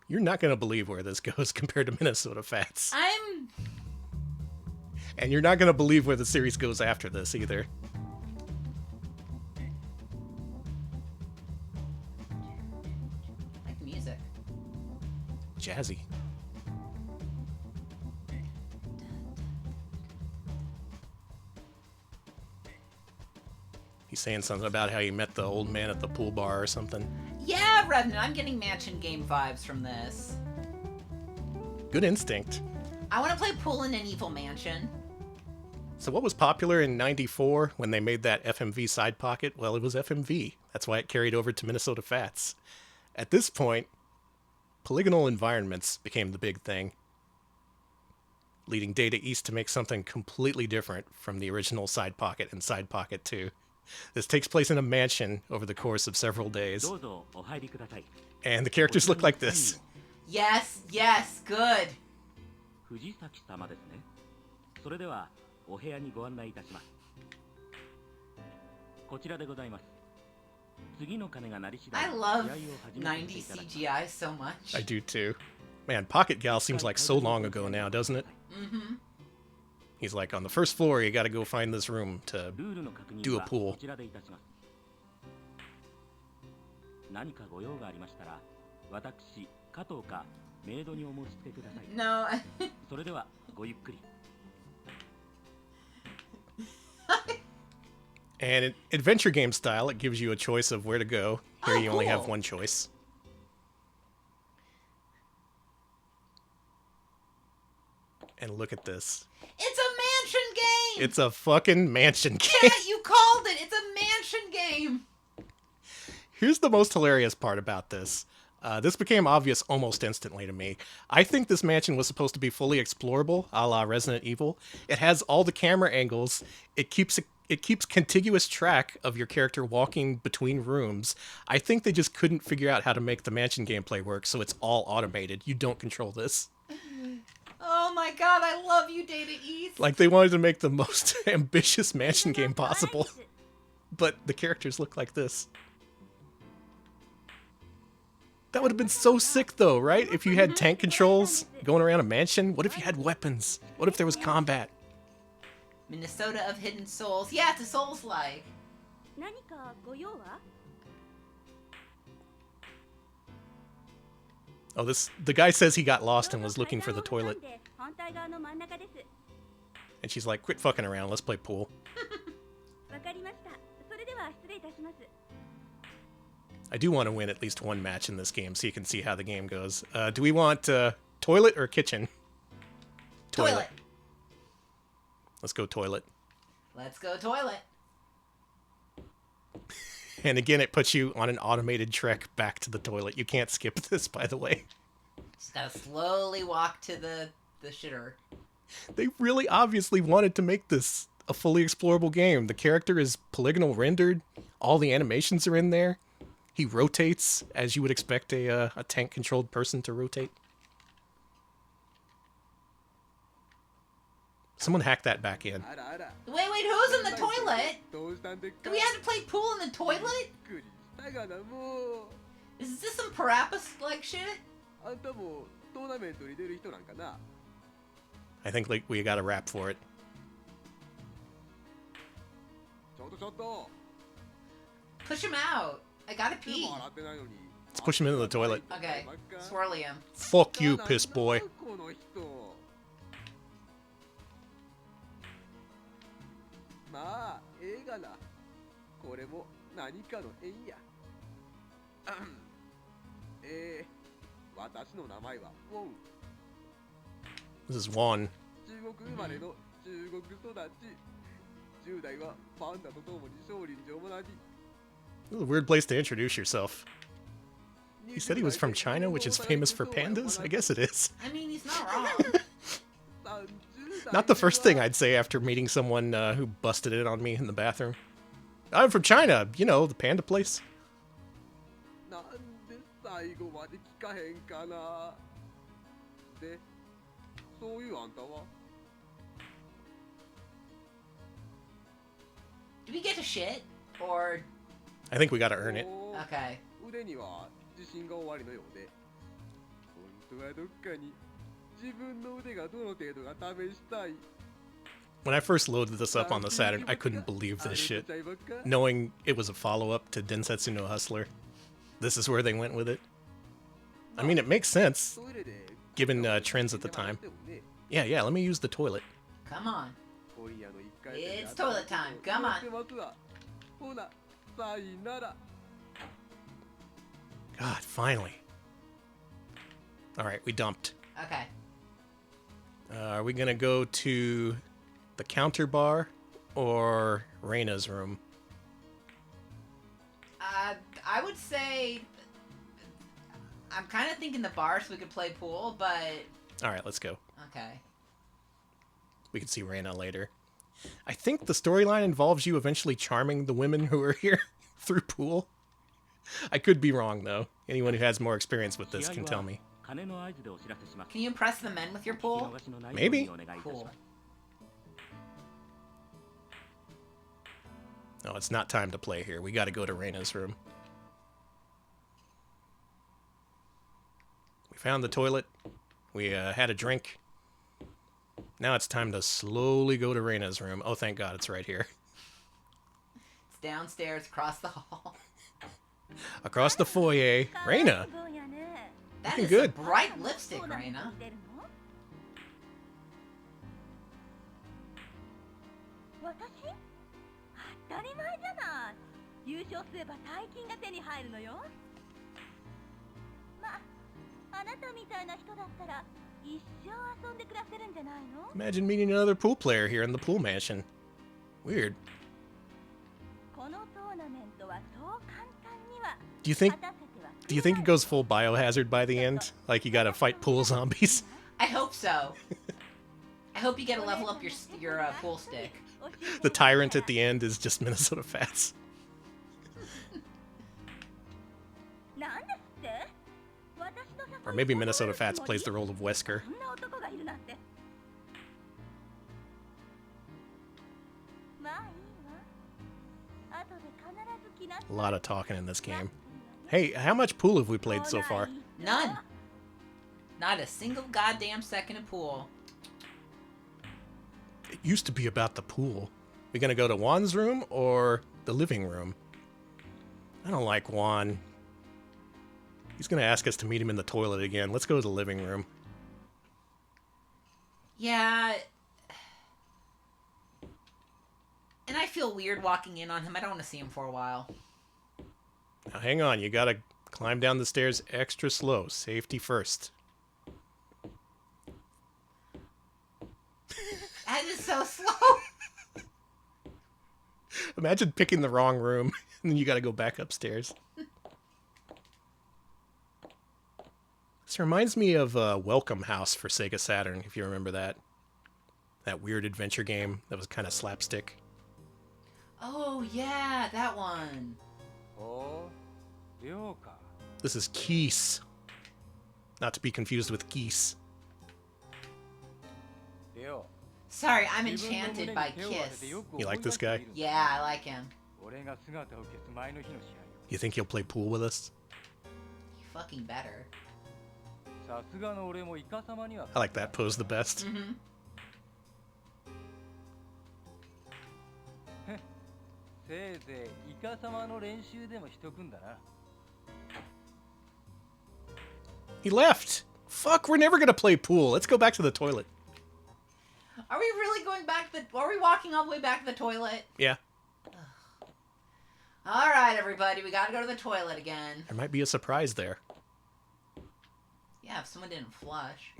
You're not going to believe where this goes compared to Minnesota Fats. And you're not going to believe where the series goes after this either. Like music. Jazzy. He's saying something about how he met the old man at the pool bar or something. Yeah, Revenant, I'm getting mansion game vibes from this. Good instinct. I want to play pool in an evil mansion. So what was popular in 94 when they made that FMV side pocket? Well, it was FMV. That's why it carried over to Minnesota Fats. At this point, polygonal environments became the big thing, leading Data East to make something completely different from the original side pocket and side pocket 2. This takes place in a mansion over the course of several days. And the characters look like this. Yes, yes, good. I love 90s CGI so much. I do too. Man, Pocket Gal seems like so long ago now, doesn't it? Mm-hmm. He's like, on the first floor, you gotta go find this room to do a pool. No. And in adventure game style, it gives you a choice of where to go. Here you only have cool. one choice. And look at this. It's a mansion game! It's a fucking mansion game. Yeah, you called it! It's a mansion game! Here's the most hilarious part about this. This became obvious almost instantly to me. I think this mansion was supposed to be fully explorable, a la Resident Evil. It has all the camera angles. It keeps contiguous track of your character walking between rooms. I think they just couldn't figure out how to make the mansion gameplay work, so it's all automated. You don't control this. Oh my god, I love you, Data East. Like, they wanted to make the most ambitious mansion game possible. But the characters look like this. That would have been so sick, though, right? If you had tank controls going around a mansion. What if you had weapons? What if there was combat? Minnesota of Hidden Souls. Yeah, it's a Souls-like. Oh, the guy says he got lost and was looking for the toilet. And she's like, quit fucking around, let's play pool. I do want to win at least one match in this game so you can see how the game goes. Do we want toilet or kitchen? Toilet. Let's go toilet. Let's go toilet. And again, it puts you on an automated trek back to the toilet. You can't skip this, by the way. Just gotta slowly walk to the shitter. They really obviously wanted to make this a fully explorable game. The character is polygonal rendered. All the animations are in there. He rotates as you would expect a tank-controlled person to rotate. Someone hack that back in. Wait, who's in the toilet? Do we have to play pool in the toilet? Is this some Parappa-like shit? I think like we got a rap for it. Push him out. I gotta pee. Let's push him into the toilet. Okay, swirly him. Fuck you, piss boy. This is Juan. This is a weird place to introduce yourself. He said he was from China, which is famous for pandas? I guess it is. I mean, he's not wrong. Not the first thing I'd say after meeting someone who busted it on me in the bathroom. I'm from China, you know, the panda place. Do we get to shit? Or... I think we gotta earn it. Okay. When I first loaded this up on the Saturn, I couldn't believe this shit. Knowing it was a follow-up to Densetsu no Hustler. This is where they went with it. I mean, it makes sense, given trends at the time. Yeah, let me use the toilet. Come on. It's toilet time. Come on. God, finally. Alright, we dumped. Okay. Are we gonna go to the counter bar or Reina's room? I would say... I'm kind of thinking the bar so we could play pool, but... Alright, let's go. Okay. We can see Reina later. I think the storyline involves you eventually charming the women who are here through pool. I could be wrong, though. Anyone who has more experience with this can tell me. Can you impress the men with your pool? Maybe. Cool. No, it's not time to play here. We gotta go to Reina's room. We found the toilet. We had a drink. Now it's time to slowly go to Reina's room. Oh, thank God, it's right here. It's downstairs, across the hall. Across the foyer. Reina! That looking is good. Some bright lipstick, Reina. たり前じゃない。優勝すれば大金が手に入るのよ。まあ、あなたみたいな人だったら一生遊んで暮らせるんじゃないの？ Imagine meeting another pool player here in the pool mansion. Weird. このトーナメントはそう簡単には Do you think 勝たせては do you think it goes full biohazard by the end? Like you gotta fight pool zombies? I hope so. I hope you get to level up your pool stick. The tyrant at the end is just Minnesota Fats. なんですって？私の誘い Or maybe Minnesota Fats plays the role of Wesker. そんな男がいるなんて。まあいいわ。後で必ず来なさい。 A lot of talking in this game. Hey, how much pool have we played so far? None. Not a single goddamn second of pool. It used to be about the pool. We gonna go to Juan's room or the living room? I don't like Juan. He's gonna ask us to meet him in the toilet again. Let's go to the living room. Yeah. And I feel weird walking in on him. I don't want to see him for a while. Now hang on, you gotta climb down the stairs extra slow. Safety first. That is so slow. Imagine picking the wrong room and then you gotta go back upstairs. This reminds me of Welcome House for Sega Saturn, if you remember that. That weird adventure game that was kind of slapstick. Oh, yeah, that one. This is Keese. Not to be confused with Geese. Sorry, I'm enchanted by Kiss. You like this guy? Yeah, I like him. You think he'll play pool with us? You fucking better. I like that pose the best. Mm-hmm. He left! Fuck, we're never gonna play pool. Let's go back to the toilet. Are we really going back to the... Are we walking all the way back to the toilet? Yeah. All right, everybody. We gotta go to the toilet again. There might be a surprise there. Yeah, if someone didn't flush.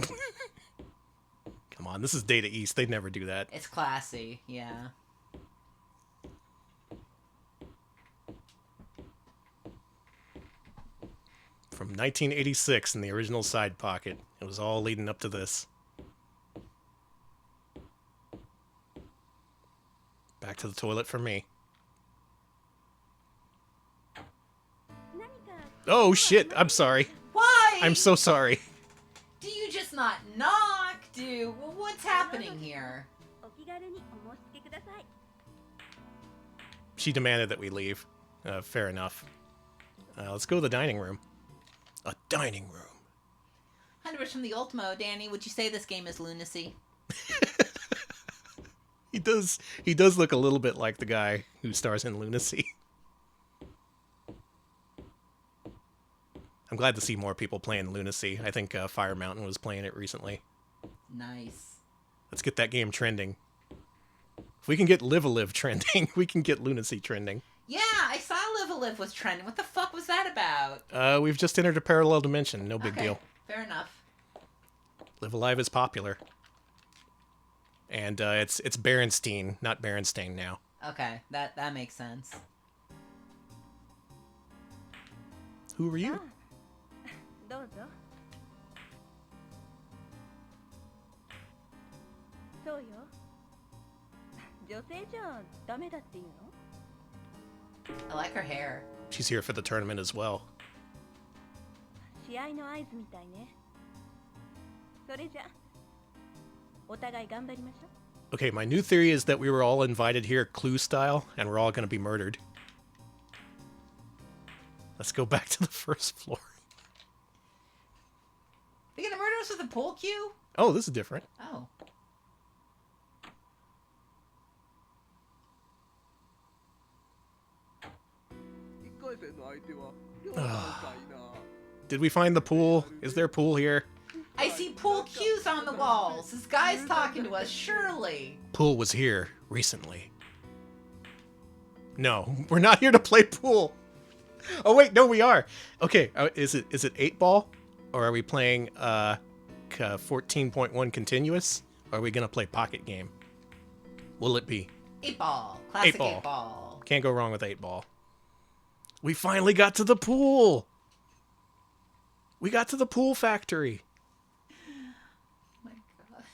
Come on, this is Data East. They'd never do that. It's classy, yeah. From 1986 in the original side pocket. It was all leading up to this. Back to the toilet for me. Oh shit, I'm sorry. Why? I'm so sorry. Do you just not knock? Well, what's happening here? She demanded that we leave. Fair enough. Let's go to the dining room. A dining room. 100 from the Ultimo, Danny. Would you say this game is lunacy? He does look a little bit like the guy who stars in Lunacy. I'm glad to see more people playing Lunacy. I think Fire Mountain was playing it recently. Nice. Let's get that game trending. If we can get Live a Live trending, we can get Lunacy trending. Yeah, I saw Live a Live was trending. What the fuck was that about? We've just entered a parallel dimension. No big deal. Fair enough. Live Alive is popular. And it's Berenstein, not Berenstain now. Okay, that makes sense. Who are you? どうぞ。そうよ。女性じゃダメだっていうの？ I like her hair. She's here for the tournament as well. 試合の合図みたいね。それじゃお互い頑張りましょう。 Okay, my new theory is that we were all invited here Clue style, and we're all going to be murdered. Let's go back to the first floor. Are you gonna murder us with a pool cue? Oh, this is different. Oh. Did we find the pool? Is there a pool here? I see pool cues on the walls. This guy's talking to us, surely. Pool was here recently. No, we're not here to play pool. Oh wait, no, we are. Okay, is it 8 ball, or are we playing 14.1 continuous? Or are we gonna play pocket game? Will it be 8 ball? Classic 8 ball? 8 ball. Can't go wrong with 8 ball. We finally got to the pool. We got to the pool factory. Oh my god.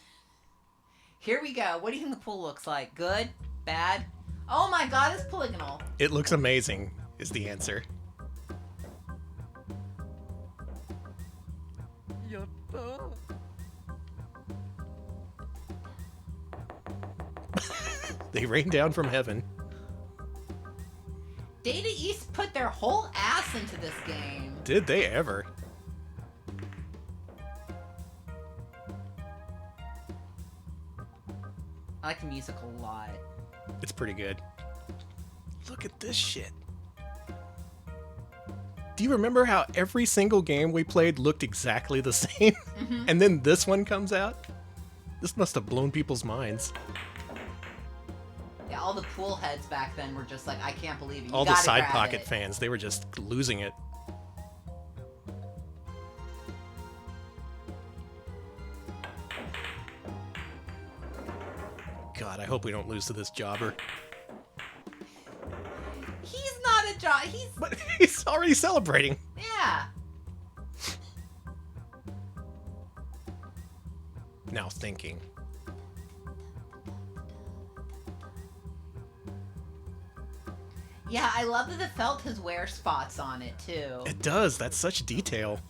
Here we go. What do you think the pool looks like? Good? Bad? Oh my god, it's polygonal. It looks amazing, is the answer. They rain down from heaven. Data East put their whole ass into this game. Did they ever? I like the music a lot. It's pretty good. Look at this shit. Do you remember how every single game we played looked exactly the same? Mm-hmm. And then this one comes out? This must have blown people's minds. Yeah, all the pool heads back then were just like, I can't believe it. You All the gotta side grab pocket it. fans, they were just losing it. God, I hope we don't lose to this jobber. He's not a job. He's... But he's already celebrating. Yeah. Now thinking. Yeah, I love that the felt has wear spots on it, too. It does. That's such detail.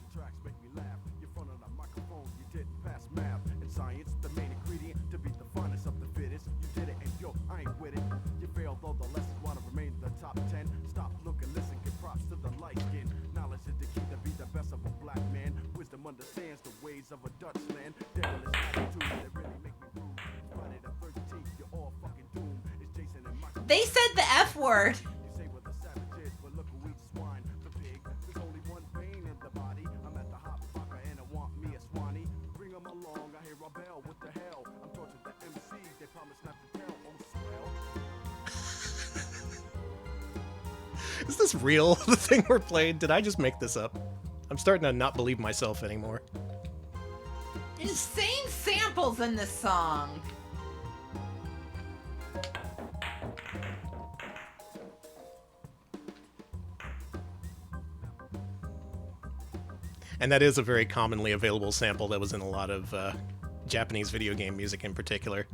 They said the F word. Is this real? The thing we're playing? Did I just make this up? I'm starting to not believe myself anymore. Insane samples in this song. And that is a very commonly available sample that was in a lot of Japanese video game music in particular.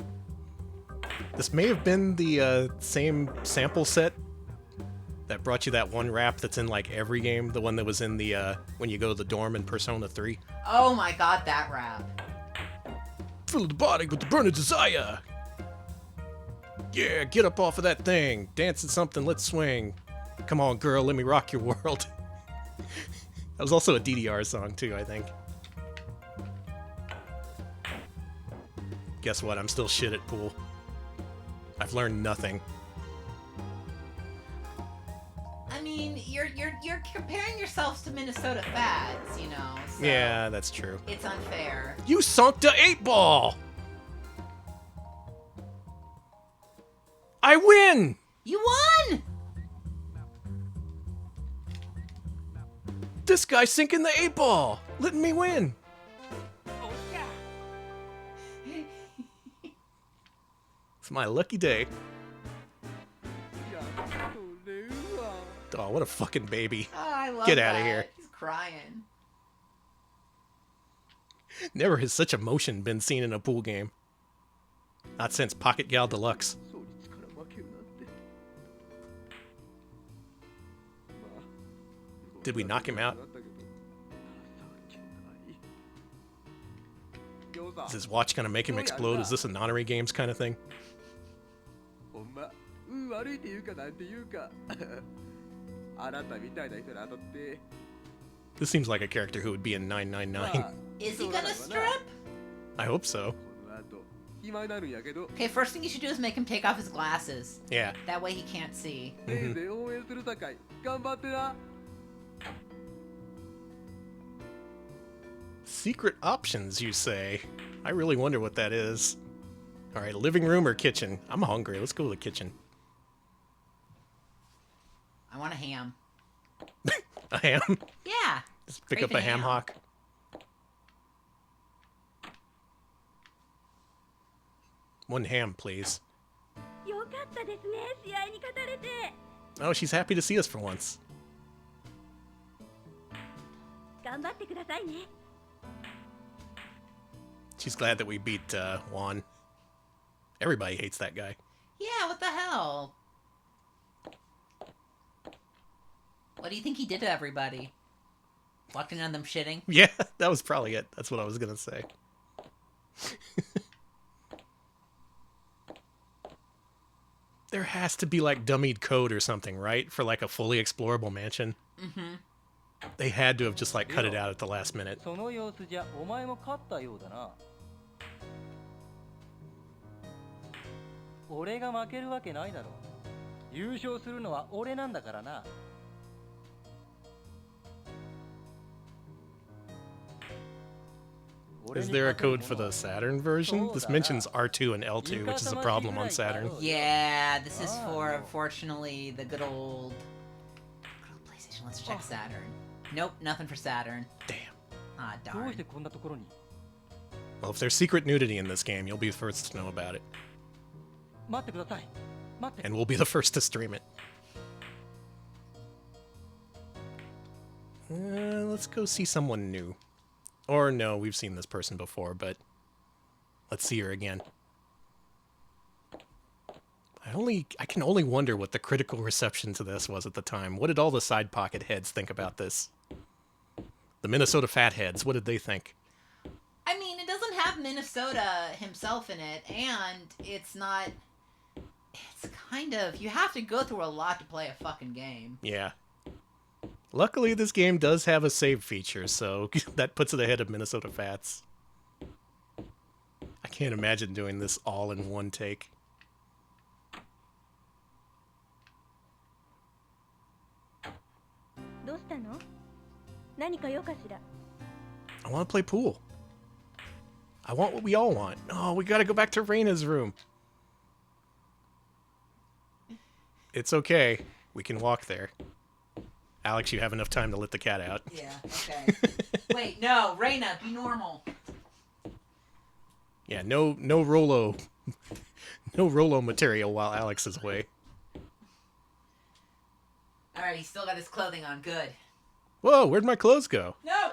This may have been the same sample set that brought you that one rap that's in like every game, the one that was in the when you go to the dorm in Persona 3. Oh my god, that rap. Fill the body with the burning desire. Yeah, get up off of that thing. Dancing something, let's swing. Come on, girl, let me rock your world. That was also a DDR song, too, I think. Guess what? I'm still shit at pool. I've learned nothing. I mean, you're comparing yourselves to Minnesota Fads, you know. So Yeah, that's true. it's unfair. You sunk the 8-ball! I win! You won! This guy's sinking the 8-ball! Letting me win! It's my lucky day. Oh, what a fucking baby. Oh, I love Get that. outta here. He's crying. Never has such emotion been seen in a pool game. Not since Pocket Gal Deluxe. Did we knock him out? Is his watch gonna make him explode? Is this a nonary games kind of thing? This seems like a character who would be in 999. Is he gonna strip? I hope so. Okay, first thing you should do is make him take off his glasses. Yeah. That way he can't see. Secret options, you say? I really wonder what that is. Alright, living room or kitchen? I'm hungry. Let's go to the kitchen. I want a ham. A ham? Yeah. Just pick up a ham hock. One ham, please. Oh, she's happy to see us for once. She's glad that we beat Juan. Everybody hates that guy. Yeah, what the hell? What do you think he did to everybody? Walked in on them shitting? Yeah, that was probably it. That's what I was going to say. There has to be like dummied code or something, right? For like a fully explorable mansion. Mm-hmm. They had to have just like cut it out at the last minute. その様子じゃお前も勝ったようだな。俺が負けるわけないだろう。優勝するのは俺なんだからな。Is there a code for the Saturn version? This mentions R2 and L2, which is a problem on Saturn. Yeah, this is for, unfortunately, the good old PlayStation. Let's check Saturn. Nope, nothing for Saturn. Damn. Ah, darn. Well, if there's secret nudity in this game, you'll be the first to know about it. And we'll be the first to stream it. Let's go see someone new. Or no, we've seen this person before, but let's see her again. I can only wonder what the critical reception to this was at the time. What did all the side pocket heads think about this? The Minnesota fatheads, what did they think? I mean, it doesn't have Minnesota himself in it, and it's not... It's kind of... You have to go through a lot to play a fucking game. Yeah. Luckily, this game does have a save feature, so that puts it ahead of Minnesota Fats. I can't imagine doing this all in one take. I want to play pool. I want what we all want. Oh, we gotta go back to Reina's room. It's okay. We can walk there. Alex, you have enough time to let the cat out. Yeah, okay. Wait, no, Reina, be normal. Yeah, no Rolo. No Rolo material while Alex is away. Alright, he's still got his clothing on. Good. Whoa, where'd my clothes go? No!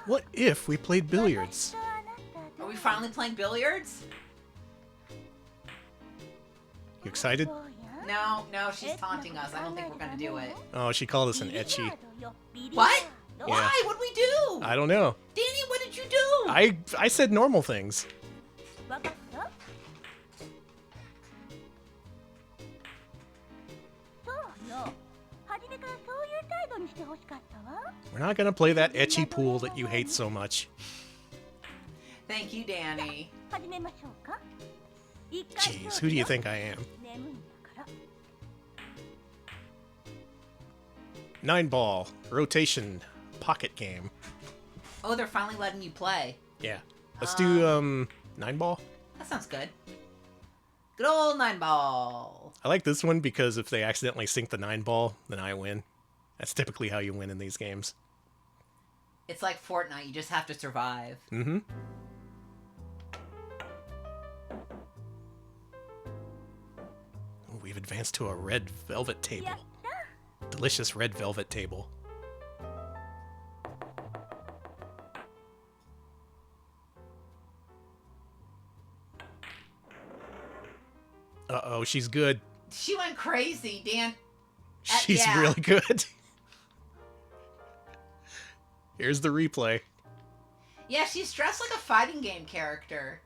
What if we played billiards? Are we finally playing billiards? You excited? No, she's taunting us. I don't think we're gonna do it. Oh, she called us an etchy. What? Yeah. Why? What'd we do? I don't know. Danny, what did you do? I said normal things. We're not gonna play that etchy pool that you hate so much. Thank you, Danny. Jeez, who do you think I am? 9-ball, rotation, pocket game. Oh, they're finally letting you play. Yeah. Let's do 9-ball. That sounds good. Good old 9-ball. I like this one because if they accidentally sink the 9-ball, then I win. That's typically how you win in these games. It's like Fortnite, you just have to survive. Mm-hmm. We've advanced to a red velvet table. Delicious red velvet table. Uh-oh, she's good. She went crazy, Dan. She's really good. Here's the replay. Yeah, she's dressed like a fighting game character.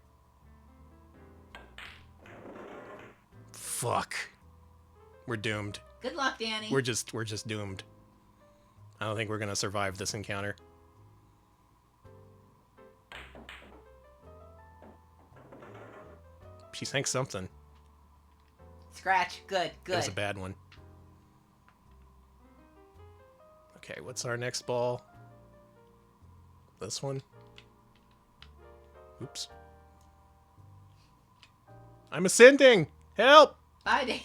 Fuck. We're doomed. Good luck, Danny. We're just doomed. I don't think we're gonna survive this encounter. She sank something. Scratch. Good. It was a bad one. Okay, what's our next ball? This one? Oops. I'm ascending! Help! Bye, Danny.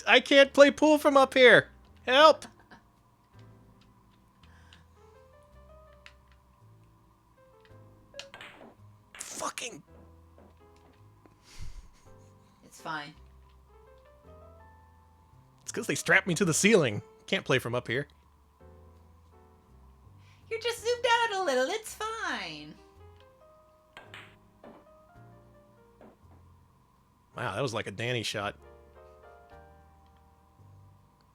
I can't play pool from up here! Help! Fucking... It's fine. It's because they strapped me to the ceiling. Can't play from up here. You're just zoomed out a little. It's fine. Wow, that was like a Danny shot.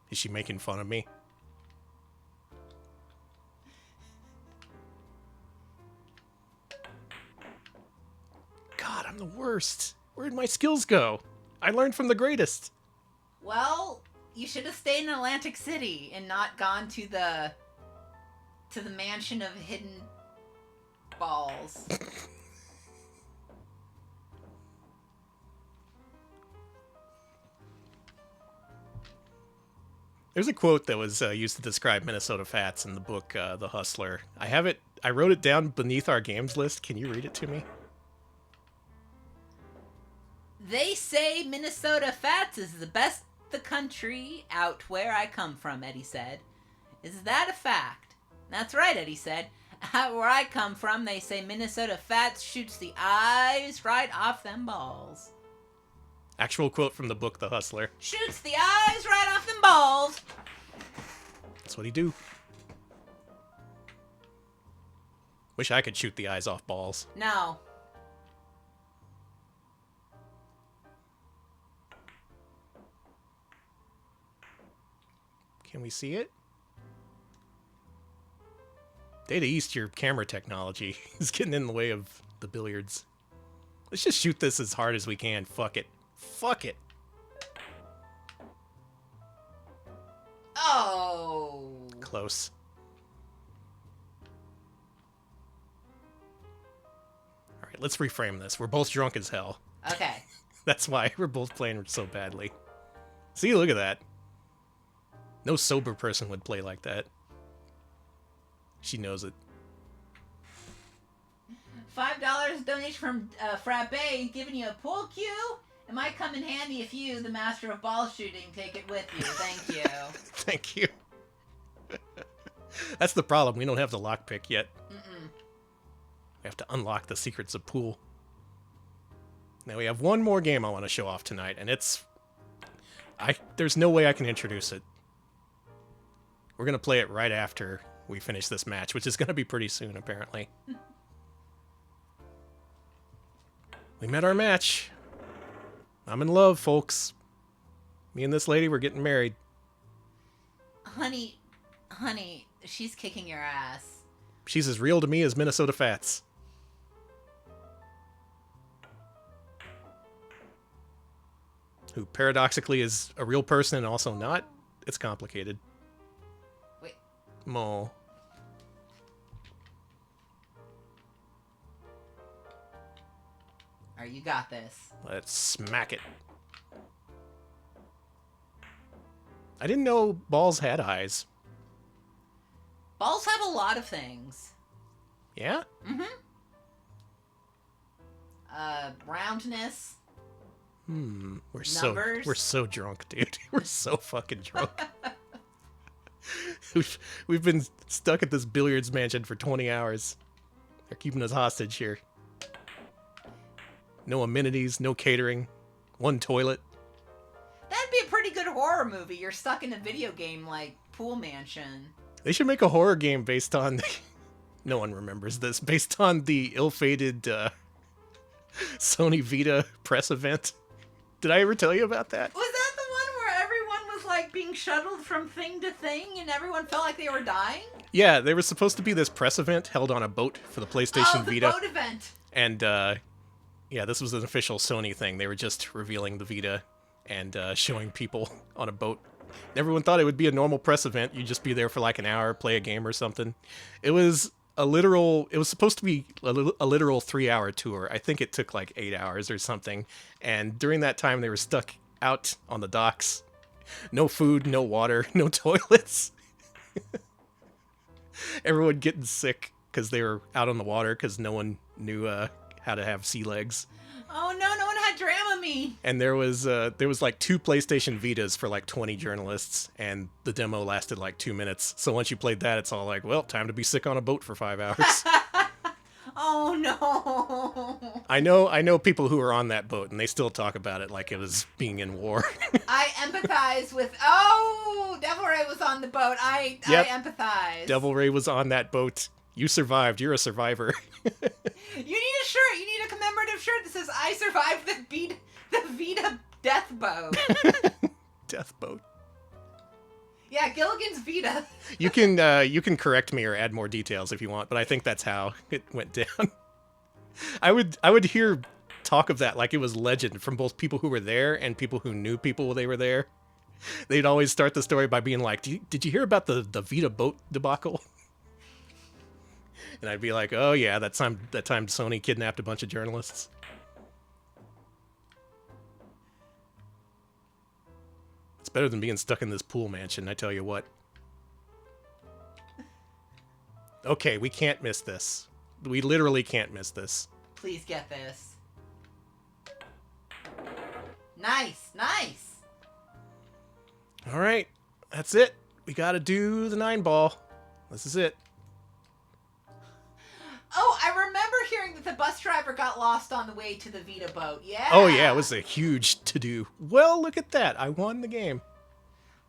Is she making fun of me? God, I'm the worst. Where'd my skills go? I learned from the greatest. Well, you should have stayed in Atlantic City and not gone to the mansion of hidden balls. There's a quote that was used to describe Minnesota Fats in the book The Hustler. I wrote it down beneath our games list. Can you read it to me? They say Minnesota Fats is the best the country out where I come from, Eddie said. Is that a fact? That's right, Eddie said. Out where I come from, they say Minnesota Fats shoots the eyes right off them balls. Actual quote from the book The Hustler. Shoots the eyes right off them balls. That's what he do. Wish I could shoot the eyes off balls. No. Can we see it? Data East, your camera technology is getting in the way of the billiards. Let's just shoot this as hard as we can. Fuck it. Fuck it. Oh. Close. Alright, let's reframe this. We're both drunk as hell. Okay. That's why we're both playing so badly. See, look at that. No sober person would play like that. She knows it. $5 donation from Frappe giving you a pool cue. It might come in handy if you, the master of ball shooting, take it with you. Thank you. Thank you. That's the problem. We don't have the lockpick yet. Mm-mm. We have to unlock the secrets of pool. Now we have one more game I want to show off tonight, and it's... There's no way I can introduce it. We're going to play it right after we finish this match, which is going to be pretty soon, apparently. We met our match. I'm in love, folks. Me and this lady, we're getting married. Honey, she's kicking your ass. She's as real to me as Minnesota Fats. Who paradoxically is a real person and also not. It's complicated. Wait. Mo. Alright, you got this. Let's smack it. I didn't know balls had eyes. Balls have a lot of things. Yeah? Mm-hmm. Roundness. We're Numbers. so drunk, dude. We're so fucking drunk. We've been stuck at this billiards mansion for 20 hours. They're keeping us hostage here. No amenities, no catering, one toilet. That'd be a pretty good horror movie. You're stuck in a video game like Pool Mansion. They should make a horror game based on... No one remembers this. Based on the ill-fated Sony Vita press event. Did I ever tell you about that? Was that the one where everyone was like being shuttled from thing to thing and everyone felt like they were dying? Yeah, there was supposed to be this press event held on a boat for the PlayStation Vita. Oh, the boat event. And, yeah, this was an official Sony thing. They were just revealing the Vita and showing people on a boat. Everyone thought it would be a normal press event. You'd just be there for like an hour, play a game or something. It was supposed to be a literal 3-hour tour. I think it took like 8 hours or something. And during that time, they were stuck out on the docks. No food, no water, no toilets. Everyone getting sick because they were out on the water because no one knew how to have sea legs. Oh no one had Dramamine. And there was like 2 PlayStation Vitas for like 20 journalists, and the demo lasted like 2 minutes. So once you played that, it's all like, well, time to be sick on a boat for 5 hours. Oh no. I know people who are on that boat, and they still talk about it like it was being in war. I empathize with. Oh, Devil Ray was on the boat. I empathize. Devil Ray was on that boat. You survived. You're a survivor. You need a shirt. You need a commemorative shirt that says "I survived the Vita death boat." Death boat. Yeah, Gilligan's Vita. You can correct me or add more details if you want, but I think that's how it went down. I would hear talk of that like it was legend from both people who were there and people who knew people when they were there. They'd always start the story by being like, "Did you hear about the Vita boat debacle?" And I'd be like, "Oh yeah, that time Sony kidnapped a bunch of journalists." It's better than being stuck in this pool mansion, I tell you what. Okay, we can't miss this. We literally can't miss this. Please get this. Nice. All right, that's it. We gotta do the 9-ball. This is it. Oh, I remember hearing that the bus driver got lost on the way to the Vita boat. Yeah. Oh yeah, it was a huge to-do. Well, look at that. I won the game.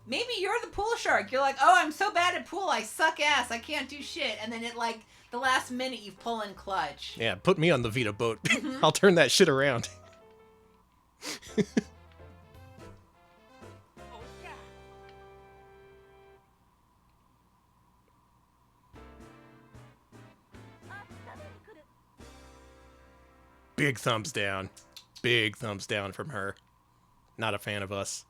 Maybe you're the pool shark. You're like, oh, I'm so bad at pool. I suck ass. I can't do shit. And then at like the last minute, you pull in clutch. Yeah, put me on the Vita boat. I'll turn that shit around. Big thumbs down. Big thumbs down from her. Not a fan of us.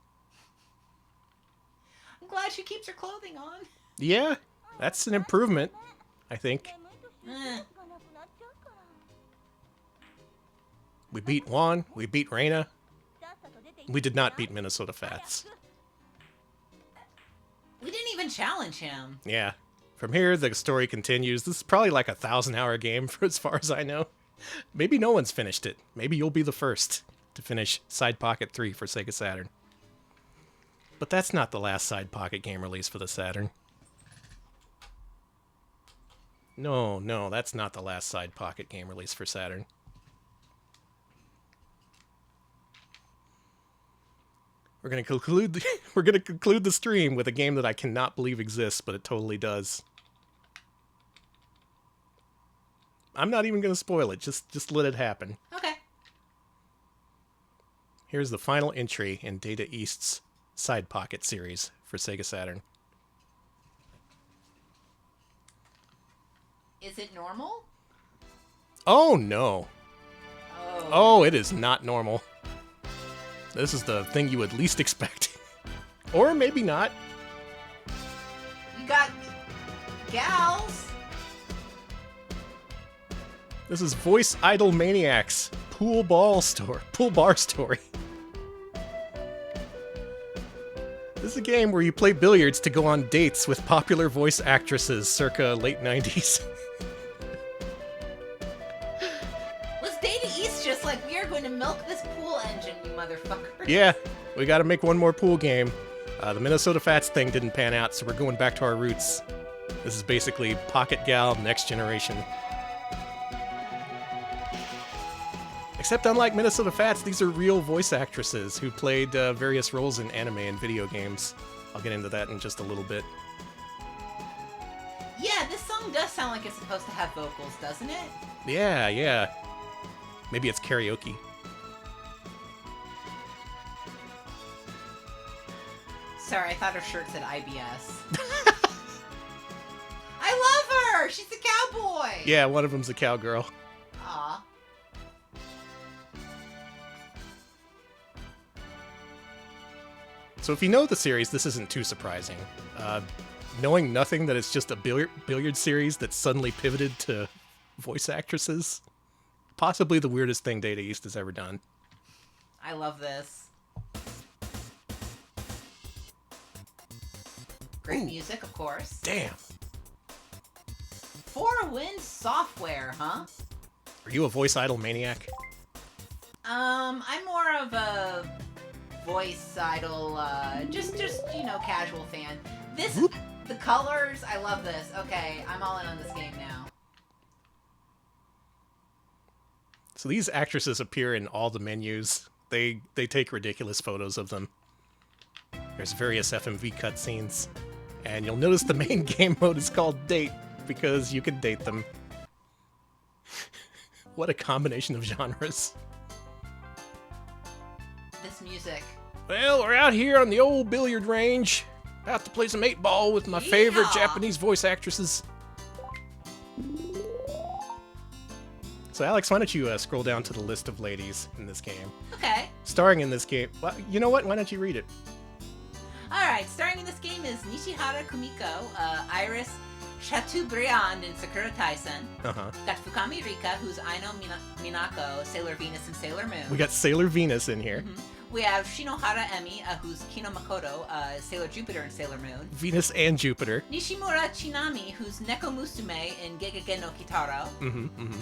I'm glad she keeps her clothing on. Yeah, that's an improvement, I think. We beat Juan. We beat Reina. We did not beat Minnesota Fats. We didn't even challenge him. Yeah. From here, the story continues. This is probably like a 1,000-hour game for as far as I know. Maybe no one's finished it. Maybe you'll be the first to finish Side Pocket 3 for Sega Saturn. But that's not the last Side Pocket game release for the Saturn. No, that's not the last Side Pocket game release for Saturn. We're gonna conclude the stream with a game that I cannot believe exists, but it totally does. I'm not even gonna spoil it. Just let it happen. Okay. Here's the final entry in Data East's Side Pocket series for Sega Saturn. Is it normal? Oh no. Oh. Oh, it is not normal. This is the thing you would least expect. Or maybe not. You got gals. This is Voice Idol Maniacs Pool Bar Story. This is a game where you play billiards to go on dates with popular voice actresses circa late 90s. Was Data East just like, we are going to milk this pool engine, you motherfucker? Yeah, we gotta make one more pool game. The Minnesota Fats thing didn't pan out, so we're going back to our roots. This is basically Pocket Gal Next Generation. Except unlike Minnesota Fats, these are real voice actresses who played various roles in anime and video games. I'll get into that in just a little bit. Yeah, this song does sound like it's supposed to have vocals, doesn't it? Yeah. Maybe it's karaoke. Sorry, I thought her shirt said IBS. I love her! She's a cowboy! Yeah, one of them's a cowgirl. Aw. So if you know the series, this isn't too surprising. Knowing nothing that it's just a billiard series that suddenly pivoted to voice actresses, possibly the weirdest thing Data East has ever done. I love this. Great music, of course. Damn. Four Wind Software, huh? Are you a voice idol maniac? I'm more of a voice idol, just casual fan. The colors, I love this. Okay, I'm all in on this game now. So these actresses appear in all the menus. They take ridiculous photos of them. There's various FMV cutscenes. And you'll notice the main game mode is called Date, because you can date them. What a combination of genres. This music. Well, we're out here on the old billiard range. About to play some 8-ball with my favorite Japanese voice actresses. So Alex, why don't you scroll down to the list of ladies in this game? Okay. Starring in this game. Well, you know what? Why don't you read it? Alright, starring in this game is Nishihara Kumiko, Iris Chateaubriand in Sakura Taisen. Got Fukami Rika, who's Aino Minako, Sailor Venus and Sailor Moon. We got Sailor Venus in here. We have Shinohara Emi, who's Kino Makoto, Sailor Jupiter and Sailor Moon. Venus and Jupiter. Nishimura Chinami, who's Neko Musume in Gegege no Kitaro.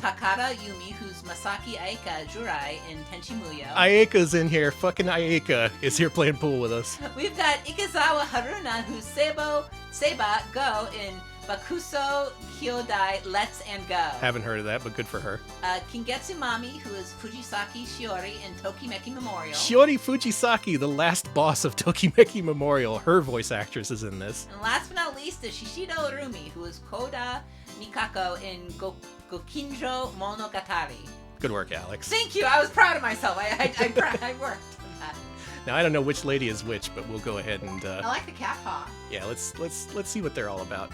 Takara Yumi, who's Masaki Aika Jurai in Tenchi Muyo. Ayaka's in here. Fucking Ayaka is here playing pool with us. We've got Ikezawa Haruna, who's Seba Go in Bakuso Kyodai Let's and Go. Haven't heard of that, but good for her. Kingetsu Mami, who is Fujisaki Shiori in Tokimeki Memorial. Shiori Fujisaki, the last boss of Tokimeki Memorial. Her voice actress is in this. And last but not least is Shishido Urumi, who is Koda Mikako in Gokinjo Monogatari. Good work, Alex. Thank you. I was proud of myself. I worked on that. Now I don't know which lady is which, but we'll go ahead and. I like the cat paw. Yeah, let's see what they're all about.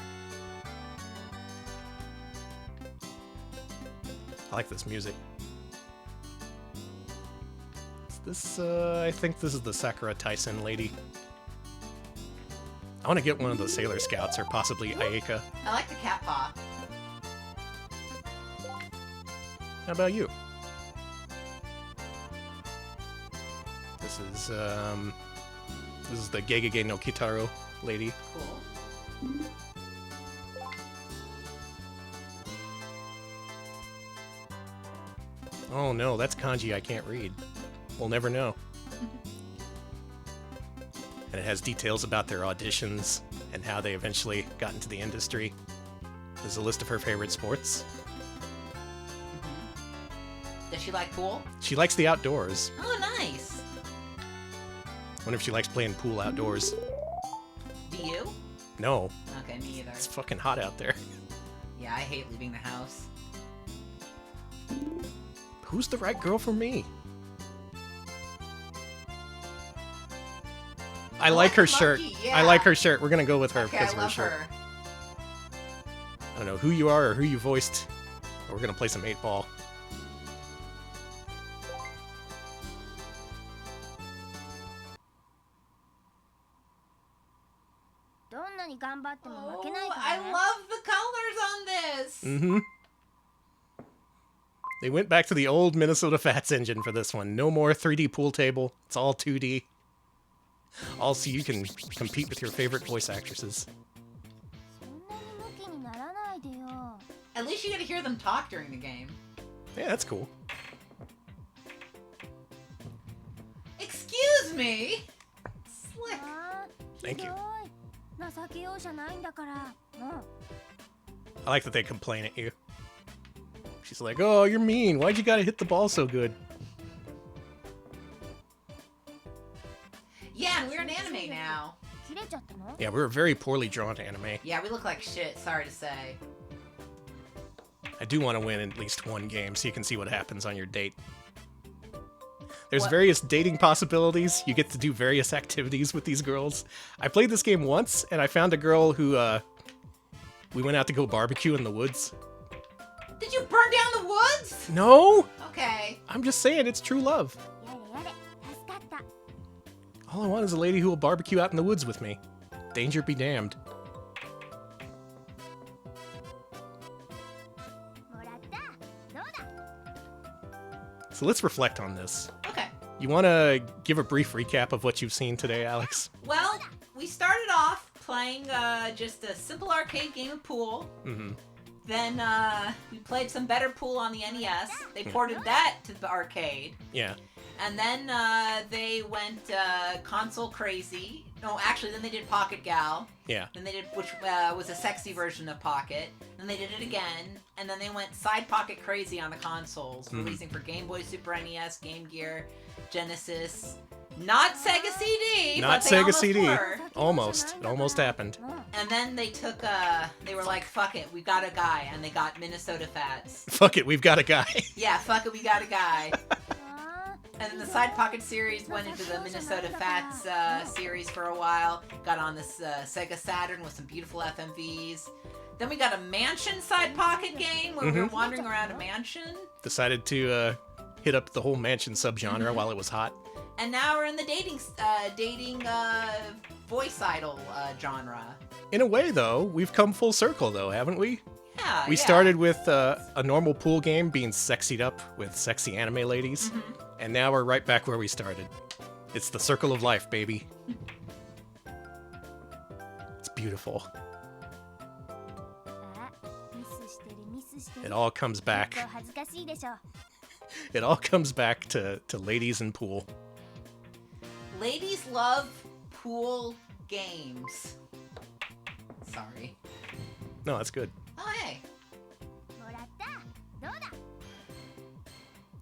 I like this music. I think this is the Sakura Taisen lady. I want to get one of the Sailor Scouts, or possibly Ayaka. I like the cat paw. How about you? This is the Gegege no Kitaro lady. Cool. Oh no, that's kanji I can't read. We'll never know. And it has details about their auditions and how they eventually got into the industry. There's a list of her favorite sports. Does she like pool? She likes the outdoors. Oh, nice. Wonder if she likes playing pool outdoors. Do you? No. Okay, me either. It's fucking hot out there. Yeah, I hate leaving the house. Who's the right girl for me? I like her shirt. Yeah. I like her shirt. We're gonna go with her Okay, because I of her love shirt. her. I don't know who you are or who you voiced. But we're gonna play some 8-ball. Oh, I love the colors on this. Mm-hmm. They went back to the old Minnesota Fats engine for this one. No more 3D pool table. It's all 2D. Also, you can compete with your favorite voice actresses. At least you get to hear them talk during the game. Yeah, that's cool. Excuse me. Slick. Thank you. I like that they complain at you. She's like, oh, you're mean. Why'd you gotta hit the ball so good? Yeah, and we're an anime now. Yeah, we're a very poorly drawn anime. Yeah, we look like shit, sorry to say. I do want to win at least one game so you can see what happens on your date. There's What? various dating possibilities. You get to do various activities with these girls. I played this game once, and I found a girl who, we went out to go barbecue in the woods. Did you burn down the woods? No! Okay. I'm just saying, it's true love. All I want is a lady who will barbecue out in the woods with me. Danger be damned. So let's reflect on this. Okay. You want to give a brief recap of what you've seen today, Alex? Well, we started off playing just a simple arcade game of pool. Mm-hmm. Then we played some better pool on the NES. They ported that to the arcade. Yeah. And then they went console crazy. No, actually, then they did Pocket Gal. Yeah. Then they did, which was a sexy version of Pocket. Then they did it again. And then they went side Pocket crazy on the consoles, releasing for Game Boy, Super NES, Game Gear, Genesis. Not Sega CD. Not but they Sega almost CD. were. Almost. It almost happened. And then they took, they were like, fuck it, we've got a guy. And they got Minnesota Fats. Fuck it, we've got a guy. Yeah, fuck it, we got a guy. And then the Side Pocket series went into the Minnesota Fats series for a while. Got on this Sega Saturn with some beautiful FMVs. Then we got a Mansion Side Pocket game where we were wandering around a mansion. Decided to hit up the whole Mansion subgenre while it was hot. And now we're in the dating voice idol genre. In a way, though, we've come full circle, though, haven't we? Yeah, We started with a normal pool game being sexied up with sexy anime ladies, and now we're right back where we started. It's the circle of life, baby. It's beautiful. It all comes back. It all comes back to ladies and pool. Ladies love pool games. Sorry. No, that's good. Oh, hey.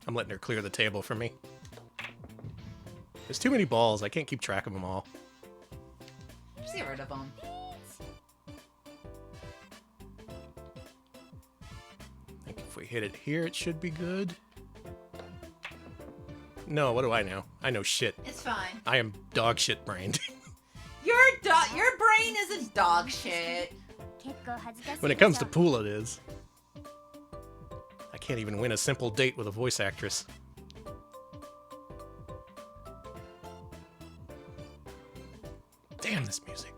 I'm letting her clear the table for me. There's too many balls. I can't keep track of them all. Just get rid of them. I think if we hit it here, it should be good. No, what do I know? I know shit. It's fine. I am dog shit brained. Your brain isn't dog shit. When it comes to pool, it is. I can't even win a simple date with a voice actress. Damn, this music.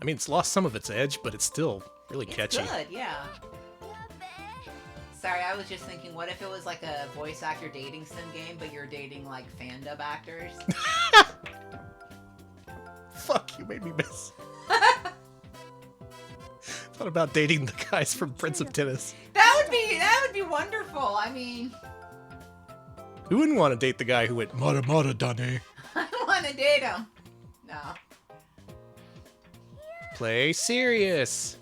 I mean, it's lost some of its edge, but it's still really catchy. It's good, yeah. Sorry, I was just thinking, what if it was like a voice actor dating sim game, but you're dating like fandom actors? Fuck, you made me miss. Thought about dating the guys from Prince of Tennis. That would be wonderful. I mean, Who wouldn't want to date the guy who went Mara Mara Dane? I don't want to date him. No. Play serious.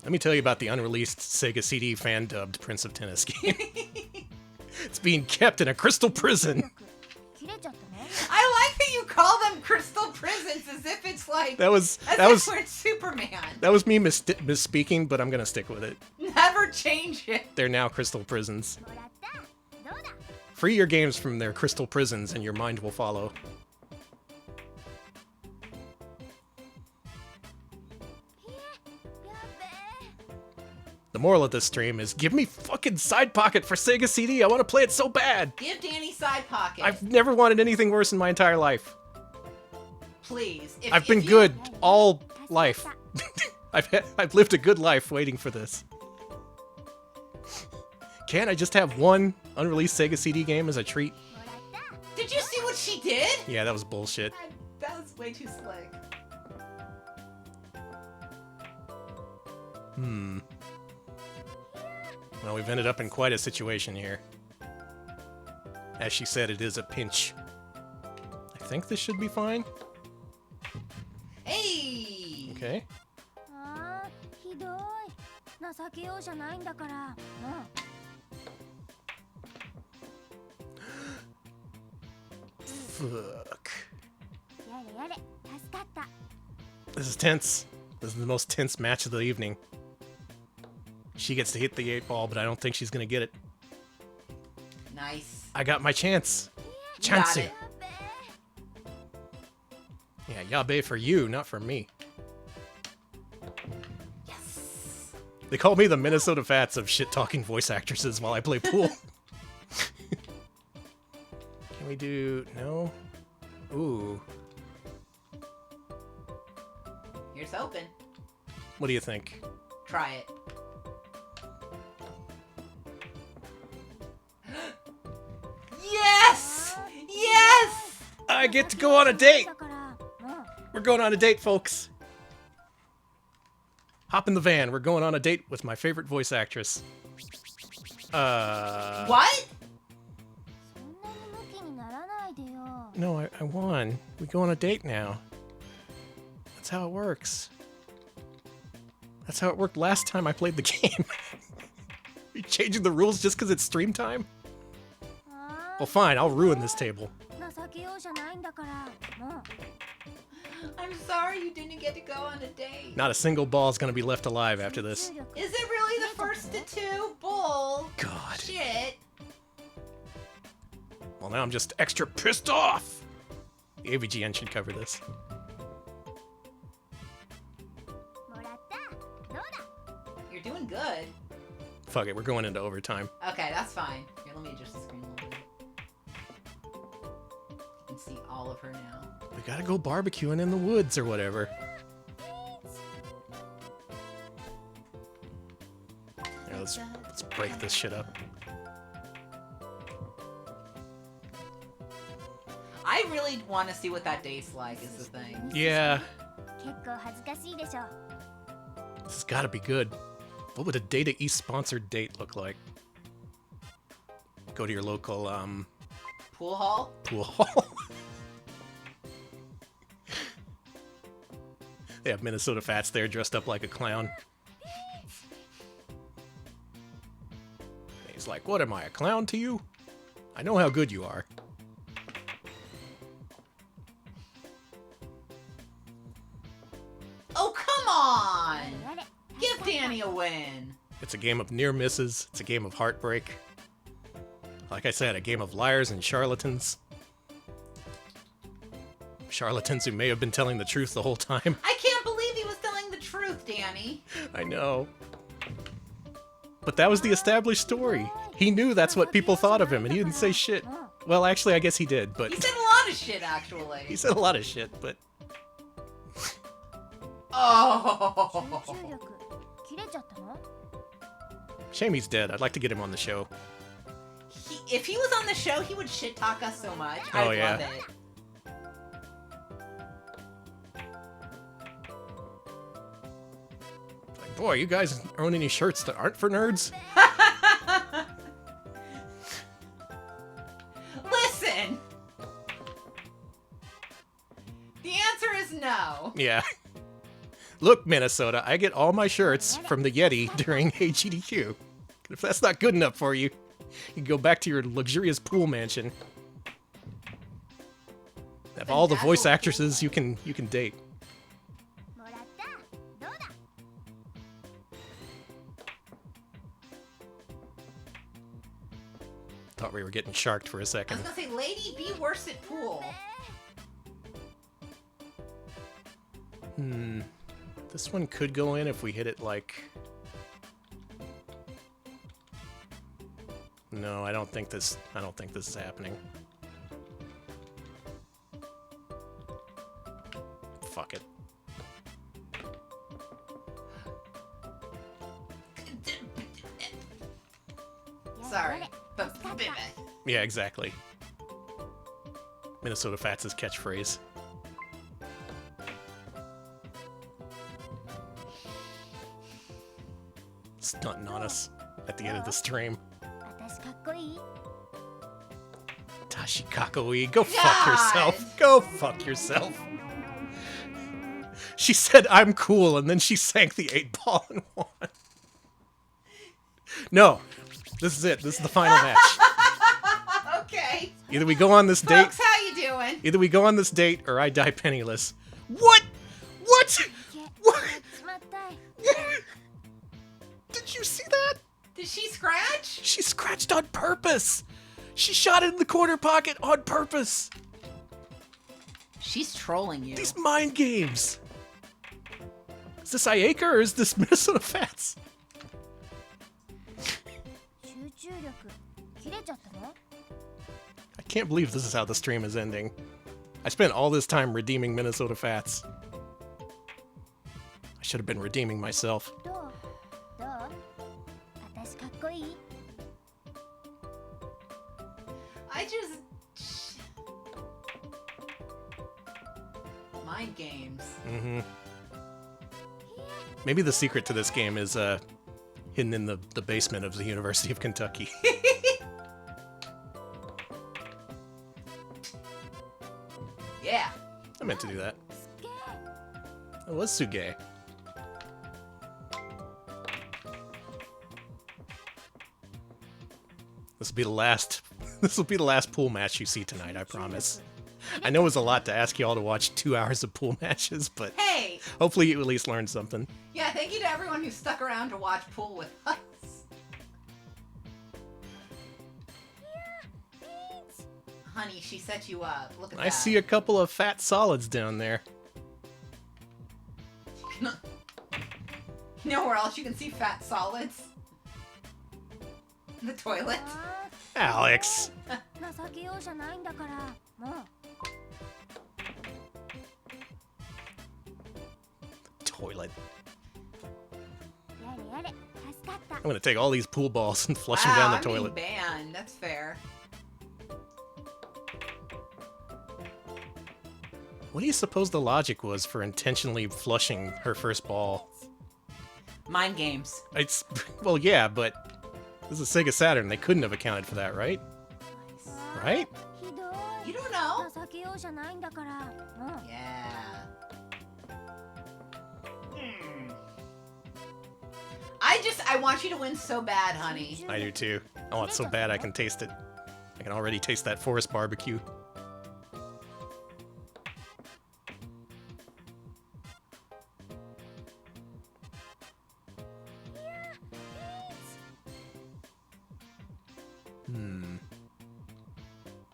Let me tell you about the unreleased Sega CD fan-dubbed Prince of Tennis game. It's being kept in a crystal prison. I like that you call them crystal prisons as if it's like That was we're Superman. That was me misspeaking, but I'm gonna stick with it. Never change it. They're now crystal prisons. Free your games from their crystal prisons and your mind will follow. The moral of this stream is give me fucking Side Pocket for Sega CD. I want to play it so bad. Give Danny Side Pocket. I've never wanted anything worse in my entire life. Please. I've been good all life. I've lived a good life waiting for this. Can't I just have one unreleased Sega CD game as a treat? Did you see what she did? Yeah, that was bullshit. That was way too slick. Well, we've ended up in quite a situation here. As she said, it is a pinch. I think this should be fine. Hey! Okay. Fuck. This is tense. This is the most tense match of the evening. She gets to hit the 8-ball, but I don't think she's gonna get it. Nice. I got my chance. You got Chancey. it. Yeah, yabe for you, not for me. Yes. They call me the Minnesota Fats of shit-talking voice actresses while I play pool. Can we do... no? Ooh. Here's open. What do you think? Try it. Yes! Yes! I get to go on a date! We're going on a date, folks. Hop in the van. We're going on a date with my favorite voice actress. What? No, I won. We go on a date now. That's how it works. That's how it worked last time I played the game. You changing the rules just because it's stream time? Well, fine. I'll ruin this table. I'm sorry you didn't get to go on a date. Not a single ball is going to be left alive after this. Is it really the first to 2? Bull. God. Shit. Well, now I'm just extra pissed off. The AVGN should cover this. You're doing good. Fuck it, we're going into overtime. Okay, that's fine. Here, let me adjust the screen a little bit. You can see all of her now. We gotta go barbecuing in the woods or whatever. Yeah, let's break this shit up. I really want to see what that date's like, is the thing. Yeah. This has gotta be good. What would a Data East sponsored date look like? Go to your local, Pool hall? Pool hall. They have Minnesota Fats there dressed up like a clown. He's like, what am I, a clown to you? I know how good you are. Oh, come on! Give Danny a win! It's a game of near misses. It's a game of heartbreak. Like I said, a game of liars and charlatans. Charlatans who may have been telling the truth the whole time. I can't believe he was telling the truth, Danny. I know. But that was the established story. He knew that's what people thought of him, and he didn't say shit. Well, actually, I guess he did, but... He said a lot of shit, actually. He said a lot of shit, but... Oh! Shame he's dead. I'd like to get him on the show. If he was on the show, he would shit talk us so much. Oh, I'd yeah. love it. Like, boy, you guys own any shirts that aren't for nerds? Listen! The answer is no. Yeah. Look, Minnesota, I get all my shirts from the Yeti during AGDQ. If that's not good enough for you, you can go back to your luxurious pool mansion. Have all the voice actresses you can date. Thought we were getting sharked for a I second. was gonna say, lady, be worse at pool. This one could go in if we hit it like... No, I don't think this is happening. Fuck it. Sorry. But Yeah, exactly. Minnesota Fats' catchphrase. Stunting on us at the end of the stream. Tashikakoi, go fuck yourself. Go fuck yourself. She said, I'm cool, and then she sank the 8-ball and won. No, this is it. This is the final match. Okay. Either we go on this date. Folks, how you doing? Either we go on this date or I die penniless. What? What? What? Did you see that? Did she scratch? She scratched on purpose. She shot it in the corner pocket on purpose. She's trolling you. These mind games. Is this Ayaka or is this Minnesota Fats? I can't believe this is how the stream is ending. I spent all this time redeeming Minnesota Fats. I should have been redeeming myself. Mind games. Mm-hmm. Maybe the secret to this game is hidden in the basement of the University of Kentucky. Yeah. I meant to do that. It was Suge. This will be the last. This will be the last pool match you see tonight. I promise. I know it was a lot to ask you all to watch 2 hours of pool matches, but Hey! hopefully you at least learned something. Yeah, thank you to everyone who stuck around to watch pool with us. Honey, she set you up. Look at that. I see a couple of fat solids down there. You know where else you can see fat solids? The toilet. Alex. Toilet. I'm gonna take all these pool balls and flush them down the toilet. Banned. That's fair. What do you suppose the logic was for intentionally flushing her first ball? Mind games. It's well, yeah, but this is Sega Saturn. They couldn't have accounted for that, right? Right? You don't know. Yeah. I want you to win so bad, honey. I do too. I want it so bad I can taste it. I can already taste that forest barbecue.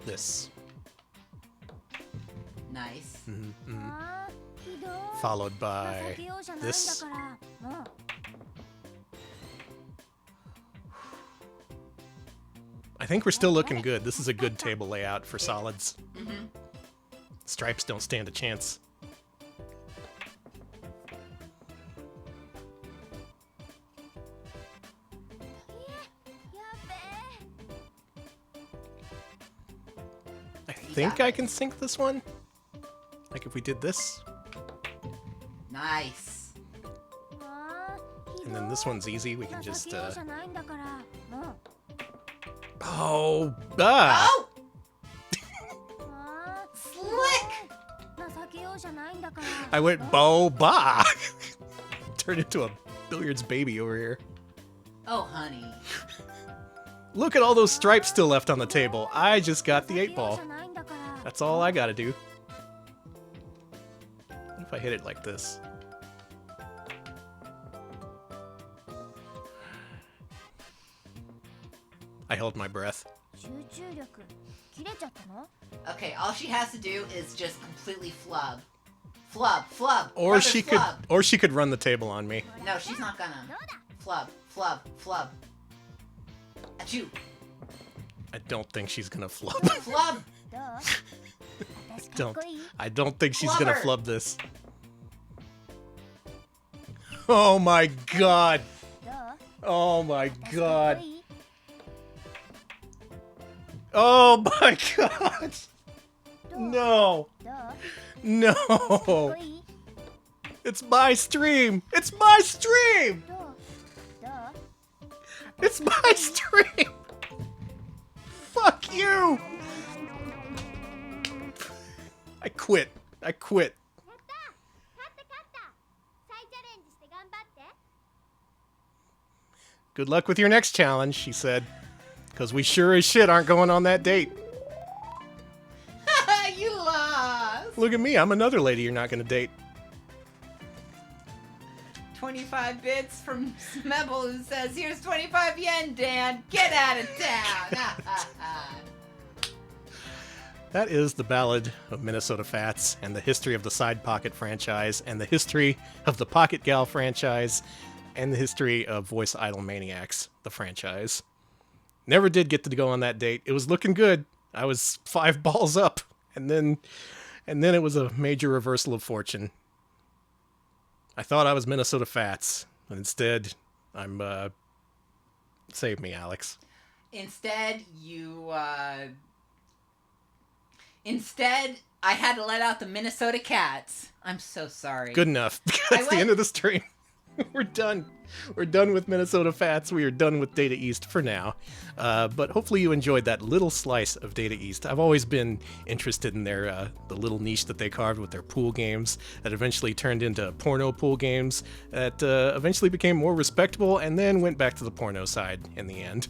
This. Nice. Followed by this. I think we're still looking good. This is a good table layout for solids. Stripes don't stand a chance. I think I can sync this one. Like if we did this. Nice. And then this one's easy. We can just Oh, Oh! Slick! I went bo-ba! Turned into a billiards baby over here. Oh, honey. Look at all those stripes still left on the table. I just got the 8-ball. That's all I gotta do. What if I hit it like this? I held my breath. Okay, all she has to do is just completely flub. Flub, flub. Or brother, she flub. could run the table on me. No, she's not gonna. Flub, flub, flub. Achoo. I don't think she's gonna flub. Flub. I don't think she's Flubber. gonna flub this. Oh my god. Oh my god. Oh my god. No. No. It's my stream. It's my stream. It's my stream. Fuck you. I quit. I quit. Good luck with your next challenge, she said. Because we sure as shit aren't going on that date. You lost. Look at me, I'm another lady you're not going to date. 25 bits from Smebble who says, "Here's 25 yen, Dan. Get out of town." That is the Ballad of Minnesota Fats, and the history of the Side Pocket franchise, and the history of the Pocket Gal franchise, and the history of Voice Idol Maniacs, the franchise. Never did get to go on that date. It was looking good. I was 5 balls up, and then it was a major reversal of fortune. I thought I was Minnesota Fats, but instead, I'm, save me, Alex. Instead, you Instead, I had to let out the Minnesota Cats. I'm so sorry. Good enough. That's the end of the stream. We're done. We're done with Minnesota Fats. We are done with Data East for now. But hopefully you enjoyed that little slice of Data East. I've always been interested in their the little niche that they carved with their pool games that eventually turned into porno pool games that eventually became more respectable and then went back to the porno side in the end.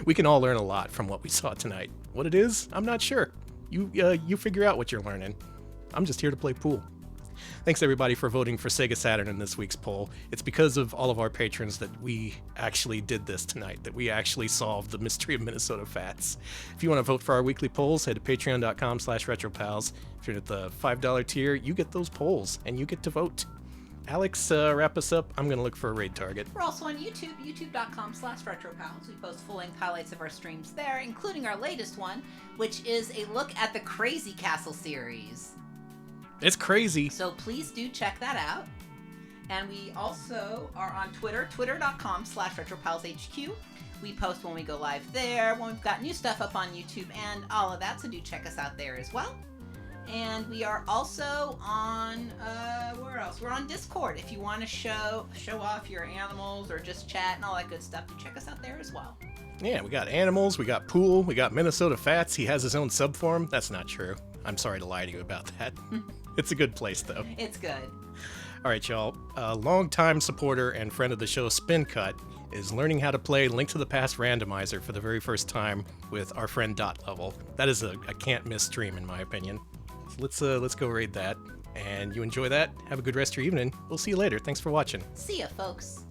We can all learn a lot from what we saw tonight. What it is, I'm not sure. You figure out what you're learning. I'm just here to play pool. Thanks everybody for voting for Sega Saturn in this week's poll. It's because of all of our patrons that we actually did this tonight, that we actually solved the mystery of Minnesota Fats. If you want to vote for our weekly polls, head to patreon.com/retropals. If you're at the $5 tier, you get those polls and you get to vote. Alex, wrap us up. I'm going to look for a raid target. We're also on YouTube, youtube.com/retropals. We post full-length highlights of our streams there, including our latest one, which is a look at the Crazy Castle series. It's crazy. So please do check that out. And we also are on Twitter, twitter.com/retropalshq. We post when we go live there, when we've got new stuff up on YouTube and all of that, so do check us out there as well. And we are also on, where else? We're on Discord. If you want to show off your animals or just chat and all that good stuff, do check us out there as well. Yeah, we got animals, we got pool, we got Minnesota Fats. He has his own subform. That's not true. I'm sorry to lie to you about that. It's a good place, though. It's good. All right, y'all. A longtime supporter and friend of the show, Spin Cut, is learning how to play Link to the Past Randomizer for the very first time with our friend Dot Level. That is a can't-miss stream, in my opinion. So let's go raid that. And you enjoy that. Have a good rest of your evening. We'll see you later. Thanks for watching. See ya, folks.